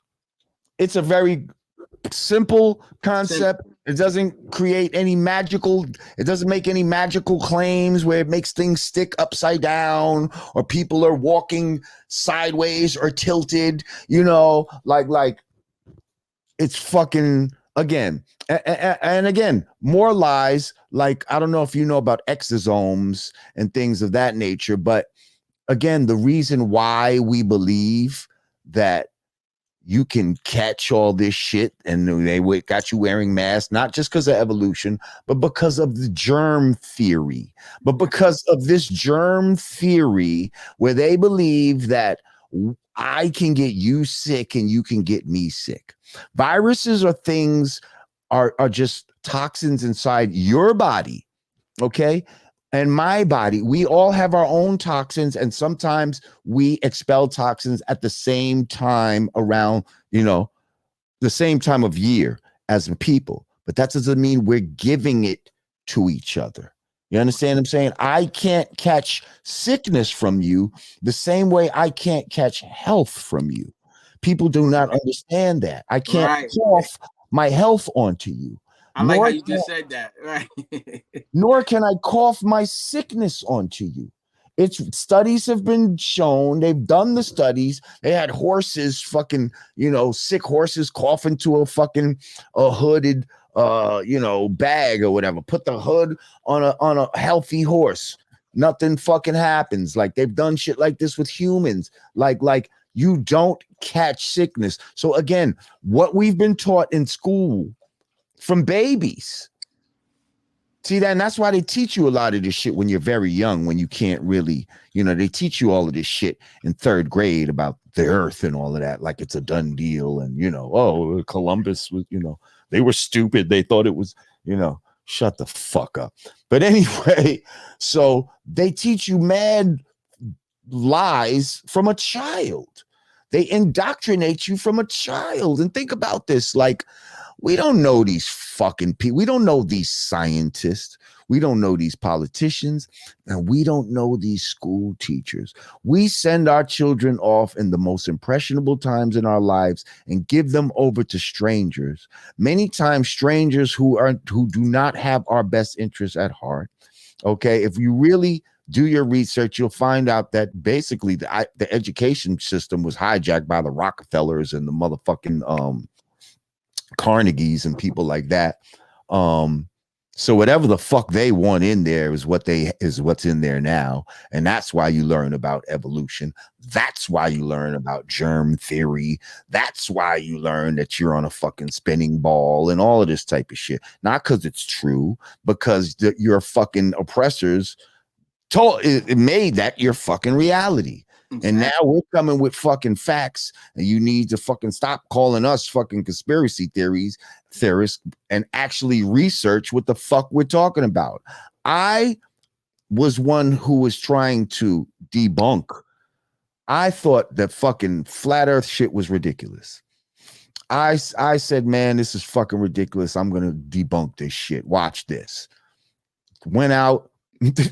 It's a very simple concept. It doesn't create any magical, it doesn't make any magical claims where it makes things stick upside down or people are walking sideways or tilted, like it's fucking, again, and again, more lies. Like, I don't know if you know about exosomes and things of that nature, but again, the reason why we believe that you can catch all this shit and they got you wearing masks, not just because of evolution, but because of the germ theory. But because of this germ theory where they believe that I can get you sick and you can get me sick. Viruses are things, are just toxins inside your body, okay? And my body, we all have our own toxins, and sometimes we expel toxins at the same time around, the same time of year as people. But that doesn't mean we're giving it to each other. You understand what I'm saying? I can't catch sickness from you the same way I can't catch health from you. People do not understand that. I can't cough my health onto you. I like how you just said that. Right. Nor can I cough my sickness onto you. Studies have been shown. They've done the studies. They had horses, fucking, sick horses cough into a hooded, bag or whatever. Put the hood on a healthy horse. Nothing fucking happens. Like, they've done shit like this with humans. Like you don't catch sickness. So again, what we've been taught in school from babies. See that? And that's why they teach you a lot of this shit when you're very young, when you can't really, they teach you all of this shit in third grade about the earth and all of that, like it's a done deal. And, Columbus was, they were stupid. They thought it was, shut the fuck up. But anyway, so they teach you mad lies from a child. They indoctrinate you from a child. And think about this, like, we don't know these fucking people. We don't know these scientists. We don't know these politicians. And we don't know these school teachers. We send our children off in the most impressionable times in our lives and give them over to strangers. Many times strangers who do not have our best interests at heart. Okay. If you really do your research, you'll find out that basically the education system was hijacked by the Rockefellers and the motherfucking, Carnegies and people like that. So whatever the fuck they want in there is what's in there now. And that's why you learn about evolution. That's why you learn about germ theory. That's why you learn that you're on a fucking spinning ball and all of this type of shit. Not because it's true, because your fucking oppressors made that your fucking reality. And now we're coming with fucking facts, and you need to fucking stop calling us fucking conspiracy theorists and actually research what the fuck we're talking about. I was one who was trying to debunk. I thought that fucking flat earth shit was ridiculous. I said, man, this is fucking ridiculous. I'm going to debunk this shit. Watch this. Went out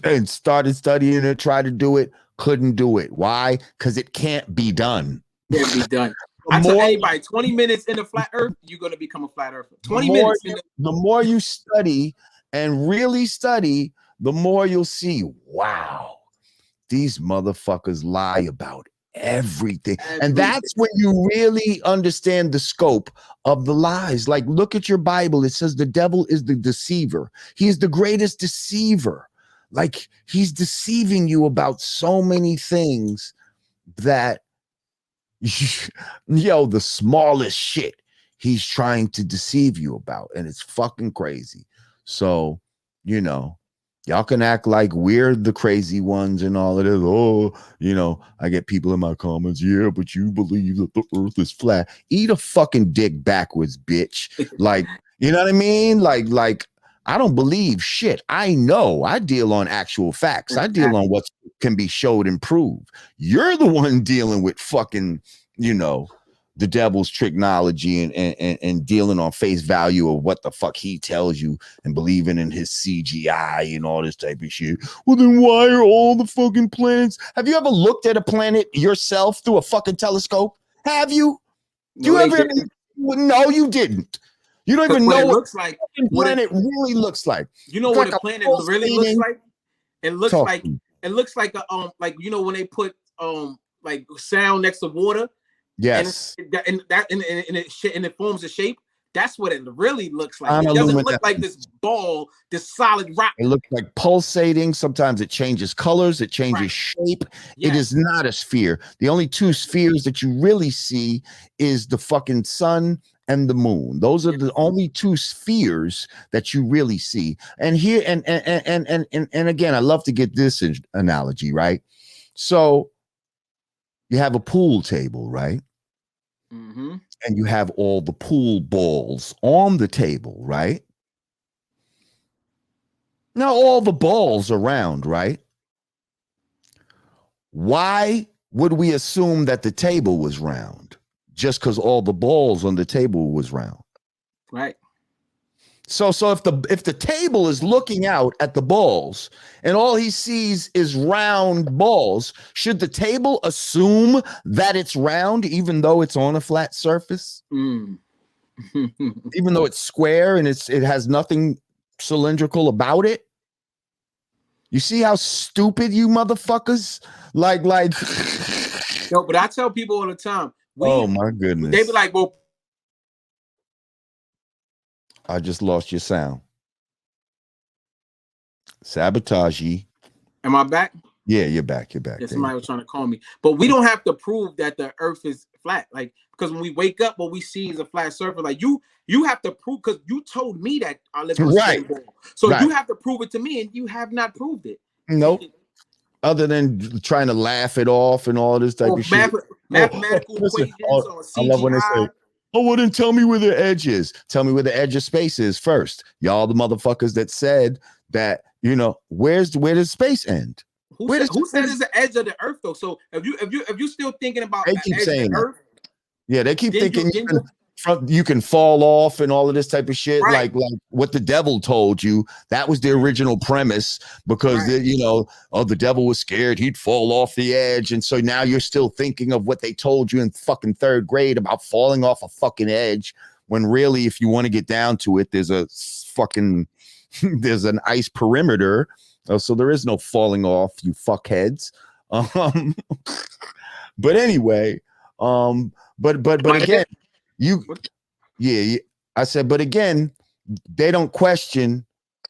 and started studying it, tried to do it. Couldn't do it. Why? Because it can't be done. Can't be done. I tell anybody, 20 minutes in the flat earth, you're going to become a flat earther. 20 minutes. The more you study and really study, the more you'll see, wow, these motherfuckers lie about everything. And that's when you really understand the scope of the lies. Like, look at your Bible. It says the devil is the deceiver. He is the greatest deceiver. Like, he's deceiving you about so many things that, yo, the smallest shit he's trying to deceive you about. And it's fucking crazy. So, you know, y'all can act like we're the crazy ones and all of this. Oh, you know, I get people in my comments, yeah, but you believe that the earth is flat. Eat a fucking dick backwards, bitch. Like, you know what I mean? Like, I don't believe shit. I know. I deal on actual facts. I deal on what can be showed and proved. You're the one dealing with fucking, you know, the devil's technology and dealing on face value of what the fuck he tells you and believing in his CGI and all this type of shit. Well, then why are all the fucking planets? Have you ever looked at a planet yourself through a fucking telescope? Have you? No, No, you didn't. You don't even know what it looks like. What planet really looks like. You know what a planet really looks like? It looks like a like, you know, when they put like sound next to water. Yes, and it forms a shape. That's what it really looks like. It doesn't look like this ball, this solid rock. It looks like pulsating. Sometimes it changes colors. It changes shape. Yes. It is not a sphere. The only two spheres that you really see is the fucking sun and the moon. Those are the only two spheres that you really see. And here, and again, I love to get this analogy, right? So you have a pool table, right? Mm-hmm. And you have all the pool balls on the table, right? Now all the balls are round, right? Why would we assume that the table was round? Just because all the balls on the table was round. Right. So if the table is looking out at the balls and all he sees is round balls, should the table assume that it's round even though it's on a flat surface? Even though it's square and it has nothing cylindrical about it? You see how stupid you motherfuckers like No, but I tell people all the time. Oh my goodness. They be like, well, I just lost your sound. Sabotage. Am I back? Yeah, you're back. You're back. Yeah, somebody was trying to call me. But we don't have to prove that the earth is flat. Like, because when we wake up, what we see is a flat surface. Like, you have to prove, because you told me that I live on a right. ball. So you have to prove it to me, and you have not proved it. Nope. Other than trying to laugh it off and all this type of shit. Mathematical equations or CGI. I love when they say, oh, well, then tell me where the edge is. Tell me where the edge of space is first. Y'all the motherfuckers that said that, you know, where does space end? Who said it's the edge of the earth though? So if you still thinking about they keep saying the earth, yeah, they keep thinking you can fall off and all of this type of shit, right. like what the devil told you. That was the original premise, because the devil was scared he'd fall off the edge, and so now you're still thinking of what they told you in fucking third grade about falling off a fucking edge, when really, if you want to get down to it, there's a fucking there's an ice perimeter, so there is no falling off, you fuckheads. But anyway, but again, I said, but again, they don't question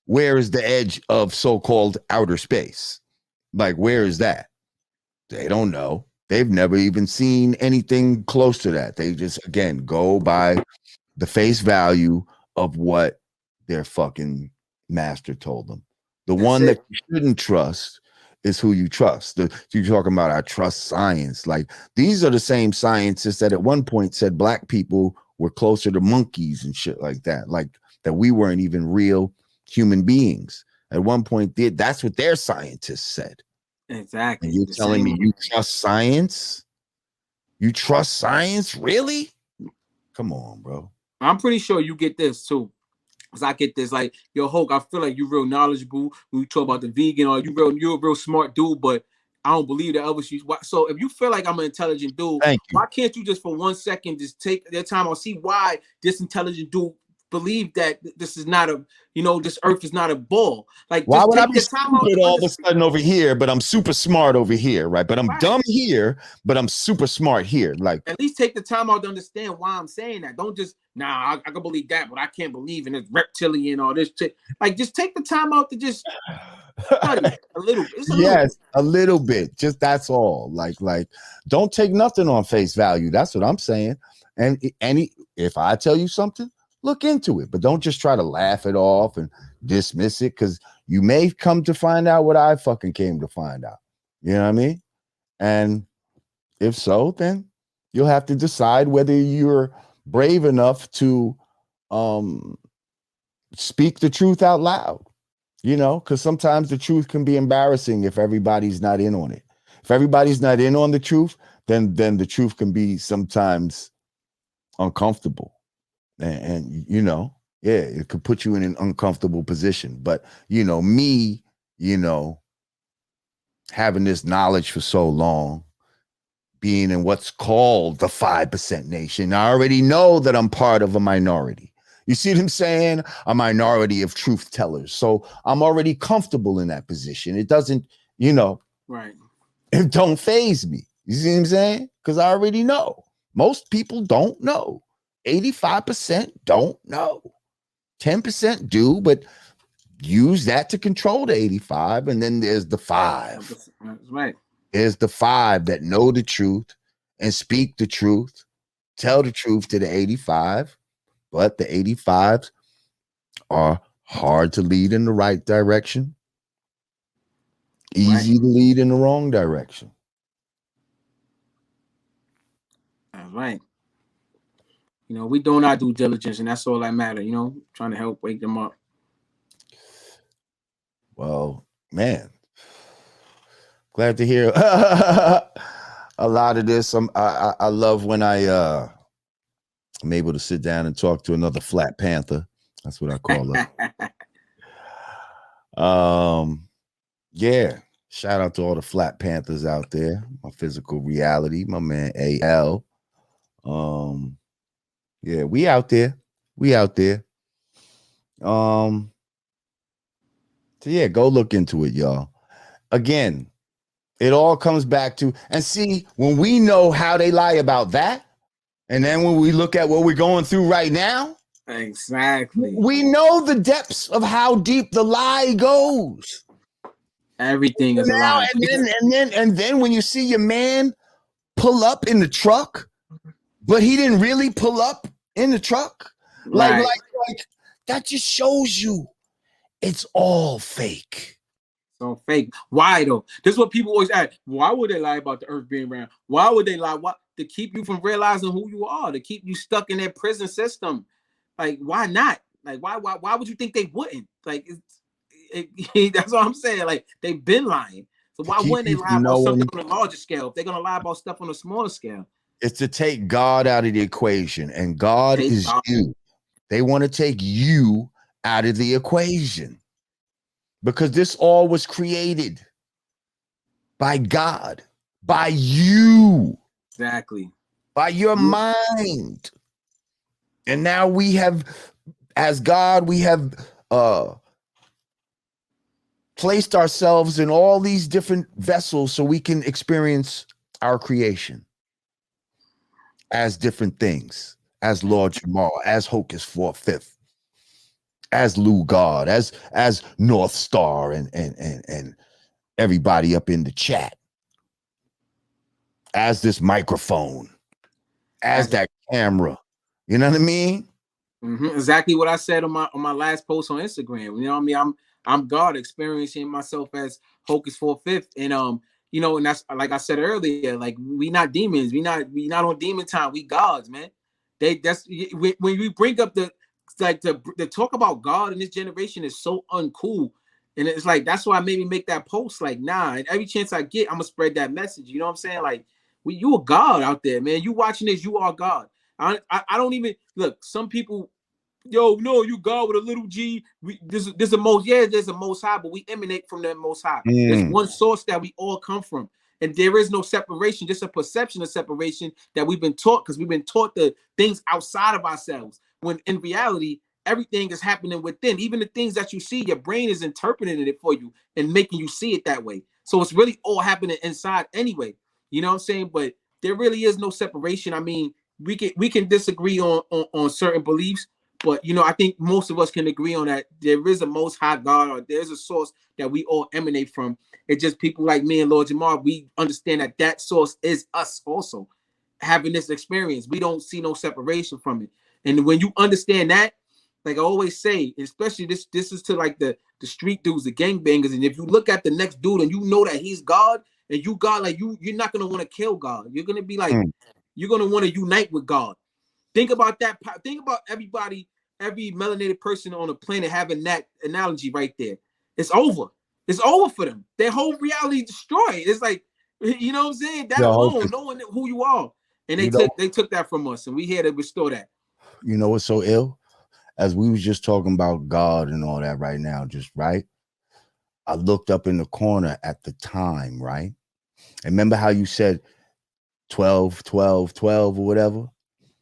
where is the edge of so-called outer space. Like, where is that? They don't know. They've never even seen anything close to that. They just, again, go by the face value of what their fucking master told them. That's one that you shouldn't trust is who you trust. You're talking about, I trust science. Like, these are the same scientists that at one point said black people were closer to monkeys and shit like that. Like, that we weren't even real human beings. At one point, that's what their scientists said. Exactly. And you're telling me you trust science? You trust science? Really? Come on, bro. I'm pretty sure you get this too. Cause I get this, like, yo, Hulk, I feel like you're real knowledgeable when you talk about the vegan, or you're a real smart dude, but I don't believe the other shit. So if you feel like I'm an intelligent dude, why can't you just for 1 second just take their time or see why this intelligent dude believe that this is not a, this earth is not a ball. Like, Why just would I take be the time out stupid to all of a understand. sudden over here, but I'm super smart over here, right? But I'm Right. dumb here, but I'm super smart here. Like, At least take the time out to understand why I'm saying that. Don't just, I can believe that, but I can't believe in this reptilian or this shit. Like, just take the time out to just study a little. It's a little bit. yes, a little bit. Just that's all. Like, don't take nothing on face value. That's what I'm saying. And if I tell you something, look into it, but don't just try to laugh it off and dismiss it, because you may come to find out what I fucking came to find out. You know what I mean? And if so, then you'll have to decide whether you're brave enough to speak the truth out loud, because sometimes the truth can be embarrassing if everybody's not in on it. If everybody's not in on the truth, then the truth can be sometimes uncomfortable. And yeah, it could put you in an uncomfortable position. But, me, having this knowledge for so long, being in what's called the 5% nation, I already know that I'm part of a minority. You see what I'm saying? A minority of truth tellers. So I'm already comfortable in that position. It doesn't, Right. It don't faze me. You see what I'm saying? Because I already know. Most people don't know. 85% don't know. 10% do, but use that to control the 85. And then there's the 5. That's right. There's the 5 that know the truth and speak the truth, tell the truth to the 85. But the 85s are hard to lead in the right direction, easy to lead in the wrong direction. That's right. We doing our due diligence, and that's all that matters. Trying to help wake them up. Well, man, glad to hear a lot of this. I love when I'm able to sit down and talk to another Flat Panther. That's what I call it. Yeah. Shout out to all the Flat Panthers out there. My physical reality, my man AL. Yeah, we out there. So yeah, go look into it, y'all. Again, it all comes back to, and see, when we know how they lie about that, and then when we look at what we're going through right now, exactly, we know the depths of how deep the lie goes. Everything is a lie. And then when you see your man pull up in the truck, but he didn't really pull up in the truck, right. like that just shows you it's all fake. So fake. Why though? This is what people always ask. Why would they lie about the earth being round? Why would they lie? What, to keep you from realizing who you are, to keep you stuck in that prison system. Like, why not? Like, why would you think they wouldn't? Like, that's what I'm saying. Like, they've been lying. So why wouldn't they lie about something on a larger scale if they're gonna lie about stuff on a smaller scale? It's to take God out of the equation, and God is you. They want to take you out of the equation, because this all was created by God, by you. Exactly. By your mind. And now we have, as God, we have placed ourselves in all these different vessels so we can experience our creation as different things, as Lord Jamar, as Hocus 4/5, as Lou God, as North Star, and everybody up in the chat, as this microphone, as that camera. You know what I mean? Mm-hmm. Exactly what I said on my last post on Instagram. You know what I mean? I'm God, experiencing myself as Hocus 4/5, and and that's like I said earlier. Like, we not demons. We not on demon time. We gods, man. When we bring up the talk about God in this generation is so uncool, and it's like that's why I made me make that post. Like, nah, and every chance I get, I'm gonna spread that message. You know what I'm saying? Like, you a God out there, man. You watching this, you are God. I don't even look. Some people, no, you God with a little G. There's a most high, but we emanate from that most high. There's one source that we all come from, and there is no separation. Just a perception of separation that we've been taught, because we've been taught the things outside of ourselves. When in reality, everything is happening within. Even the things that you see, your brain is interpreting it for you and making you see it that way. So it's really all happening inside anyway. You know what I'm saying? But there really is no separation. I mean, we can disagree on certain beliefs, but I think most of us can agree on that there is a most high God, or there's a source that we all emanate from. It's just people like me and Lord Jamar, we understand that that source is us also having this experience. We don't see no separation from it. And when you understand that, like I always say, especially this is to like the street dudes, the gangbangers. And if you look at the next dude and you know that he's God and you God, like you're not gonna want to kill God. You're gonna be like, you're gonna want to unite with God. Think about that. Think about every melanated person on the planet having that analogy right there. It's over. It's over for them. Their whole reality destroyed. It's like, you know what I'm saying? That Yo, alone, Hocus, knowing who you are. And you know, they took that from us, and we had to restore that. you know what's so ill? As we was just talking about God and all that right now, just right. I looked up in the corner at the time, right? And remember how you said 12, 12, 12 or whatever?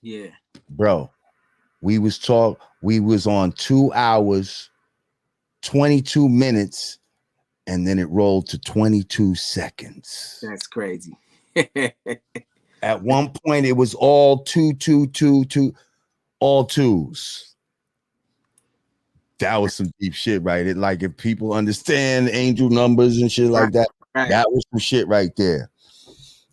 Yeah. Bro, we was on 2 hours, 22 minutes, and then it rolled to 22 seconds. That's crazy. At one point, it was all two, all twos. That was some deep shit, right? It like if people understand angel numbers and shit like that, Right. that was some shit right there.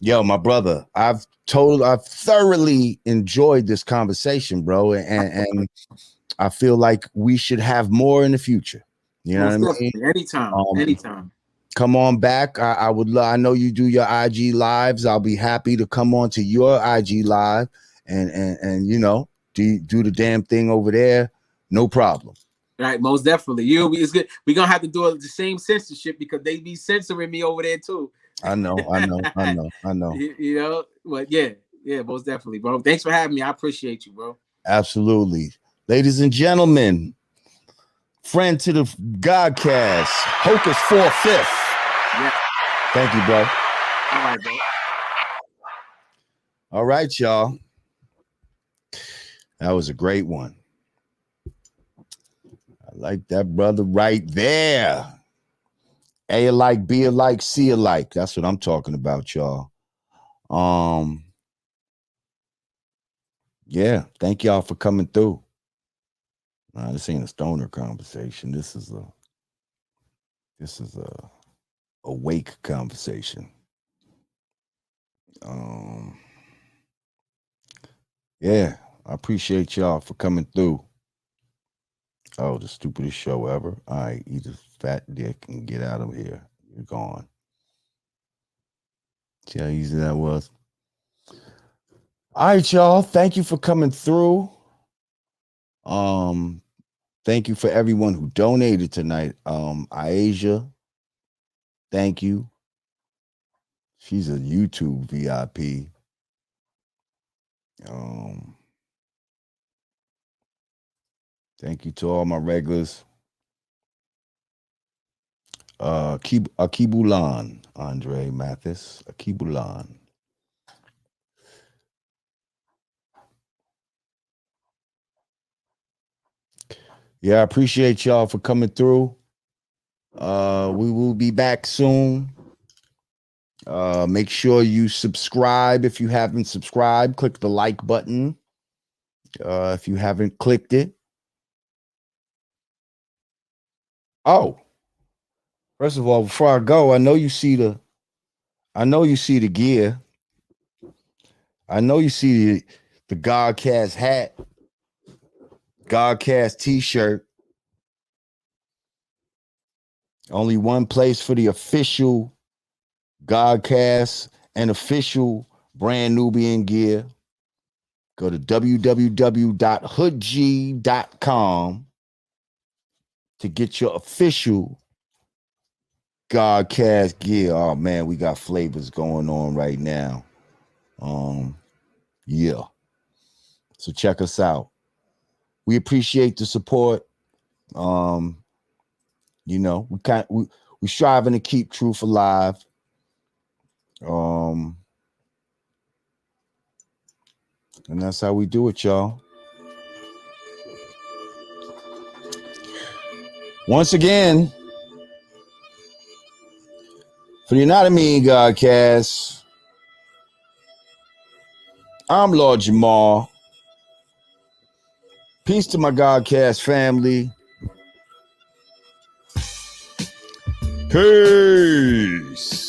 Yo, my brother, I've thoroughly enjoyed this conversation, bro, and I feel like we should have more in the future. You know Most what I mean? definitely. Anytime. Come on back. I would love. I know you do your IG lives. I'll be happy to come on to your IG live and do the damn thing over there. No problem. Right, most definitely. It's good. We're gonna have to do the same censorship because they be censoring me over there too. I know. But yeah, most definitely, bro. Thanks for having me. I appreciate you, bro. Absolutely. Ladies and gentlemen, friend to the Godcast, Hocus 4/5. Yeah. Thank you, bro. All right, bro. All right, y'all. That was a great one. I like that brother right there. A alike, B alike, C alike. That's what I'm talking about, y'all. Yeah, thank y'all for coming through. Nah, this ain't a stoner conversation. This is a awake conversation. Yeah, I appreciate y'all for coming through. Oh, the stupidest show ever. All right, eat a fat dick and get out of here. You're gone. See how easy that was? All right, y'all. Thank you for coming through. Thank you for everyone who donated tonight. Aisha, thank you. She's a YouTube VIP. Thank you to all my regulars. Akibulan, Andre Mathis, Akibulan. Yeah, I appreciate y'all for coming through. We will be back soon. Make sure you subscribe if you haven't subscribed. Click the like button if you haven't clicked it. Oh, first of all, before I go, I know you see the gear. I know you see the Godcast hat, Godcast t-shirt. Only one place for the official Godcast and official brand Nubian gear. Go to www.hoodg.com to get your official Godcast gear. Oh man, we got flavors going on right now. Yeah. So check us out. We appreciate the support. We striving to keep truth alive. And that's how we do it, y'all. Once again, for the Yanadameen Godcast, I'm Lord Jamar. Peace to my Godcast family. Peace.